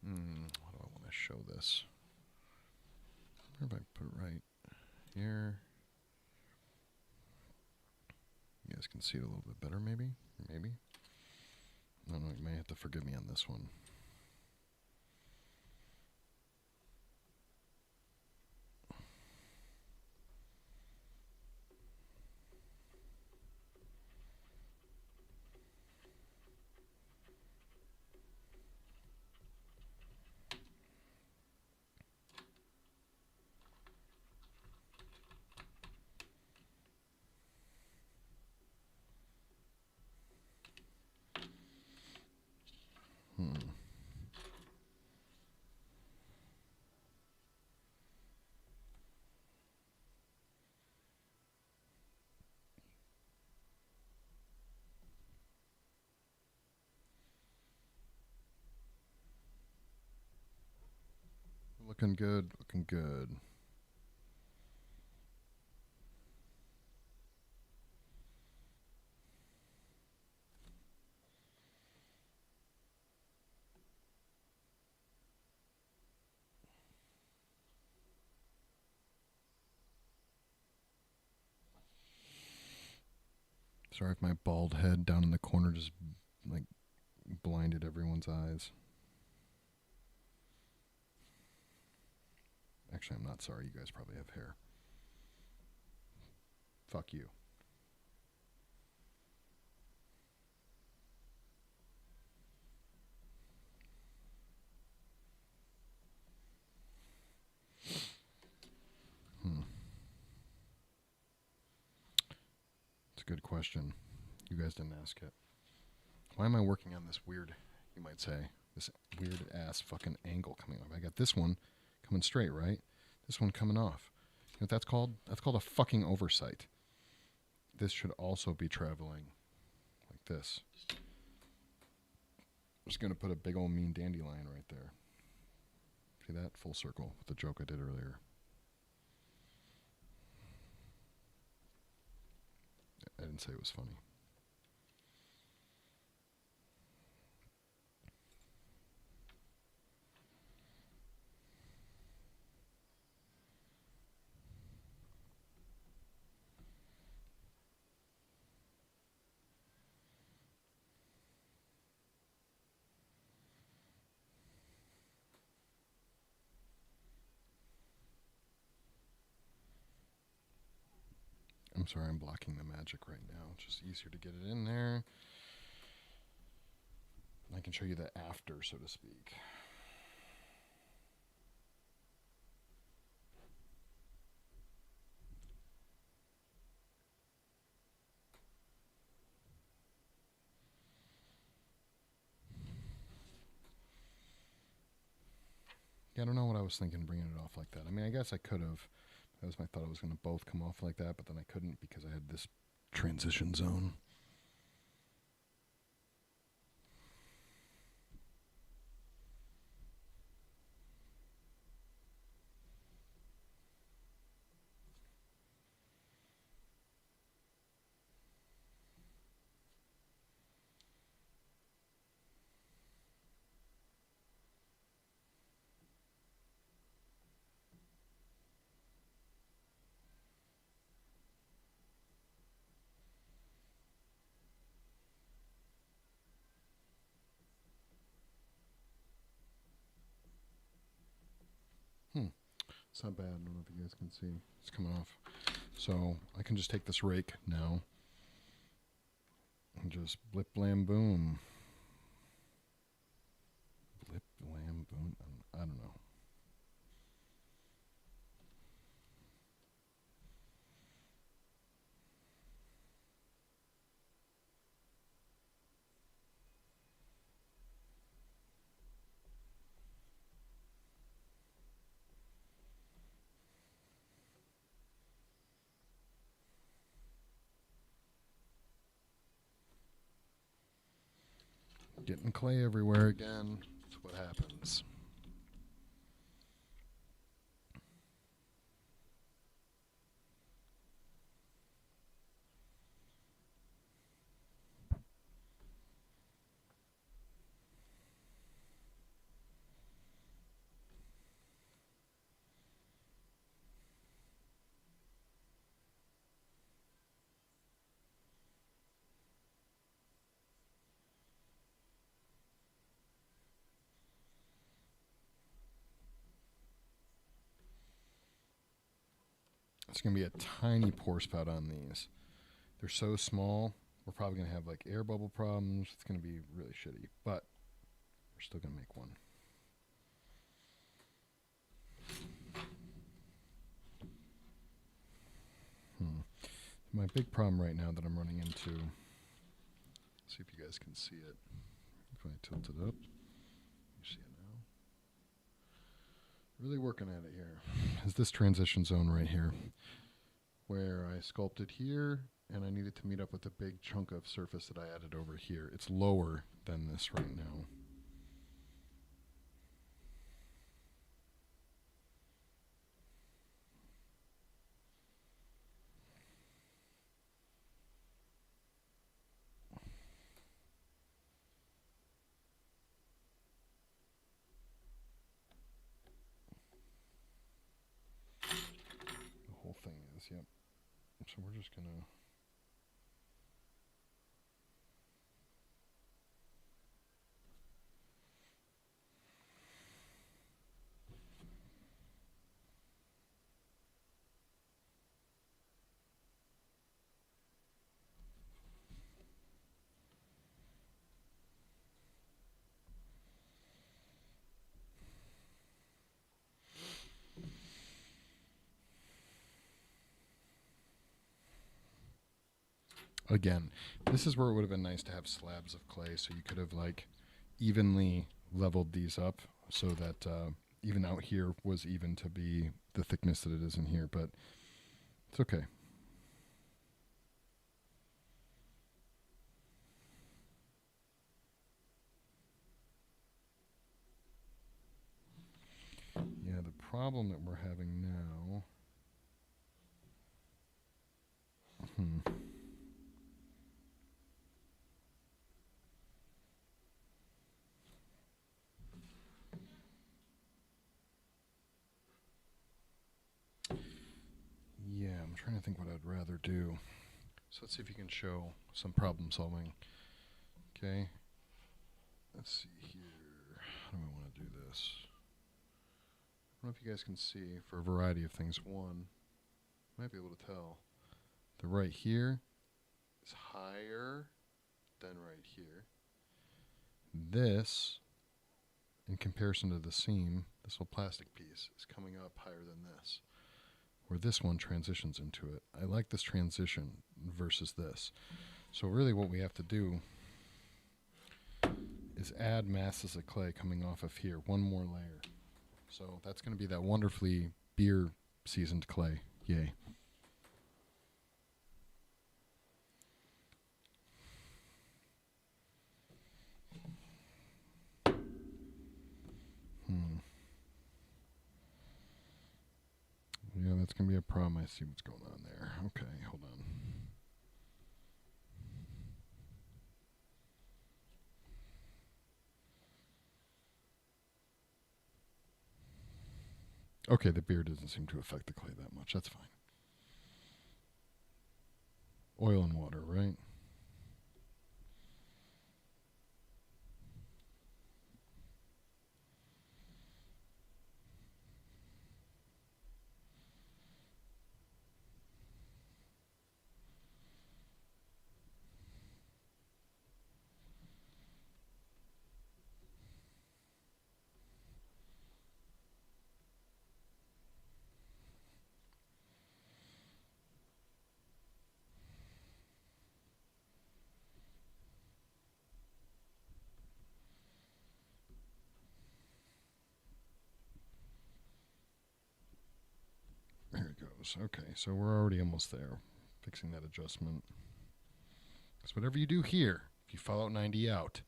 How do I want to show this? Where if I put it right here? You guys can see it a little bit better, maybe? Maybe? I don't know, you may have to forgive me on this one. Looking good, looking good. Sorry if my bald head down in the corner just like blinded everyone's eyes. Actually, I'm not sorry. You guys probably have hair. Fuck you. good question. You guys didn't ask it. Why am I working on this weird, you might say, this weird ass fucking angle coming off? I got this one coming straight, right? This one coming off. You know what that's called? That's called a fucking oversight. This should also be traveling like this. I'm just going to put a big old mean dandelion right there. See that? Full circle with the joke I did earlier. I didn't say it was funny. I'm sorry, I'm blocking the magic right now. It's just easier to get it in there. I can show you the after, so to speak. Yeah, I don't know what I was thinking bringing it off like that. I mean, I guess I could have. That was my thought. I was going to both come off like that, but then I couldn't because I had this transition zone. It's not bad. I don't know if you guys can see. It's coming off. So I can just take this rake now and just blip, blam, boom. Blip, blam, boom. I don't know. Getting clay everywhere again. That's what happens. It's going to be a tiny pour spout on these. They're so small, we're probably going to have like air bubble problems. It's going to be really shitty, but we're still going to make one. My big problem right now that I'm running into, see if you guys can see it. If I tilt it up, you see it now. Really working at it here. Is this transition zone right here, where I sculpted here, and I needed to meet up with a big chunk of surface that I added over here. It's lower than this right now. Thing is, yep. So we're just gonna again, this is where it would have been nice to have slabs of clay, so you could have like evenly leveled these up so that even out here was even to be the thickness that it is in here, but it's okay. Yeah, the problem that we're having now... Yeah, I'm trying to think what I'd rather do. So let's see if you can show some problem solving. Okay. Let's see here. How do I want to do this? I don't know if you guys can see for a variety of things. One, you might be able to tell. The right here is higher than right here. This, in comparison to the seam, this little plastic piece is coming up higher than this, where this one transitions into it. I like this transition versus this. So really what we have to do is add masses of clay coming off of here, one more layer. So that's going to be that wonderfully beer seasoned clay. Yay. Yeah, that's going to be a problem. I see what's going on there. Okay, hold on. Okay, the beer doesn't seem to affect the clay that much. That's fine. Oil and water, right? There it goes. Okay, so we're already almost there. Fixing that adjustment. Because whatever you do here, if you follow 90 out,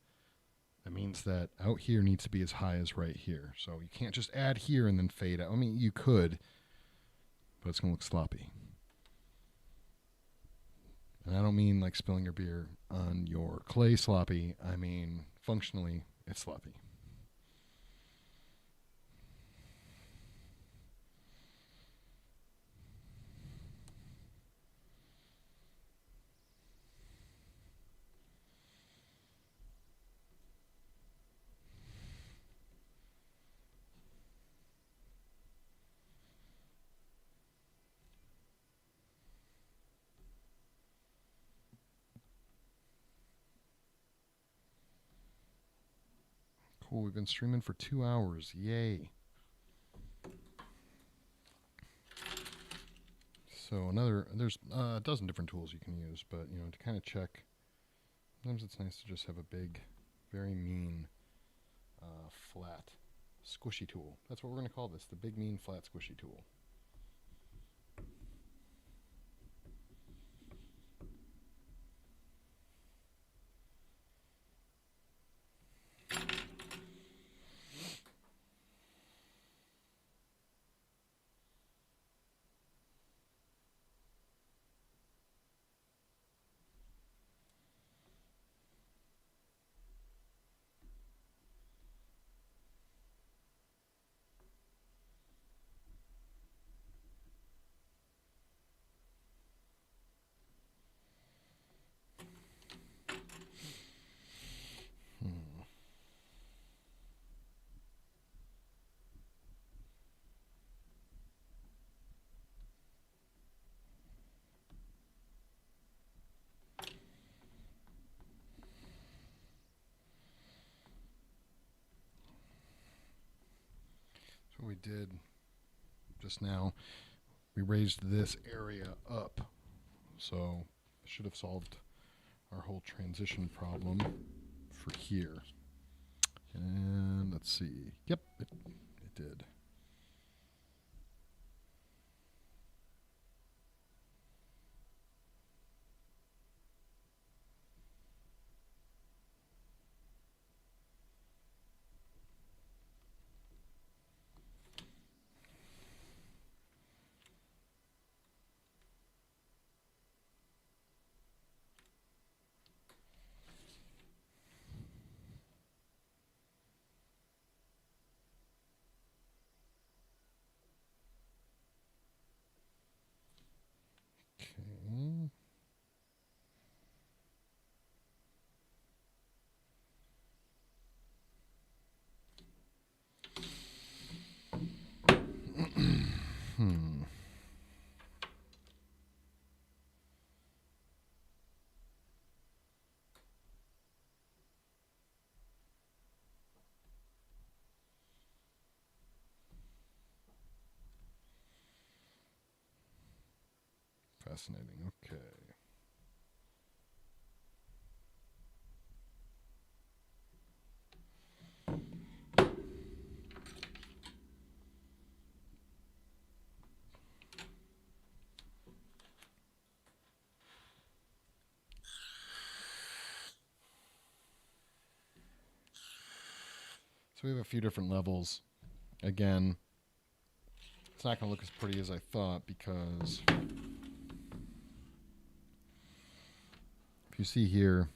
that means that out here needs to be as high as right here. So you can't just add here and then fade out. I mean, you could, but it's going to look sloppy. And I don't mean like spilling your beer on your clay sloppy. I mean, functionally, it's sloppy. Cool, we've been streaming for 2 hours. Yay. So there's a dozen different tools you can use, but you know, to kind of check, sometimes it's nice to just have a big, very mean, flat, squishy tool. That's what we're going to call this, the big, mean, flat, squishy tool. So what we did just now, we raised this area up. So it should have solved our whole transition problem for here. And let's see. Yep, it did. Okay. Fascinating. Okay. So we have a few different levels. Again, it's not going to look as pretty as I thought because if you see here,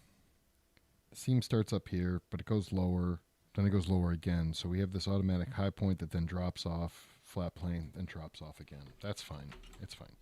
the seam starts up here, but it goes lower, then it goes lower again. So we have this automatic high point that then drops off, flat plane, then drops off again. That's fine. It's fine.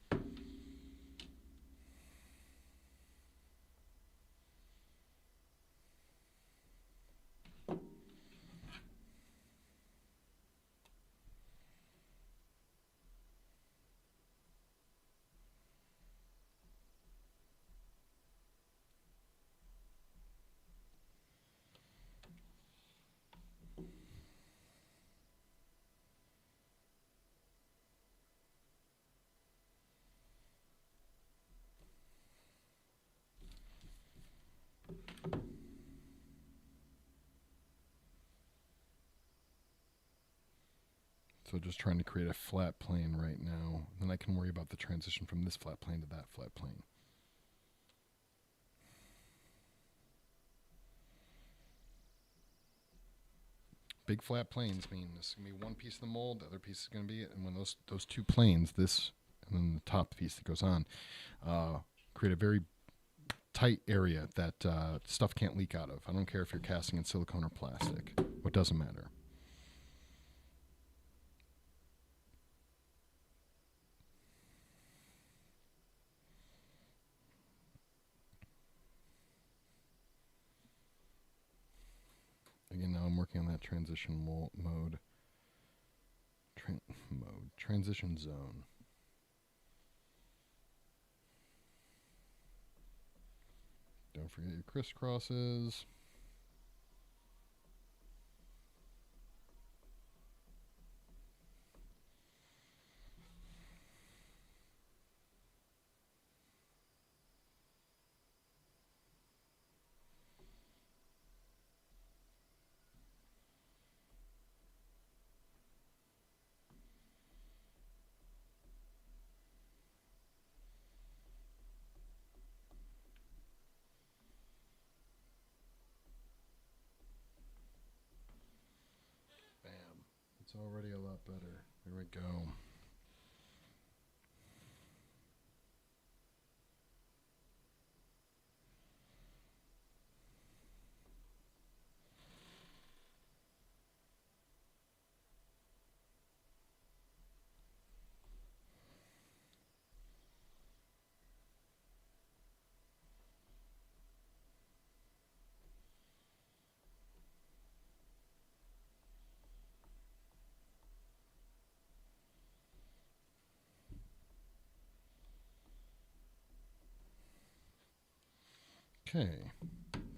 So just trying to create a flat plane right now. Then I can worry about the transition from this flat plane to that flat plane. Big flat planes mean this is going to be one piece of the mold, the other piece is going to be it. And when those two planes, this and then the top piece that goes on, create a very tight area that stuff can't leak out of. I don't care if you're casting in silicone or plastic. What doesn't matter. Again, now I'm working on that transition mode. Transition zone. Don't forget your crisscrosses. It's already a lot better. There we go. Okay,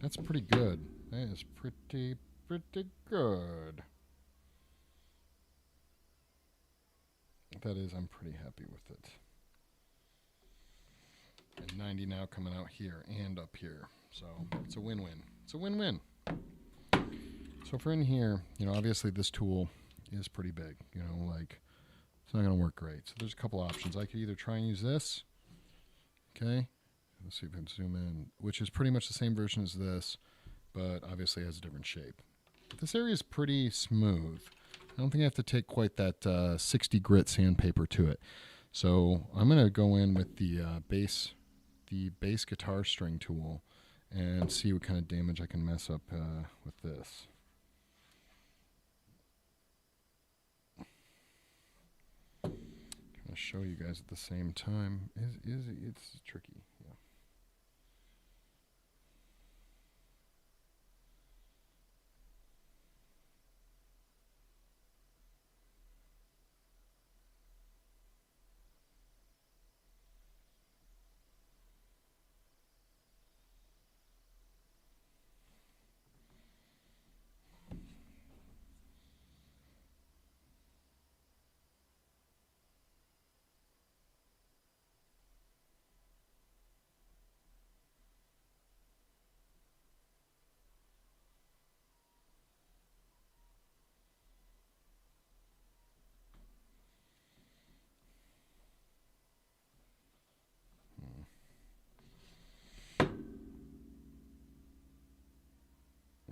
that's pretty good. That is pretty good. That is, I'm pretty happy with it. And 90 now coming out here and up here. So it's a win-win. It's a win-win. So for in here, obviously this tool is pretty big. Like it's not going to work great. So there's a couple options. I could either try and use this. Okay. Let's see if I can zoom in, which is pretty much the same version as this, but obviously has a different shape. But this area is pretty smooth. I don't think I have to take quite that 60 grit sandpaper to it. So I'm going to go in with the bass guitar string tool and see what kind of damage I can mess up with this. Trying to show you guys at the same time. It's tricky. Yeah.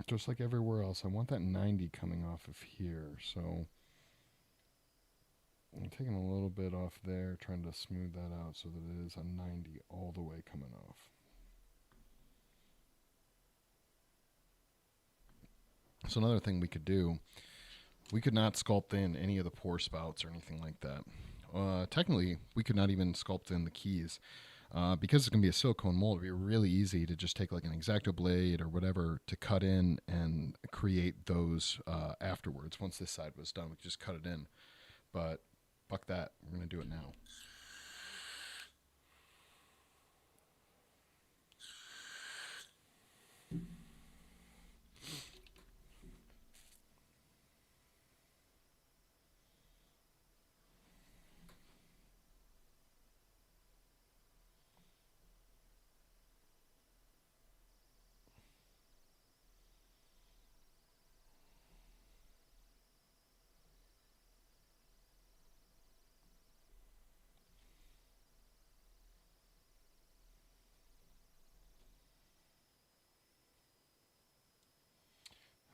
Just like everywhere else, I want that 90 coming off of here. So I'm taking a little bit off there, trying to smooth that out so that it is a 90 all the way coming off. So another thing we could do, we could not sculpt in any of the pour spouts or anything like that. Technically, we could not even sculpt in the keys. Because it's going to be a silicone mold, it would be really easy to just take like an X-Acto blade or whatever to cut in and create those afterwards. Once this side was done, we could just cut it in. But fuck that. We're going to do it now.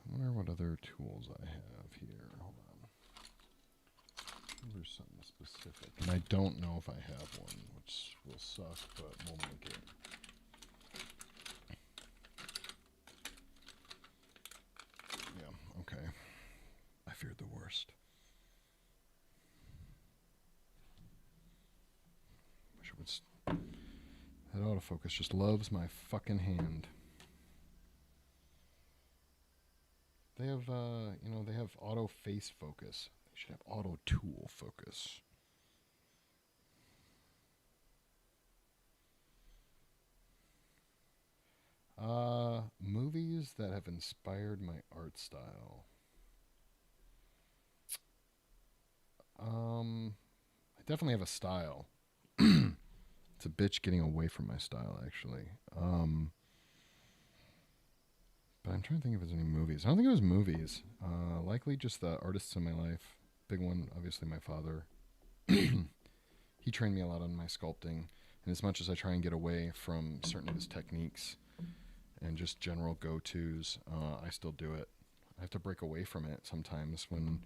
I wonder what other tools I have here. Hold on. There's something specific. And I don't know if I have one, which will suck, but we'll make it. Yeah, okay. I feared the worst. Wish it would. That autofocus just loves my fucking hand. They have, they have auto face focus. They should have auto tool focus. Movies that have inspired my art style. I definitely have a style. It's a bitch getting away from my style, actually. But I'm trying to think if there's any movies. I don't think it was movies. Likely just the artists in my life. Big one, obviously my father. He trained me a lot on my sculpting. And as much as I try and get away from certain of his techniques and just general go-tos, I still do it. I have to break away from it sometimes when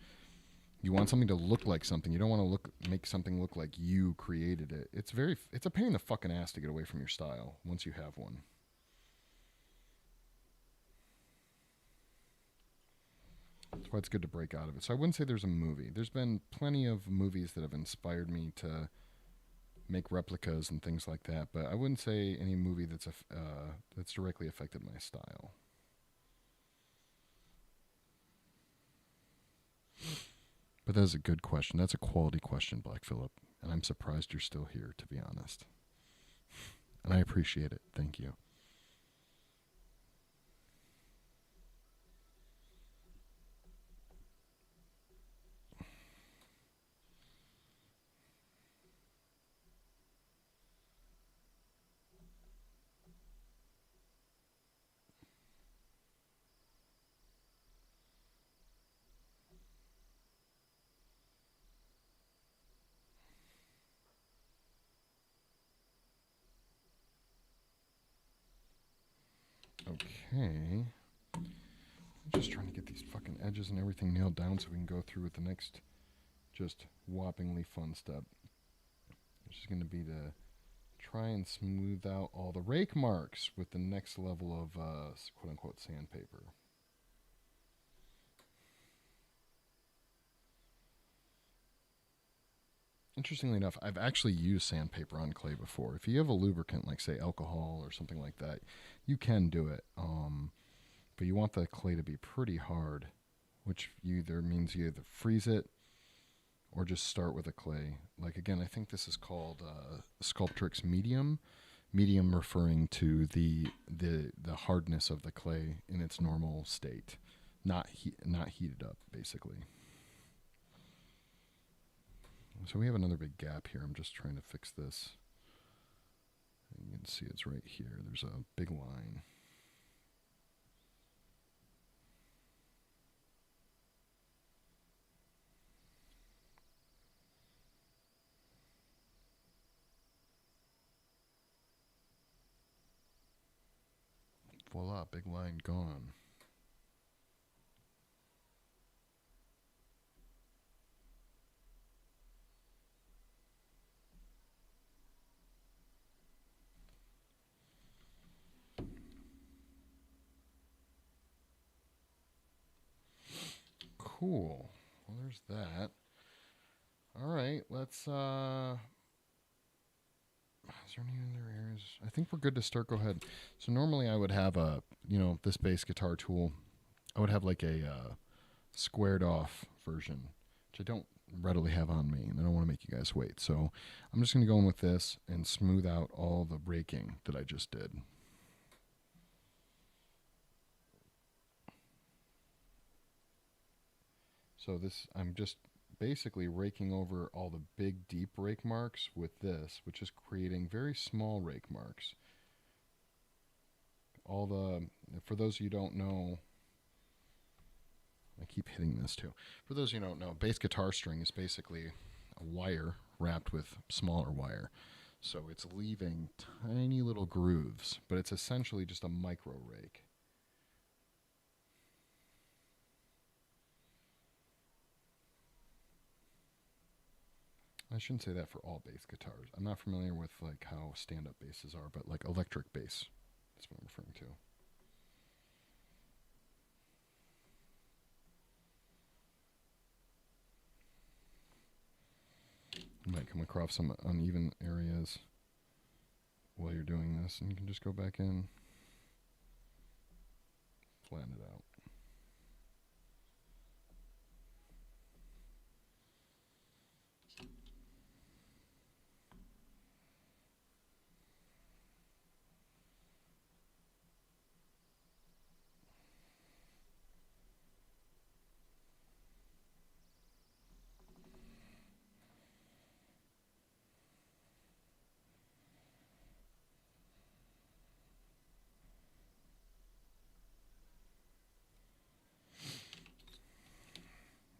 you want something to look like something. You don't want to make something look like you created it. It's a pain in the fucking ass to get away from your style once you have one. That's why it's good to break out of it. So I wouldn't say there's a movie. There's been plenty of movies that have inspired me to make replicas and things like that, but I wouldn't say any movie that's directly affected my style. But that is a good question. That's a quality question, Black Phillip, and I'm surprised you're still here, to be honest. And I appreciate it. Thank you. Okay. I'm just trying to get these fucking edges and everything nailed down so we can go through with the next just whoppingly fun step. Which is going to be to try and smooth out all the rake marks with the next level of quote-unquote sandpaper. Interestingly enough, I've actually used sandpaper on clay before. If you have a lubricant, like say alcohol or something like that, you can do it. But you want the clay to be pretty hard, which means you either freeze it or just start with a clay. Like again, I think this is called Sculptrix Medium. Medium referring to the hardness of the clay in its normal state, not heated up, basically. So we have another big gap here. I'm just trying to fix this. You can see it's right here. There's a big line. Voila, big line gone. Cool. Well, there's that. All right, let's is there any other areas? I think we're good to start. Go ahead. So normally I would have this bass guitar tool. I would have like a squared off version, which I don't readily have on me, and I don't want to make you guys wait. So I'm just going to go in with this and smooth out all the raking that I just did. So I'm just basically raking over all the big deep rake marks with this, which is creating very small rake marks. For those of you who don't know, I keep hitting this too. For those of you who don't know, bass guitar string is basically a wire wrapped with smaller wire. So it's leaving tiny little grooves, but it's essentially just a micro rake. I shouldn't say that for all bass guitars. I'm not familiar with like how stand-up basses are, but like electric bass, that's what I'm referring to. You might come across some uneven areas while you're doing this, and you can just go back in, flatten it out.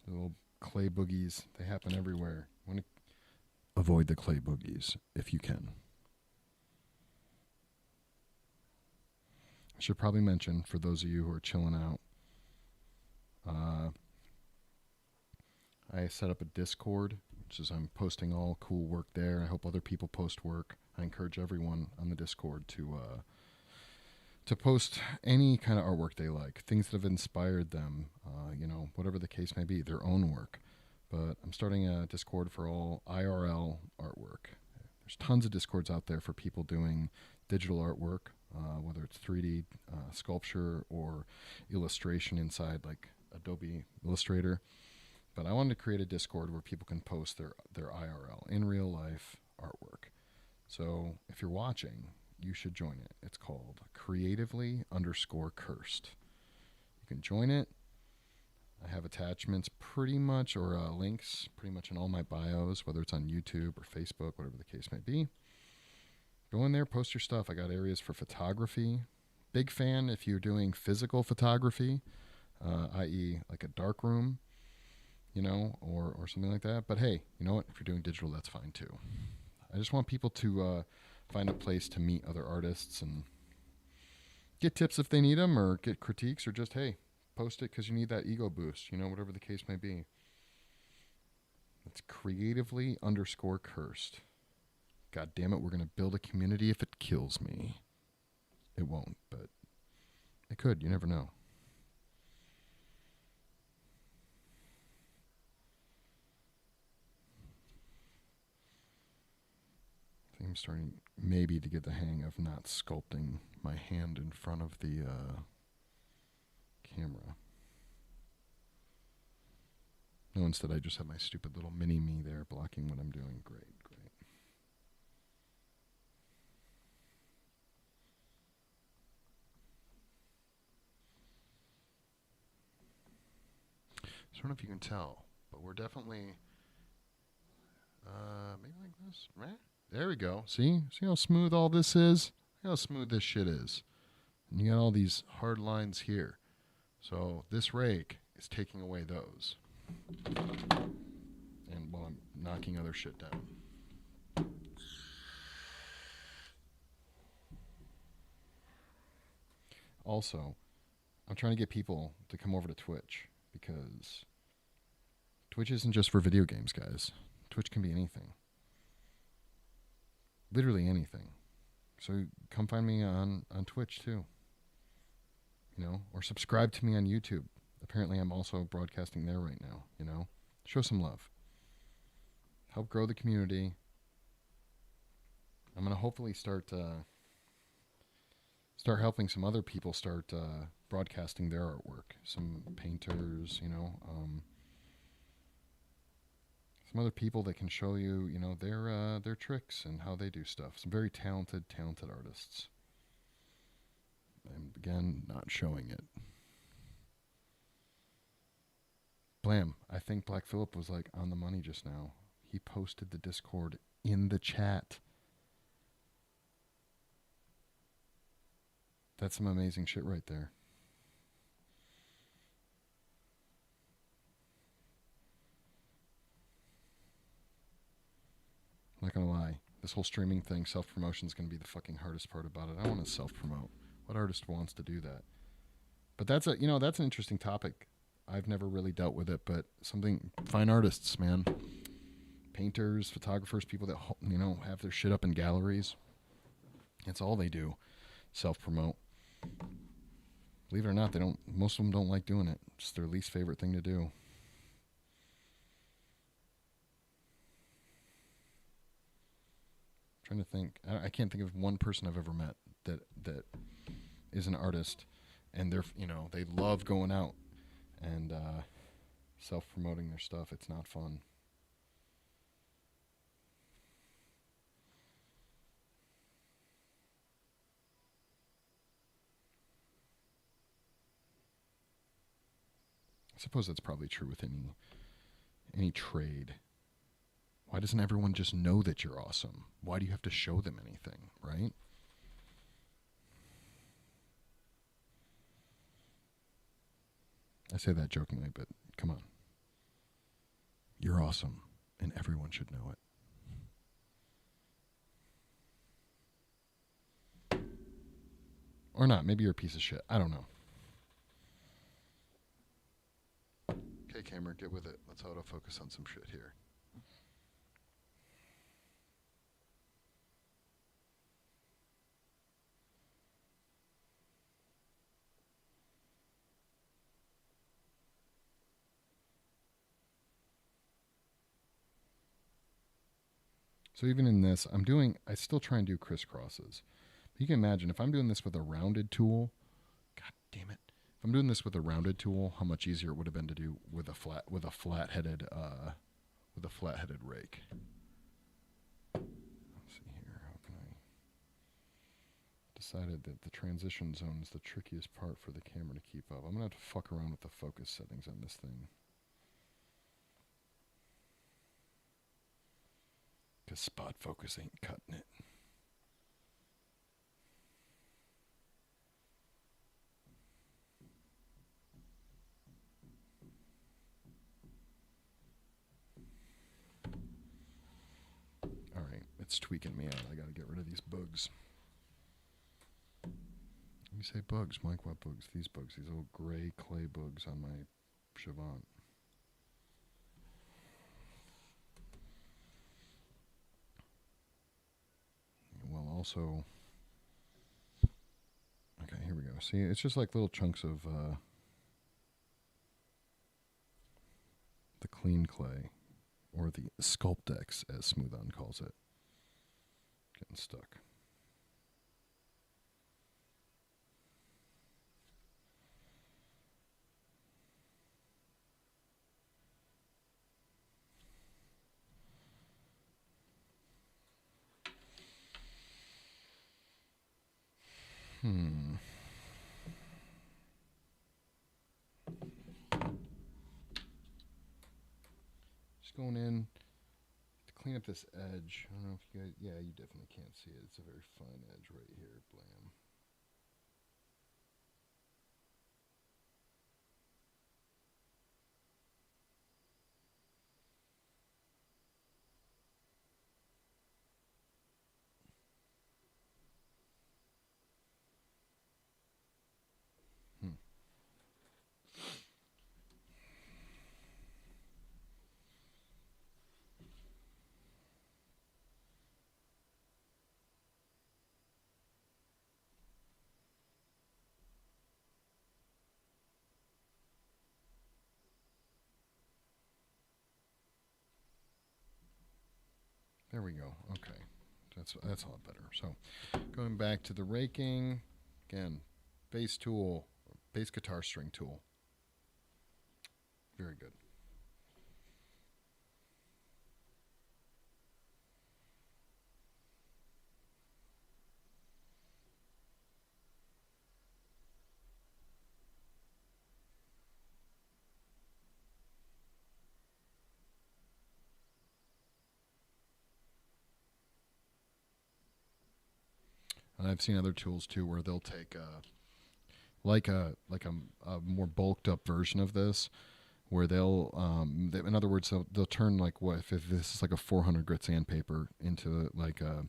The little clay boogies, they happen everywhere. Avoid the clay boogies if you can. I should probably mention, for those of you who are chilling out, I set up a Discord, which is I'm posting all cool work there. I hope other people post work. I encourage everyone on the Discord to post any kind of artwork they like, things that have inspired them, whatever the case may be, their own work. But I'm starting a Discord for all IRL artwork. There's tons of Discords out there for people doing digital artwork, whether it's 3D sculpture or illustration inside like Adobe Illustrator. But I wanted to create a Discord where people can post their IRL, in real life artwork. So if you're watching, you should join it. It's called creatively_cursed. You can join it. I have attachments pretty much, or links pretty much in all my bios, whether it's on YouTube or Facebook, whatever the case may be. Go in there, post your stuff. I got areas for photography. Big fan if you're doing physical photography, i.e. like a dark room, or something like that. But hey, you know what? If you're doing digital, that's fine too. I just want people to find a place to meet other artists and Get tips if they need them, or get critiques, or just, hey, post it because you need that ego boost, whatever the case may be. It's creatively_cursed. God damn it, we're going to build a community if it kills me. It won't, but it could. You never know. I think I'm starting maybe to get the hang of not sculpting my hand in front of the camera. No, instead I just have my stupid little mini-me there blocking what I'm doing. Great. So I don't know if you can tell, but we're definitely maybe like this, right? There we go. See how smooth all this is? See how smooth this shit is. And you got all these hard lines here. So this rake is taking away those. And while I'm knocking other shit down. Also, I'm trying to get people to come over to Twitch, because Twitch isn't just for video games, guys. Twitch can be anything. Literally anything. So come find me on Twitch too. Or subscribe to me on YouTube. Apparently I'm also broadcasting there right now, Show some love. Help grow the community. I'm going to hopefully start helping some other people start broadcasting their artwork. Some painters, some other people that can show you, their tricks and how they do stuff. Some very talented artists. And again, not showing it. Blam. I think Black Phillip was like on the money just now. He posted the Discord in the chat. That's some amazing shit right there. I'm not going to lie. This whole streaming thing, self-promotion is going to be the fucking hardest part about it. I want to self-promote. What artist wants to do that? But that's an interesting topic. I've never really dealt with it, but fine artists, man. Painters, photographers, people that, have their shit up in galleries. It's all they do. Self-promote. Believe it or not, most of them don't like doing it. It's their least favorite thing to do. I'm trying to think. I can't think of one person I've ever met that is an artist, and they love going out and self-promoting their stuff. It's not fun. I suppose that's probably true with any trade. Why doesn't everyone just know that you're awesome? Why do you have to show them anything, right? I say that jokingly, but come on. You're awesome, and everyone should know it. Or not. Maybe you're a piece of shit. I don't know. Okay, camera, get with it. Let's autofocus on some shit here. So even in this, I still try and do crisscrosses. But you can imagine, if I'm doing this with a rounded tool, god damn it. If I'm doing this with a rounded tool, how much easier it would have been to do with a flat-headed rake. Let's see here, how can I... Decided that the transition zone is the trickiest part for the camera to keep up. I'm going to have to fuck around with the focus settings on this thing. Because spot focus ain't cutting it. Alright, it's tweaking me out. I gotta get rid of these bugs. You say bugs, Mike. What bugs? These bugs. These little gray clay bugs on my Chavant. Well, also... Okay, here we go. See, it's just like little chunks of the clean clay, or the Sculptex, as Smooth-On calls it. Getting stuck. Just going in to clean up this edge. I don't know if you guys... Yeah, you definitely can't see it. It's a very fine edge right here. Blam. There we go. Okay. That's a lot better. So, going back to the raking, again, bass tool, bass guitar string tool. Very good. And I've seen other tools too where they'll take a more bulked up version of this, where they'll in other words they'll turn like what if this is like a 400 grit sandpaper into like a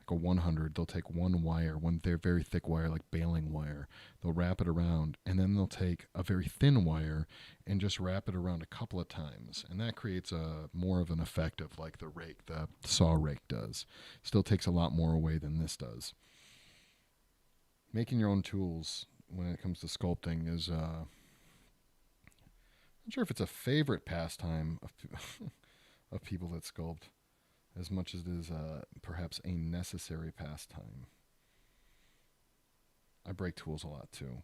100. They'll take one very thick wire, like baling wire. They'll wrap it around, and then they'll take a very thin wire and just wrap it around a couple of times, and that creates a more of an effect of like the saw rake does. Still takes a lot more away than this does. Making your own tools when it comes to sculpting is not sure if it's a favorite pastime of people that sculpt, as much as it is perhaps a necessary pastime. I break tools a lot too.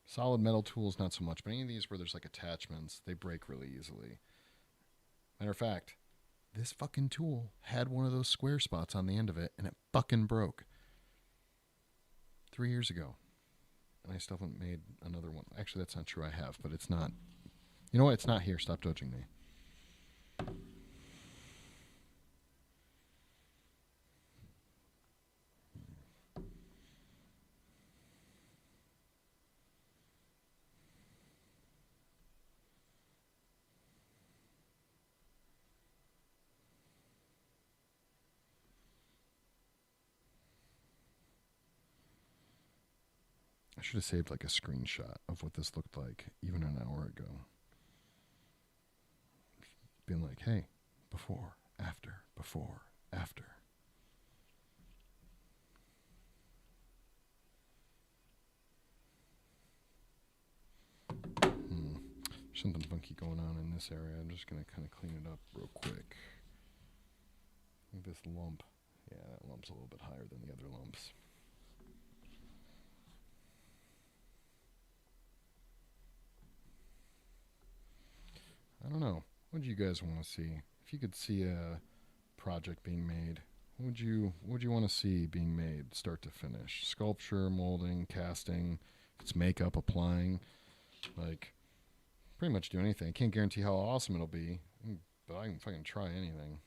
Solid metal tools, not so much, but any of these where there's like attachments, they break really easily. Matter of fact, this fucking tool had one of those square spots on the end of it, and it fucking broke 3 years ago. And I still haven't made another one. Actually, that's not true. I have, but it's not. You know what? It's not here. Stop judging me. I should have saved like a screenshot of what this looked like even an hour ago. Being like, hey, before, after, before, after. There's something funky going on in this area. I'm just going to kind of clean it up real quick. I think this lump, yeah, that lump's a little bit higher than the other lumps. I don't know. What do you guys want to see? If you could see a project being made, what would you want to see being made, start to finish? Sculpture, molding, casting, if it's makeup, applying, like pretty much do anything. I can't guarantee how awesome it'll be, but I can fucking try anything.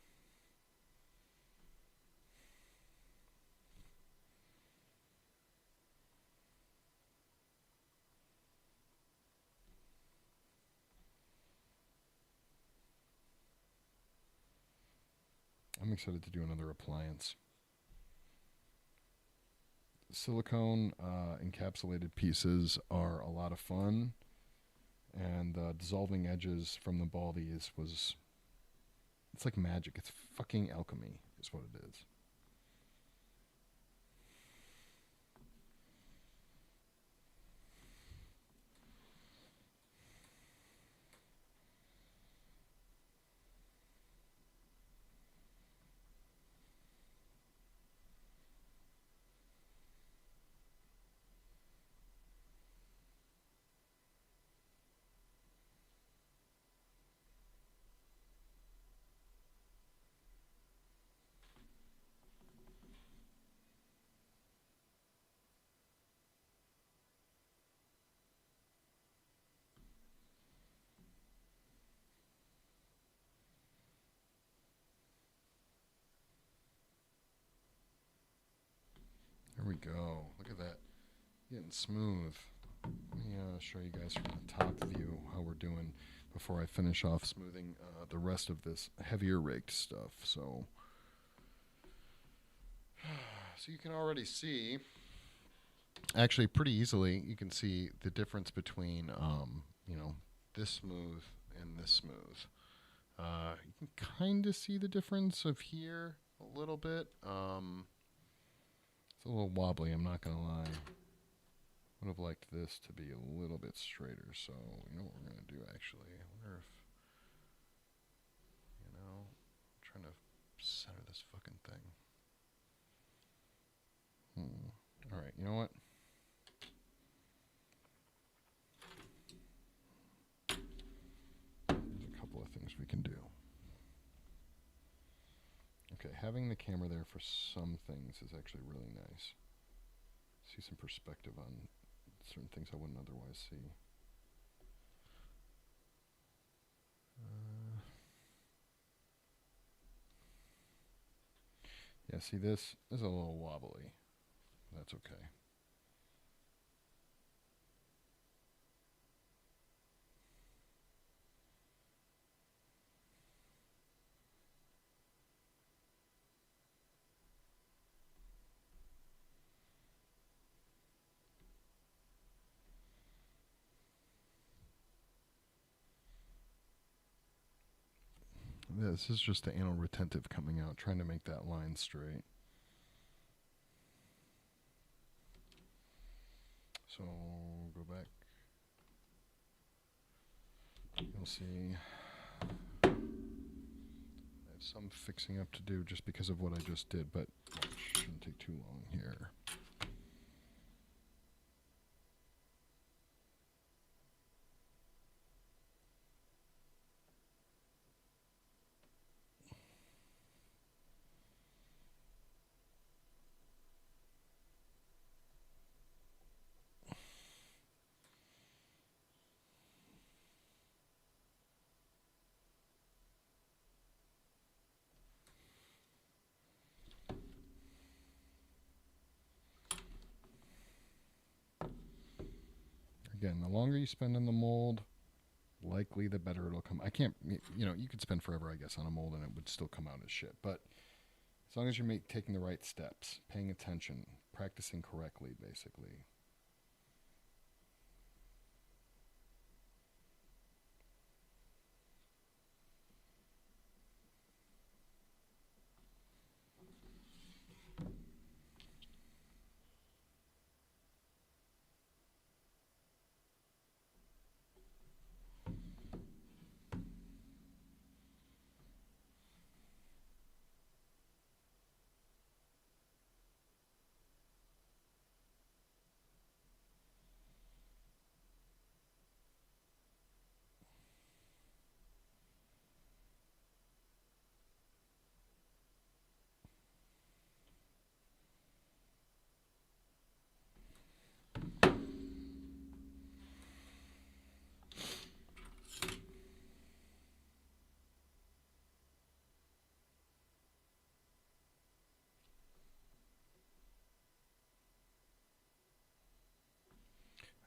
I'm excited to do another appliance. silicone encapsulated pieces are a lot of fun, and dissolving edges from the Baldies it's like magic. It's fucking alchemy is what it is. There we go. Look at that. Getting smooth. Let me show you guys from the top view how we're doing before I finish off smoothing the rest of this heavier rigged stuff. So you can already see, actually pretty easily, you can see the difference between, this smooth and this smooth. You can kind of see the difference of here a little bit. It's a little wobbly, I'm not going to lie. Would have liked this to be a little bit straighter, so you know what we're going to do actually. I wonder if, I'm trying to center this fucking thing. Alright, you know what? There's a couple of things we can do. Okay, having the camera there for some things is actually really nice. See some perspective on certain things I wouldn't otherwise see. Yeah, see this is a little wobbly. That's okay. This is just the anal retentive coming out, trying to make that line straight. So go back. You'll see I have some fixing up to do just because of what I just did, but it shouldn't take too long here. Again, the longer you spend in the mold, likely the better it'll come. I can't, you could spend forever, I guess, on a mold and it would still come out as shit. But as long as you're taking the right steps, paying attention, practicing correctly, basically.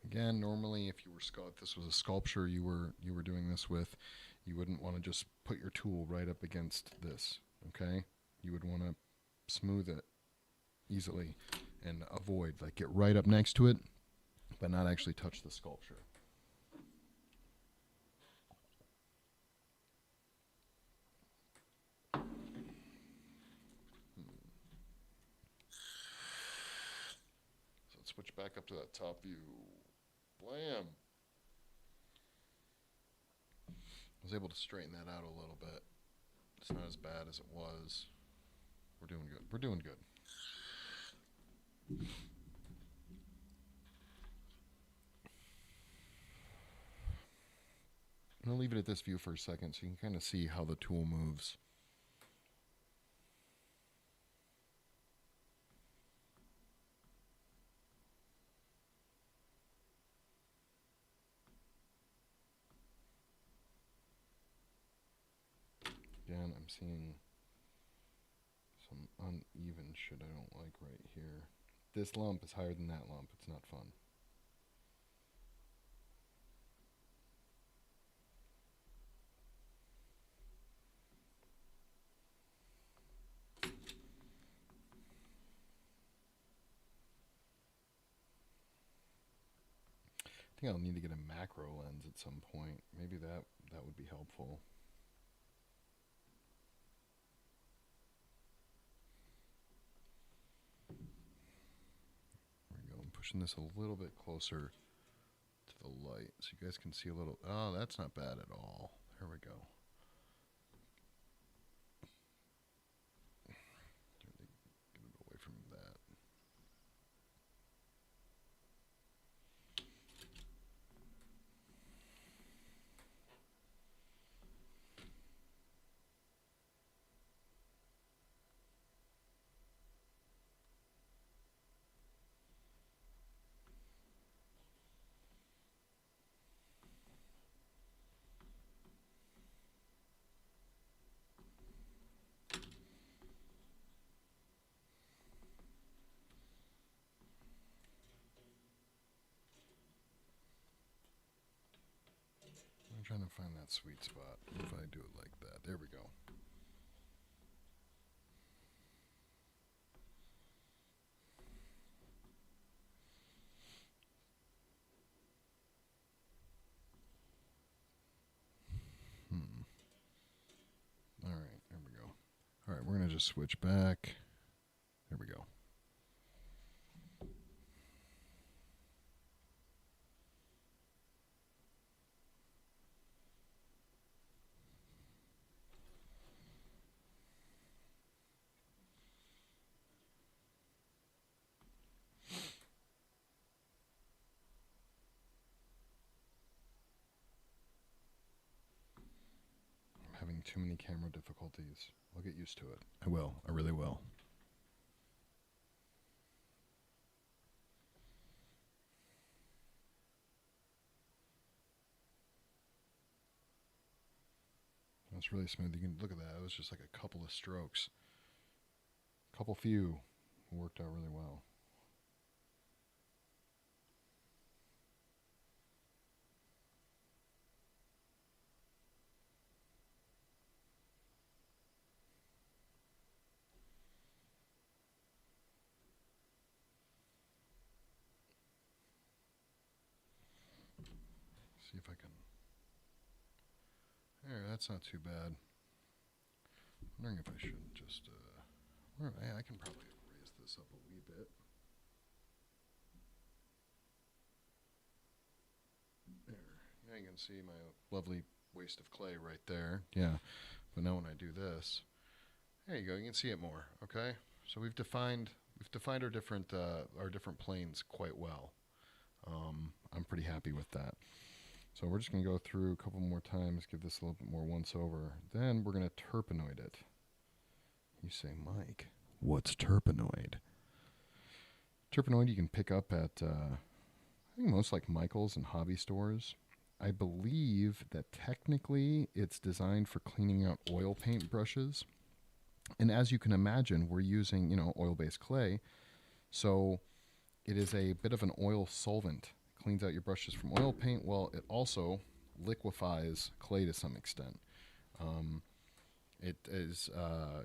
Again, normally, if this was a sculpture you were doing this with, you wouldn't want to just put your tool right up against this. Okay, you would want to smooth it easily. and avoid, like get right up next to it, but not actually touch the sculpture. So let's switch back up to that top view. Blam! I was able to straighten that out a little bit. It's not as bad as it was. We're doing good. We're doing good. I'm going to leave it at this view for a second so you can kind of see how the tool moves. Again, I'm seeing some uneven shit I don't like right here. This lump is higher than that lump. It's not fun. I think I'll need to get a macro lens at some point. Maybe that would be helpful. There we go. I'm pushing this a little bit closer to the light so you guys can see a little. Oh, that's not bad at all. There we go. Get it away from that. I'm trying to find that sweet spot. If I do it like that, there we go. All right, there we go. All right, we're gonna just switch back. There we go. Having too many camera difficulties. I'll get used to it. I will. I really will. That's really smooth. You can look at that. It was just like a couple of strokes. Couple few. Worked out really well. See if I can. There, that's not too bad. I'm wondering if I should just. I can probably raise this up a wee bit. There. Yeah, you can see my lovely waste of clay right there. Yeah. But now when I do this, there you go. You can see it more. Okay. So we've defined our different planes quite well. I'm pretty happy with that. So we're just going to go through a couple more times, give this a little bit more once over. Then we're going to terpenoid it. You say, Mike, what's terpenoid? Terpenoid you can pick up at, I think most like Michael's and hobby stores. I believe that technically it's designed for cleaning out oil paint brushes. And as you can imagine, we're using, oil-based clay. So it is a bit of an oil solvent. Cleans out your brushes from oil paint. Well, it also liquefies clay to some extent. It is.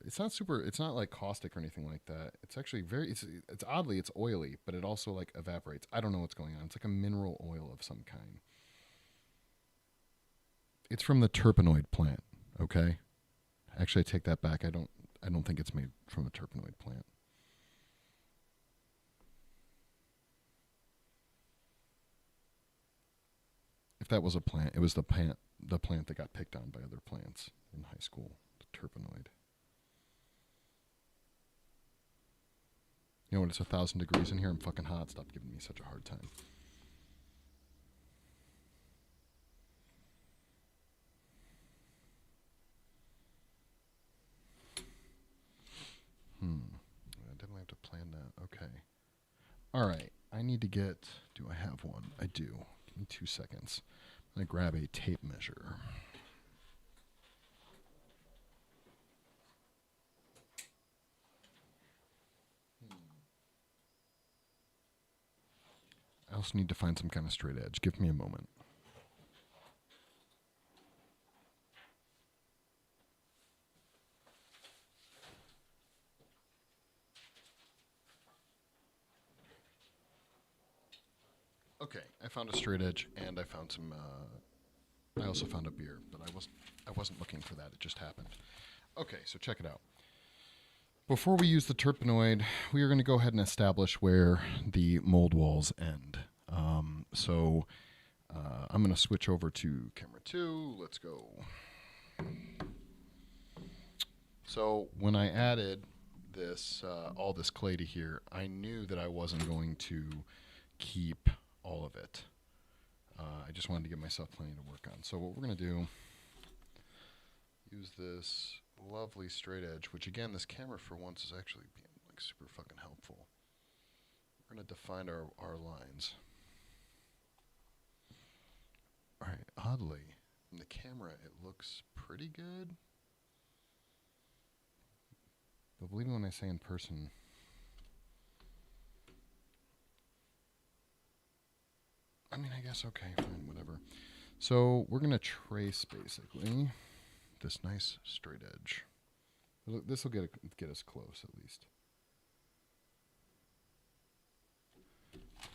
It's not super. It's not like caustic or anything like that. It's actually very. It's oddly. It's oily, but it also like evaporates. I don't know what's going on. It's like a mineral oil of some kind. It's from the terpenoid plant. Okay. Actually, I take that back. I don't. I don't think it's made from a terpenoid plant. If that was a plant, it was the plant. The plant that got picked on by other plants in high school. The terpenoid. You know what? It's 1,000 degrees in here. I'm fucking hot. Stop giving me such a hard time. I definitely have to plan that. Okay. All right. I need to get. Do I have one? I do. Give me 2 seconds. I'm going to grab a tape measure. I also need to find some kind of straight edge. Give me a moment. Okay, I found a straight edge, and I found some. I also found a beer, but I wasn't looking for that. It just happened. Okay, so check it out. Before we use the terpenoid, we are going to go ahead and establish where the mold walls end. So I'm going to switch over to camera 2. Let's go. So when I added this, all this clay to here, I knew that I wasn't going to keep all of it. I just wanted to give myself plenty to work on. So what we're going to do, use this lovely straight edge, which again, this camera for once is actually being like super fucking helpful. We're going to define our lines. All right, oddly, in the camera it looks pretty good. But believe me when I say in person, I mean, I guess, okay, fine, whatever. So we're going to trace, basically, this nice straight edge. This will get us close, at least.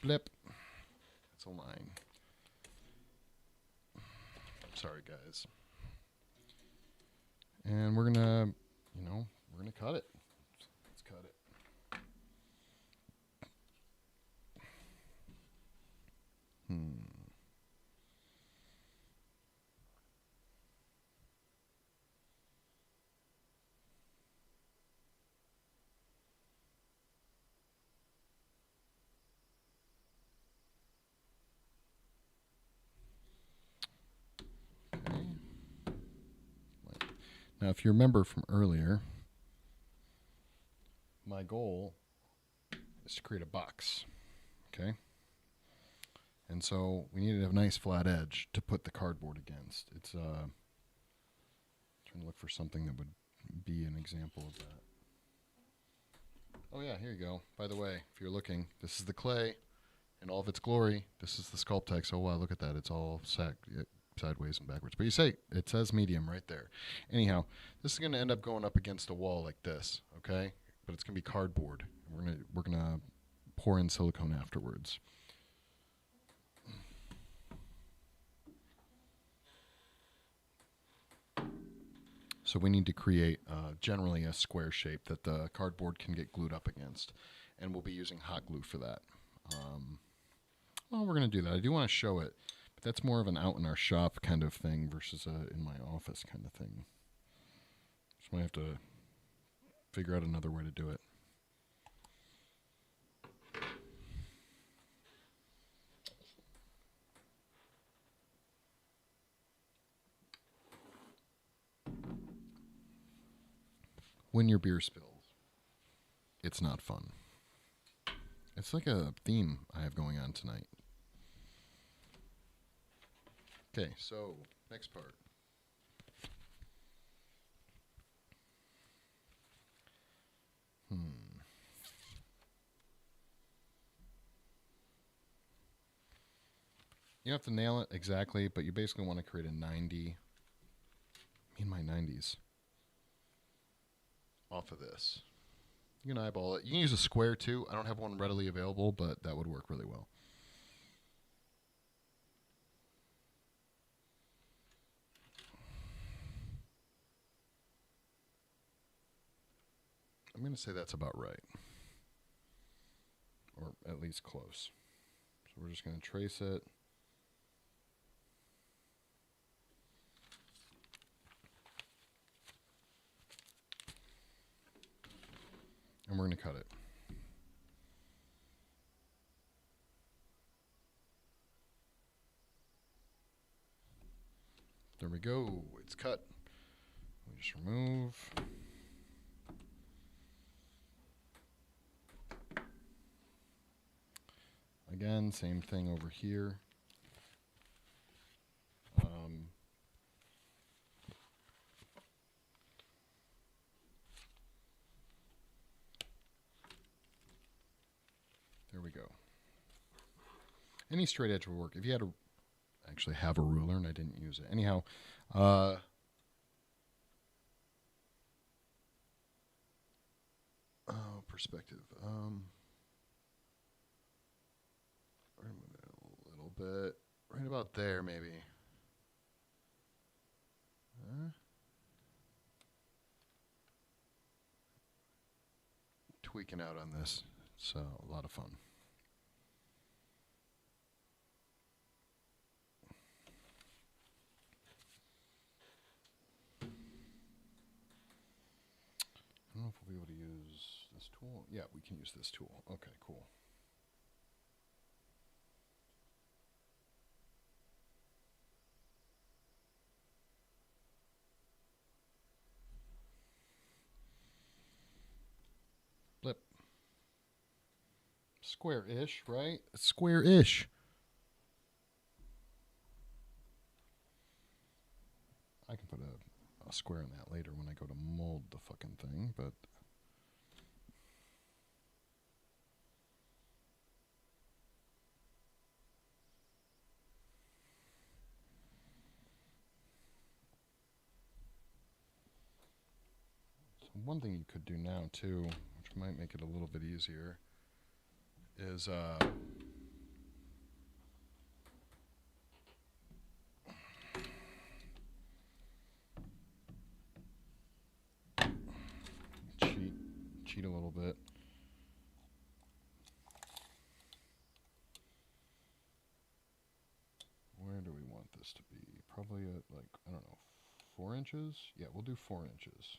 Blip. That's a line. Sorry, guys. And we're going to, we're going to cut it. Let's cut it. Now, if you remember from earlier, my goal is to create a box, okay? And so we needed a nice flat edge to put the cardboard against. It's trying to look for something that would be an example of that. Oh yeah, here you go. By the way, if you're looking, this is the clay in all of its glory. This is the Sculptex. Oh wow, look at that. It's all sideways and backwards. But you say, it says medium right there. Anyhow, this is going to end up going up against a wall like this, okay? But it's going to be cardboard. We're gonna pour in silicone afterwards. So we need to create generally a square shape that the cardboard can get glued up against. And we'll be using hot glue for that. Well, we're going to do that. I do want to show it. But that's more of an out in our shop kind of thing versus in my office kind of thing. So I have to figure out another way to do it. When your beer spills, it's not fun. It's like a theme I have going on tonight. Okay, so next part. You don't have to nail it exactly, but you basically want to create a 90. I mean, my 90s. off of this. You can eyeball it. You can use a square too. I don't have one readily available, but that would work really well. I'm going to say that's about right. Or at least close. So we're just going to trace it. And we're going to cut it. There we go. It's cut. We just remove. Again, same thing over here. There we go. Any straight edge will work. If you had I actually have a ruler and I didn't use it. Anyhow, perspective. Remove it a little bit. Right about there, maybe. Tweaking out on this. It's a lot of fun. I don't know if we'll be able to use this tool. Yeah, we can use this tool. Okay, cool. Flip. Square-ish, right? Square-ish. I can put a square in that later when I go to mold the fucking thing, but so one thing you could do now too, which might make it a little bit easier, is cheat a little bit. Where do we want this to be? Probably at, like, I don't know, 4 inches? Yeah, we'll do 4 inches.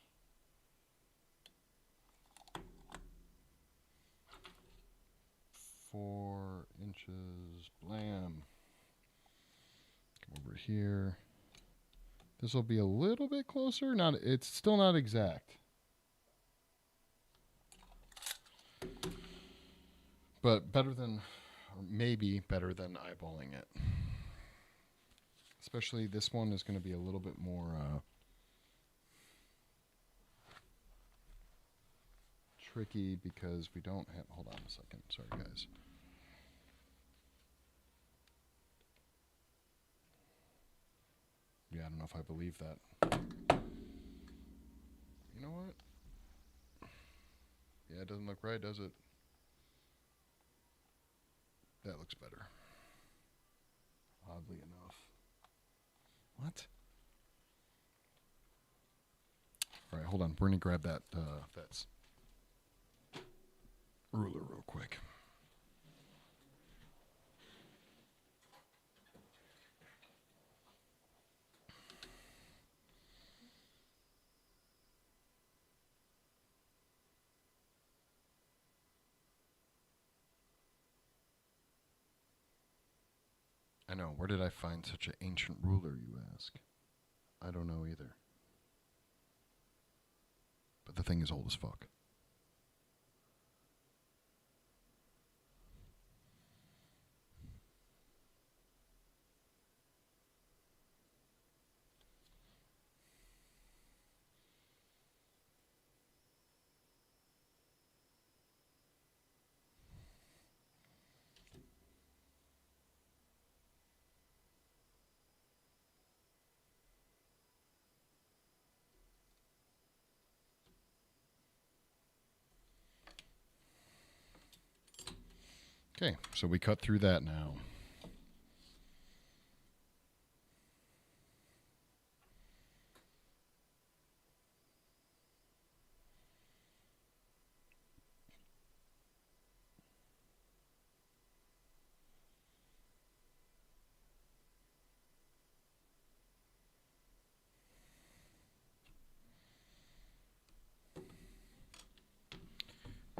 Four inches, blam. Come over here. This will be a little bit closer. It's still not exact. But better than, or maybe better than eyeballing it. Especially this one is going to be a little bit more tricky because we don't have, hold on a second, sorry guys. Yeah, I don't know if I believe that. You know what? Yeah, it doesn't look right, does it? That looks better. Oddly enough. What? All right, hold on. We're going to grab that that's ruler real quick. I know. Where did I find such an ancient ruler, you ask? I don't know either. But the thing is old as fuck. Okay, so we cut through that now.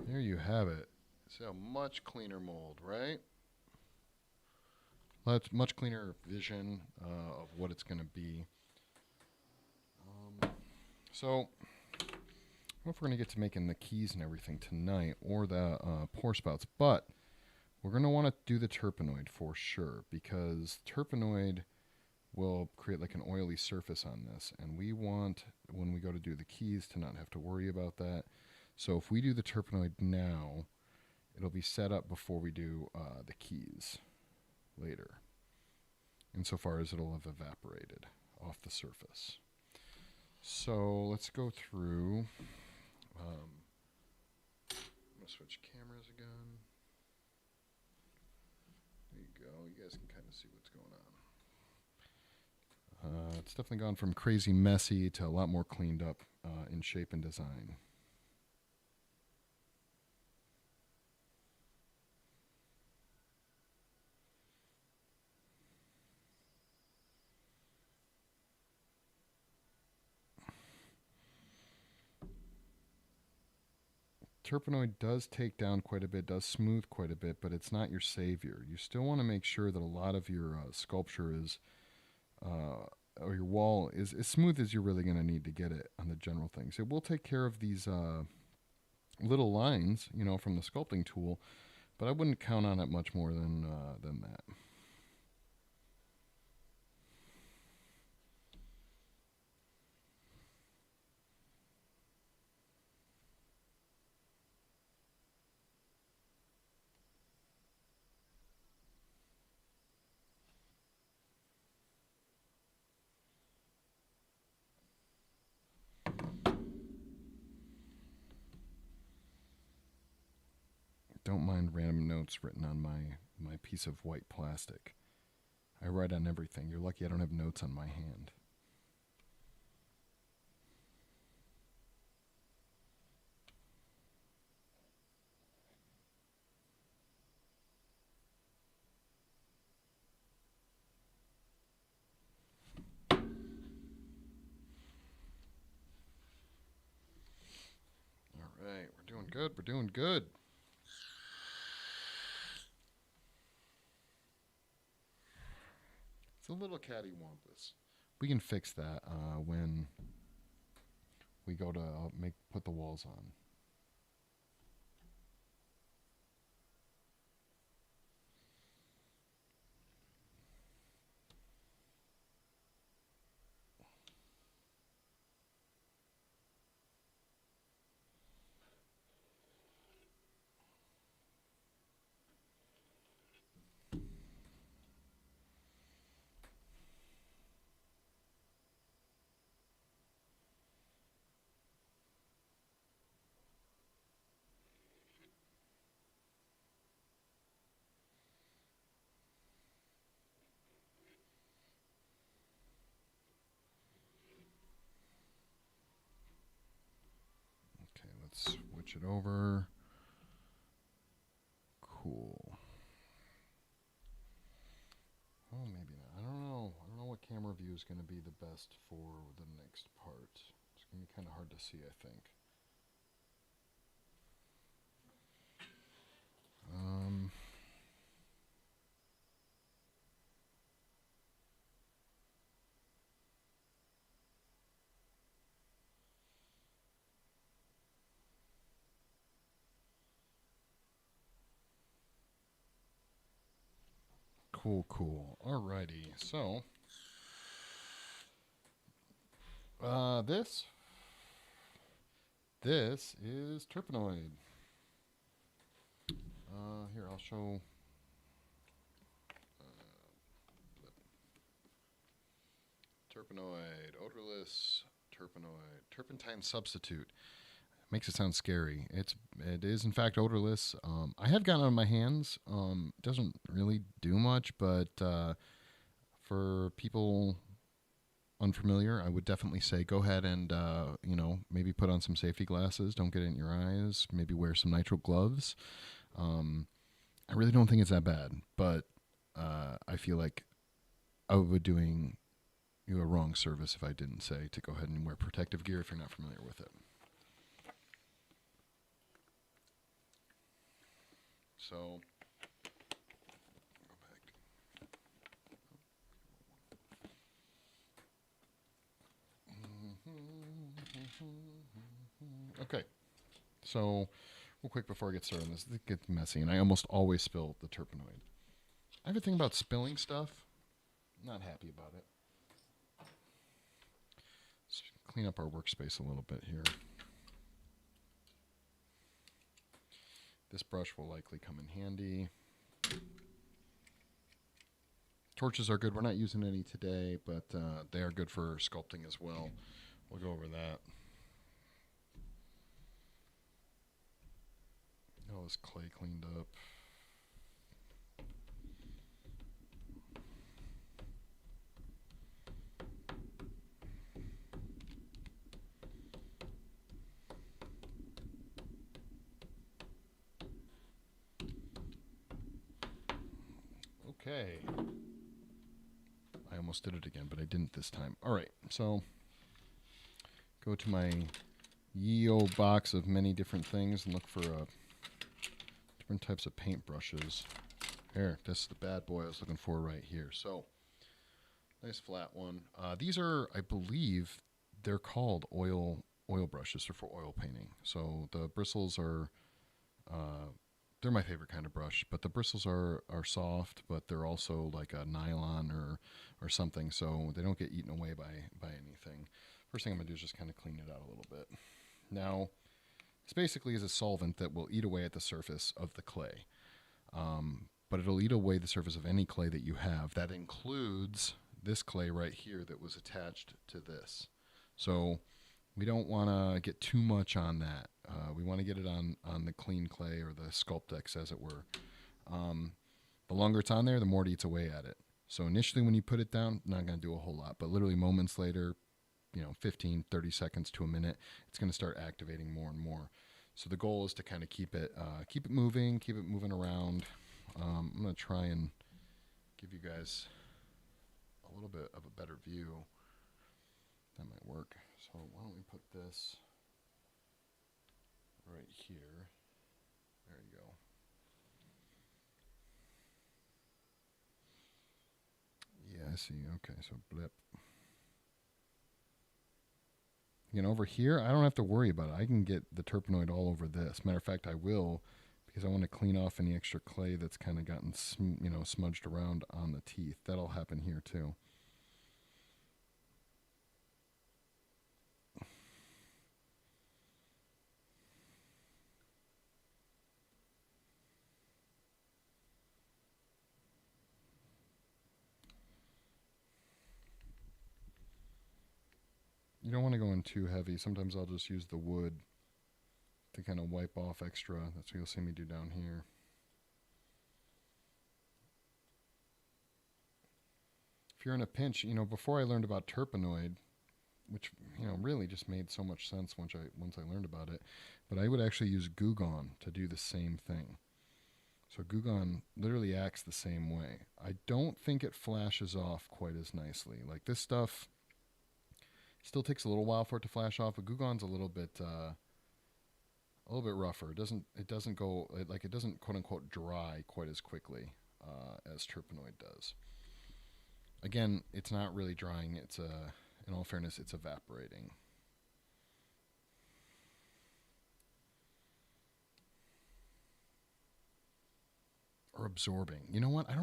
There you have it. See a much cleaner mold, right? That's much cleaner vision of what it's going to be. So, I don't know if we're going to get to making the keys and everything tonight or the pour spouts, but we're going to want to do the terpenoid for sure, because terpenoid will create like an oily surface on this, and we want, when we go to do the keys, to not have to worry about that. So if we do the terpenoid now, it'll be set up before we do the keys later, insofar as it'll have evaporated off the surface. So let's go through. I'm going to switch cameras again. There you go. You guys can kind of see what's going on. It's definitely gone from crazy messy to a lot more cleaned up in shape and design. Terpenoid does take down quite a bit, does smooth quite a bit, but it's not your savior. You still want to make sure that a lot of your sculpture is, or your wall is as smooth as you're really going to need to get it on the general things. It will take care of these little lines, you know, from the sculpting tool, but I wouldn't count on it much more than that. Don't mind random notes written on my piece of white plastic. I write on everything. You're lucky I don't have notes on my hand. All right, we're doing good. We're doing good. It's a little cattywampus. We can fix that when we go to put the walls on. Okay, let's switch it over. Cool. Oh, maybe not. I don't know. I don't know what camera view is going to be the best for the next part. It's going to be kind of hard to see, I think. Cool. Alrighty. So, this is terpenoid. Here, I'll show. Terpenoid, odorless terpenoid, turpentine substitute. makes it sound scary. It is in fact odorless. I have gotten it on my hands. It doesn't really do much, but for people unfamiliar, I would definitely say go ahead and maybe put on some safety glasses. Don't get it in your eyes. Maybe wear some nitrile gloves. I really don't think it's that bad, but I feel like I would be doing you a wrong service if I didn't say to go ahead and wear protective gear if you're not familiar with it. So, go back. Okay, so real quick before I get started on this, it gets messy, and I almost always spill the terpenoid. I have a thing about spilling stuff. Not happy about it. Let's clean up our workspace a little bit here. This brush will likely come in handy. Torches are good. We're not using any today, but they are good for sculpting as well. We'll go over that. All this clay cleaned up. Okay. I almost did it again, but I didn't this time. All right, so go to my ye-old box of many different things and look for different types of paint brushes. Here, this is the bad boy I was looking for right here. So, nice flat one. These are, I believe, they're called oil brushes. They're for oil painting. So the bristles are, they're my favorite kind of brush. But the bristles are soft, but they're also like a nylon or something, so they don't get eaten away by anything. First thing I'm gonna do is just kind of clean it out a little bit. Now, this basically is a solvent that will eat away at the surface of the clay. But it'll eat away the surface of any clay that you have. That includes this clay right here that was attached to this. So we don't want to get too much on that. We want to get it on the clean clay or the Sculptex, as it were. The longer it's on there, the more it eats away at it. So initially when you put it down, not going to do a whole lot. But literally moments later, 15, 30 seconds to a minute, it's going to start activating more and more. So the goal is to kind of keep it moving around. I'm going to try and give you guys a little bit of a better view. That might work. So why don't we put this right here. There you go. Yeah, I see. Okay, so blip. Over here, I don't have to worry about it. I can get the terpenoid all over this. Matter of fact, I will, because I want to clean off any extra clay that's kind of gotten, smudged around on the teeth. That'll happen here too. You don't want to go in too heavy. Sometimes I'll just use the wood to kind of wipe off extra. That's what you'll see me do down here. If you're in a pinch, before I learned about terpenoid, which, really just made so much sense once I learned about it, but I would actually use Goo Gone to do the same thing. So Goo Gone literally acts the same way. I don't think it flashes off quite as nicely. Like this stuff still takes a little while for it to flash off, but Goo Gone's a little bit rougher. It doesn't go, it doesn't quote unquote dry quite as quickly as terpenoid does. Again, it's not really drying. It's in all fairness, it's evaporating. Or absorbing. You know what? I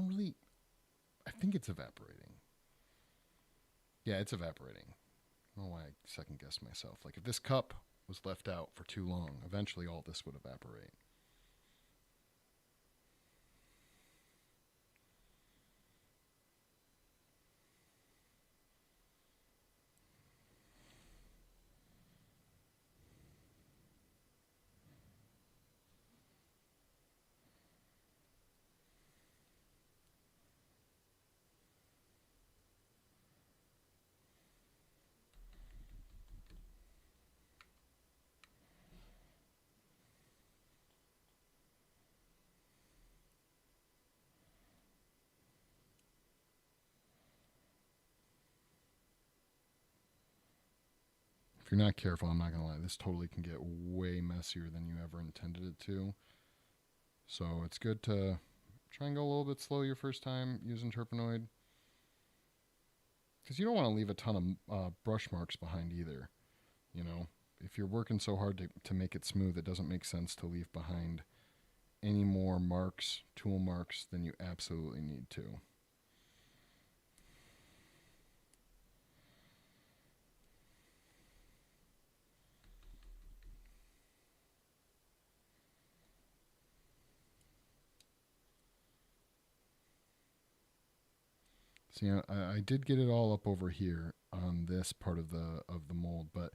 think it's evaporating. Yeah, it's evaporating. I don't know why I second guessed myself. Like if this cup was left out for too long, eventually all this would evaporate. if you're not careful, I'm not going to lie, this totally can get way messier than you ever intended it to. So it's good to try and go a little bit slow your first time using Turpenoid, because you don't want to leave a ton of brush marks behind either. You know, if you're working so hard to make it smooth, it doesn't make sense to leave behind any more marks, tool marks, than you absolutely need to. See, I did get it all up over here on this part of the mold, but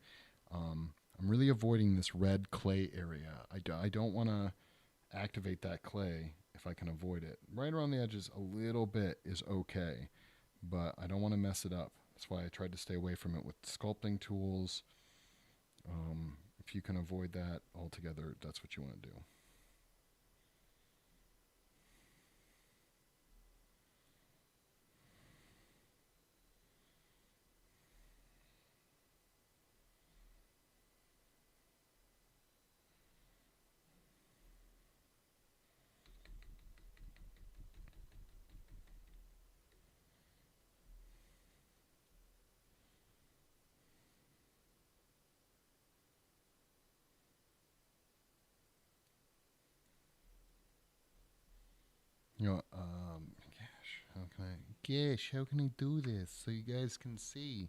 I'm really avoiding this red clay area. I don't want to activate that clay if I can avoid it. Right around the edges a little bit is okay, but I don't want to mess it up. That's why I tried to stay away from it with sculpting tools. If you can avoid that altogether, that's what you want to do. You know, how can I do this so you guys can see?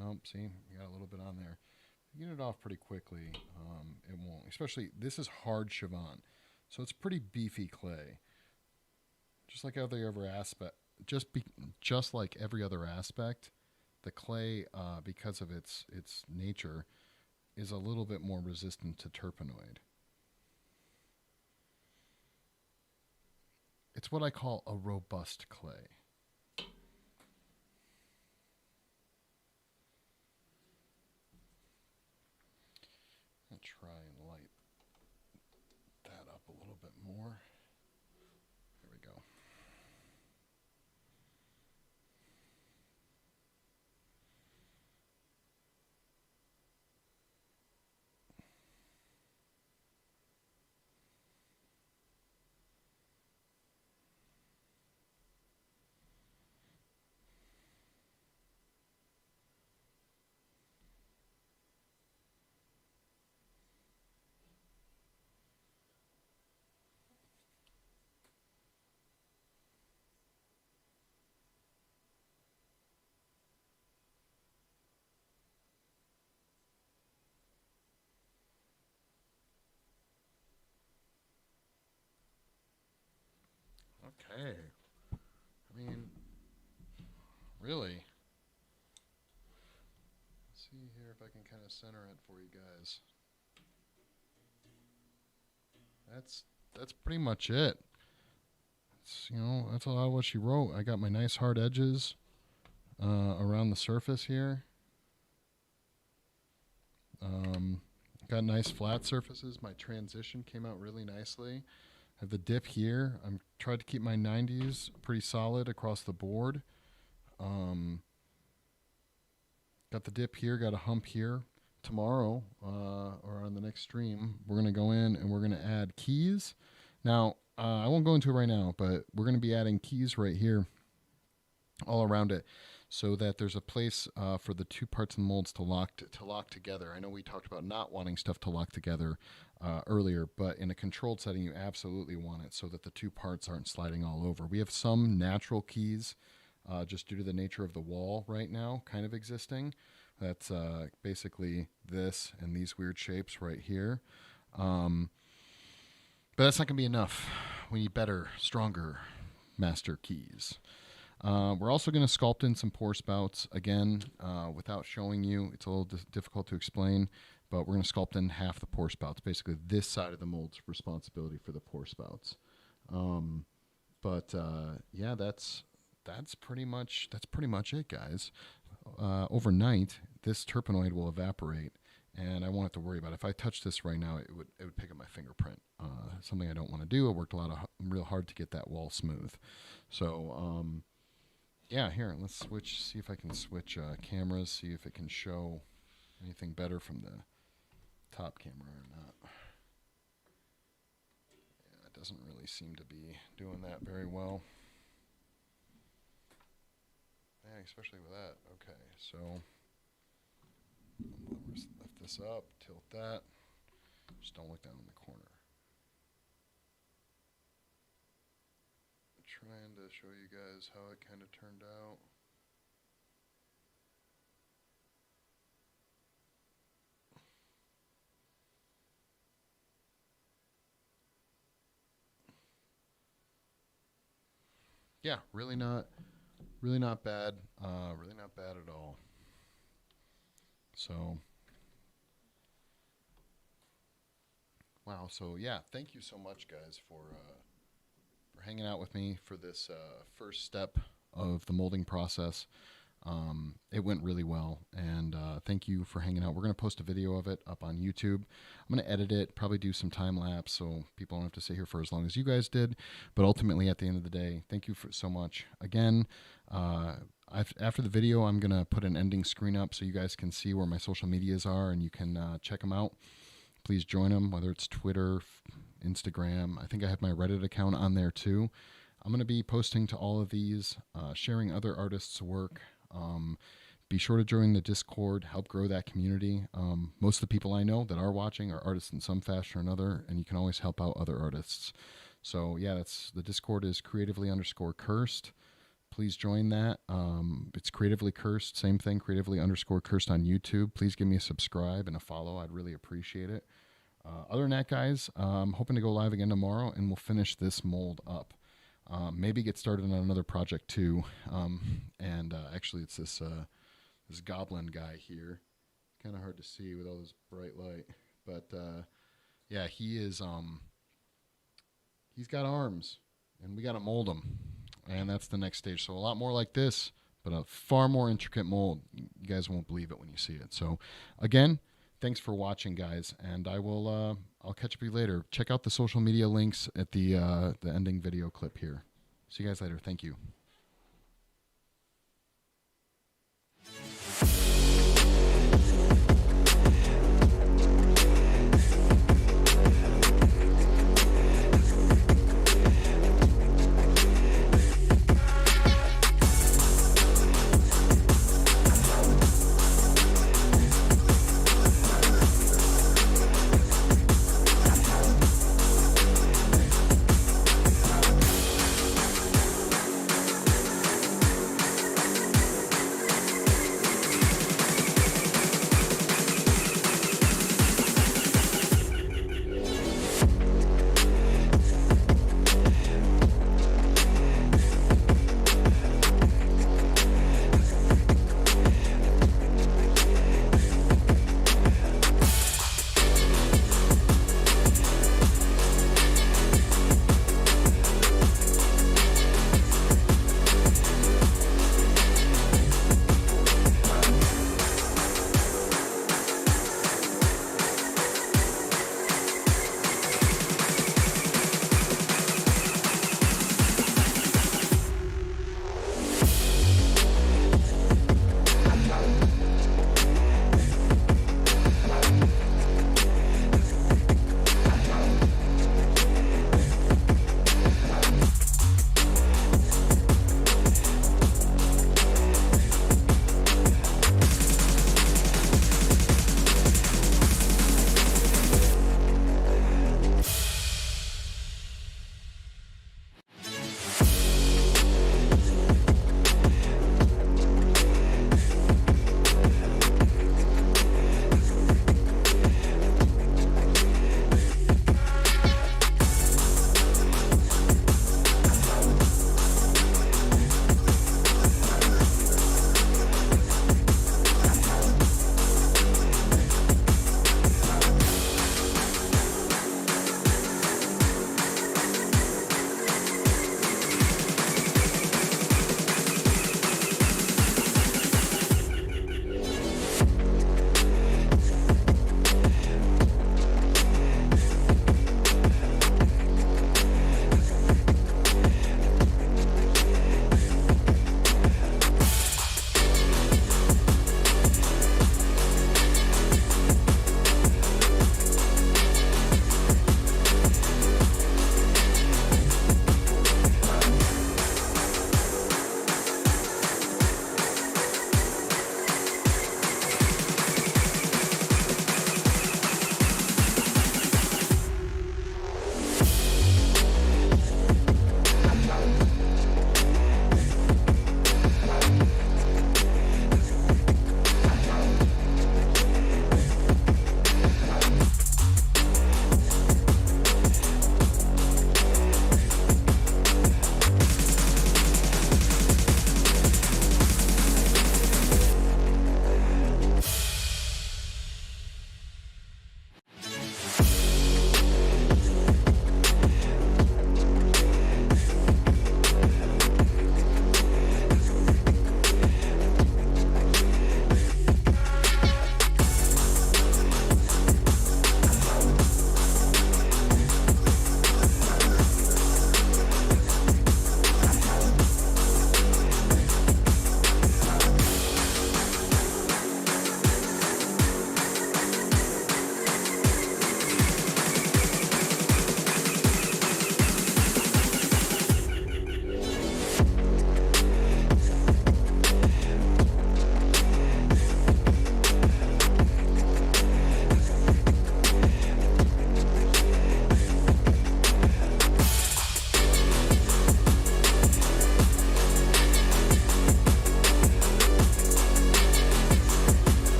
Oh, see, you got a little bit on there. If you get it off pretty quickly, it won't. Especially, this is hard Chivant, so it's pretty beefy clay. Just like every other aspect, just like every other aspect, the clay, because of its nature, is a little bit more resistant to Turpenoid. It's what I call a robust clay. I'll try and light that up a little bit more. There we go. Okay. I mean, really. Let's see here if I can kind of center it for you guys. That's pretty much it. That's a lot of what she wrote. I got my nice hard edges around the surface here. Got nice flat surfaces. My transition came out really nicely. I have the dip here. I'm tried to keep my 90s pretty solid across the board. Got the dip here, got a hump here. Tomorrow, or on the next stream, we're going to go in and we're going to add keys. Now, I won't go into it right now, but we're going to be adding keys right here all around it so that there's a place for the two parts of the molds to lock together. I know we talked about not wanting stuff to lock together earlier, but in a controlled setting, you absolutely want it so that the two parts aren't sliding all over. We have some natural keys just due to the nature of the wall right now kind of existing. That's basically this and these weird shapes right here. But that's not going to be enough. We need better, stronger master keys. We're also going to sculpt in some pour spouts. Again, without showing you, it's a little difficult to explain, but we're going to sculpt in half the pour spouts. Basically, this side of the mold's responsibility for the pour spouts. Yeah, that's pretty much it, guys. Overnight, this Turpenoid will evaporate, and I won't have to worry about it. If I touch this right now, it would pick up my fingerprint. Something I don't want to do. I worked real hard to get that wall smooth. So, yeah, here, let's switch, see if I can switch cameras, see if it can show anything better from the top camera or not. Yeah, it doesn't really seem to be doing that very well. Yeah, especially with that. Okay, so lift this up, tilt that. Just don't look down in the corner. Trying to show you guys how it kind of turned out. Yeah, really not bad. Really not bad at all. So, wow. So yeah, thank you so much, guys, for hanging out with me for this first step of the molding process. It went really well, and thank you for hanging out. We're going to post a video of it up on YouTube. I'm going to edit it, probably do some time lapse so people don't have to sit here for as long as you guys did. But ultimately, at the end of the day, thank you so much. Again, after the video, I'm going to put an ending screen up so you guys can see where my social medias are and you can check them out. Please join them, whether it's Twitter, Instagram. I think I have my Reddit account on there too. I'm going to be posting to all of these, sharing other artists' work. Be sure to join the Discord, help grow that community. Most of the people I know that are watching are artists in some fashion or another, and you can always help out other artists. So yeah, the Discord is creatively_cursed. Please join that. It's creatively cursed, same thing, creatively_cursed on YouTube. Please give me a subscribe and a follow. I'd really appreciate it. Other than that, guys, I'm hoping to go live again tomorrow, and we'll finish this mold up. Maybe get started on another project too. Actually, it's this goblin guy here. Kind of hard to see with all this bright light, but yeah, he is. He's got arms, and we got to mold him, and that's the next stage. So a lot more like this, but a far more intricate mold. You guys won't believe it when you see it. So, again, thanks for watching, guys, and I'll catch up with you later. Check out the social media links at the ending video clip here. See you guys later. Thank you.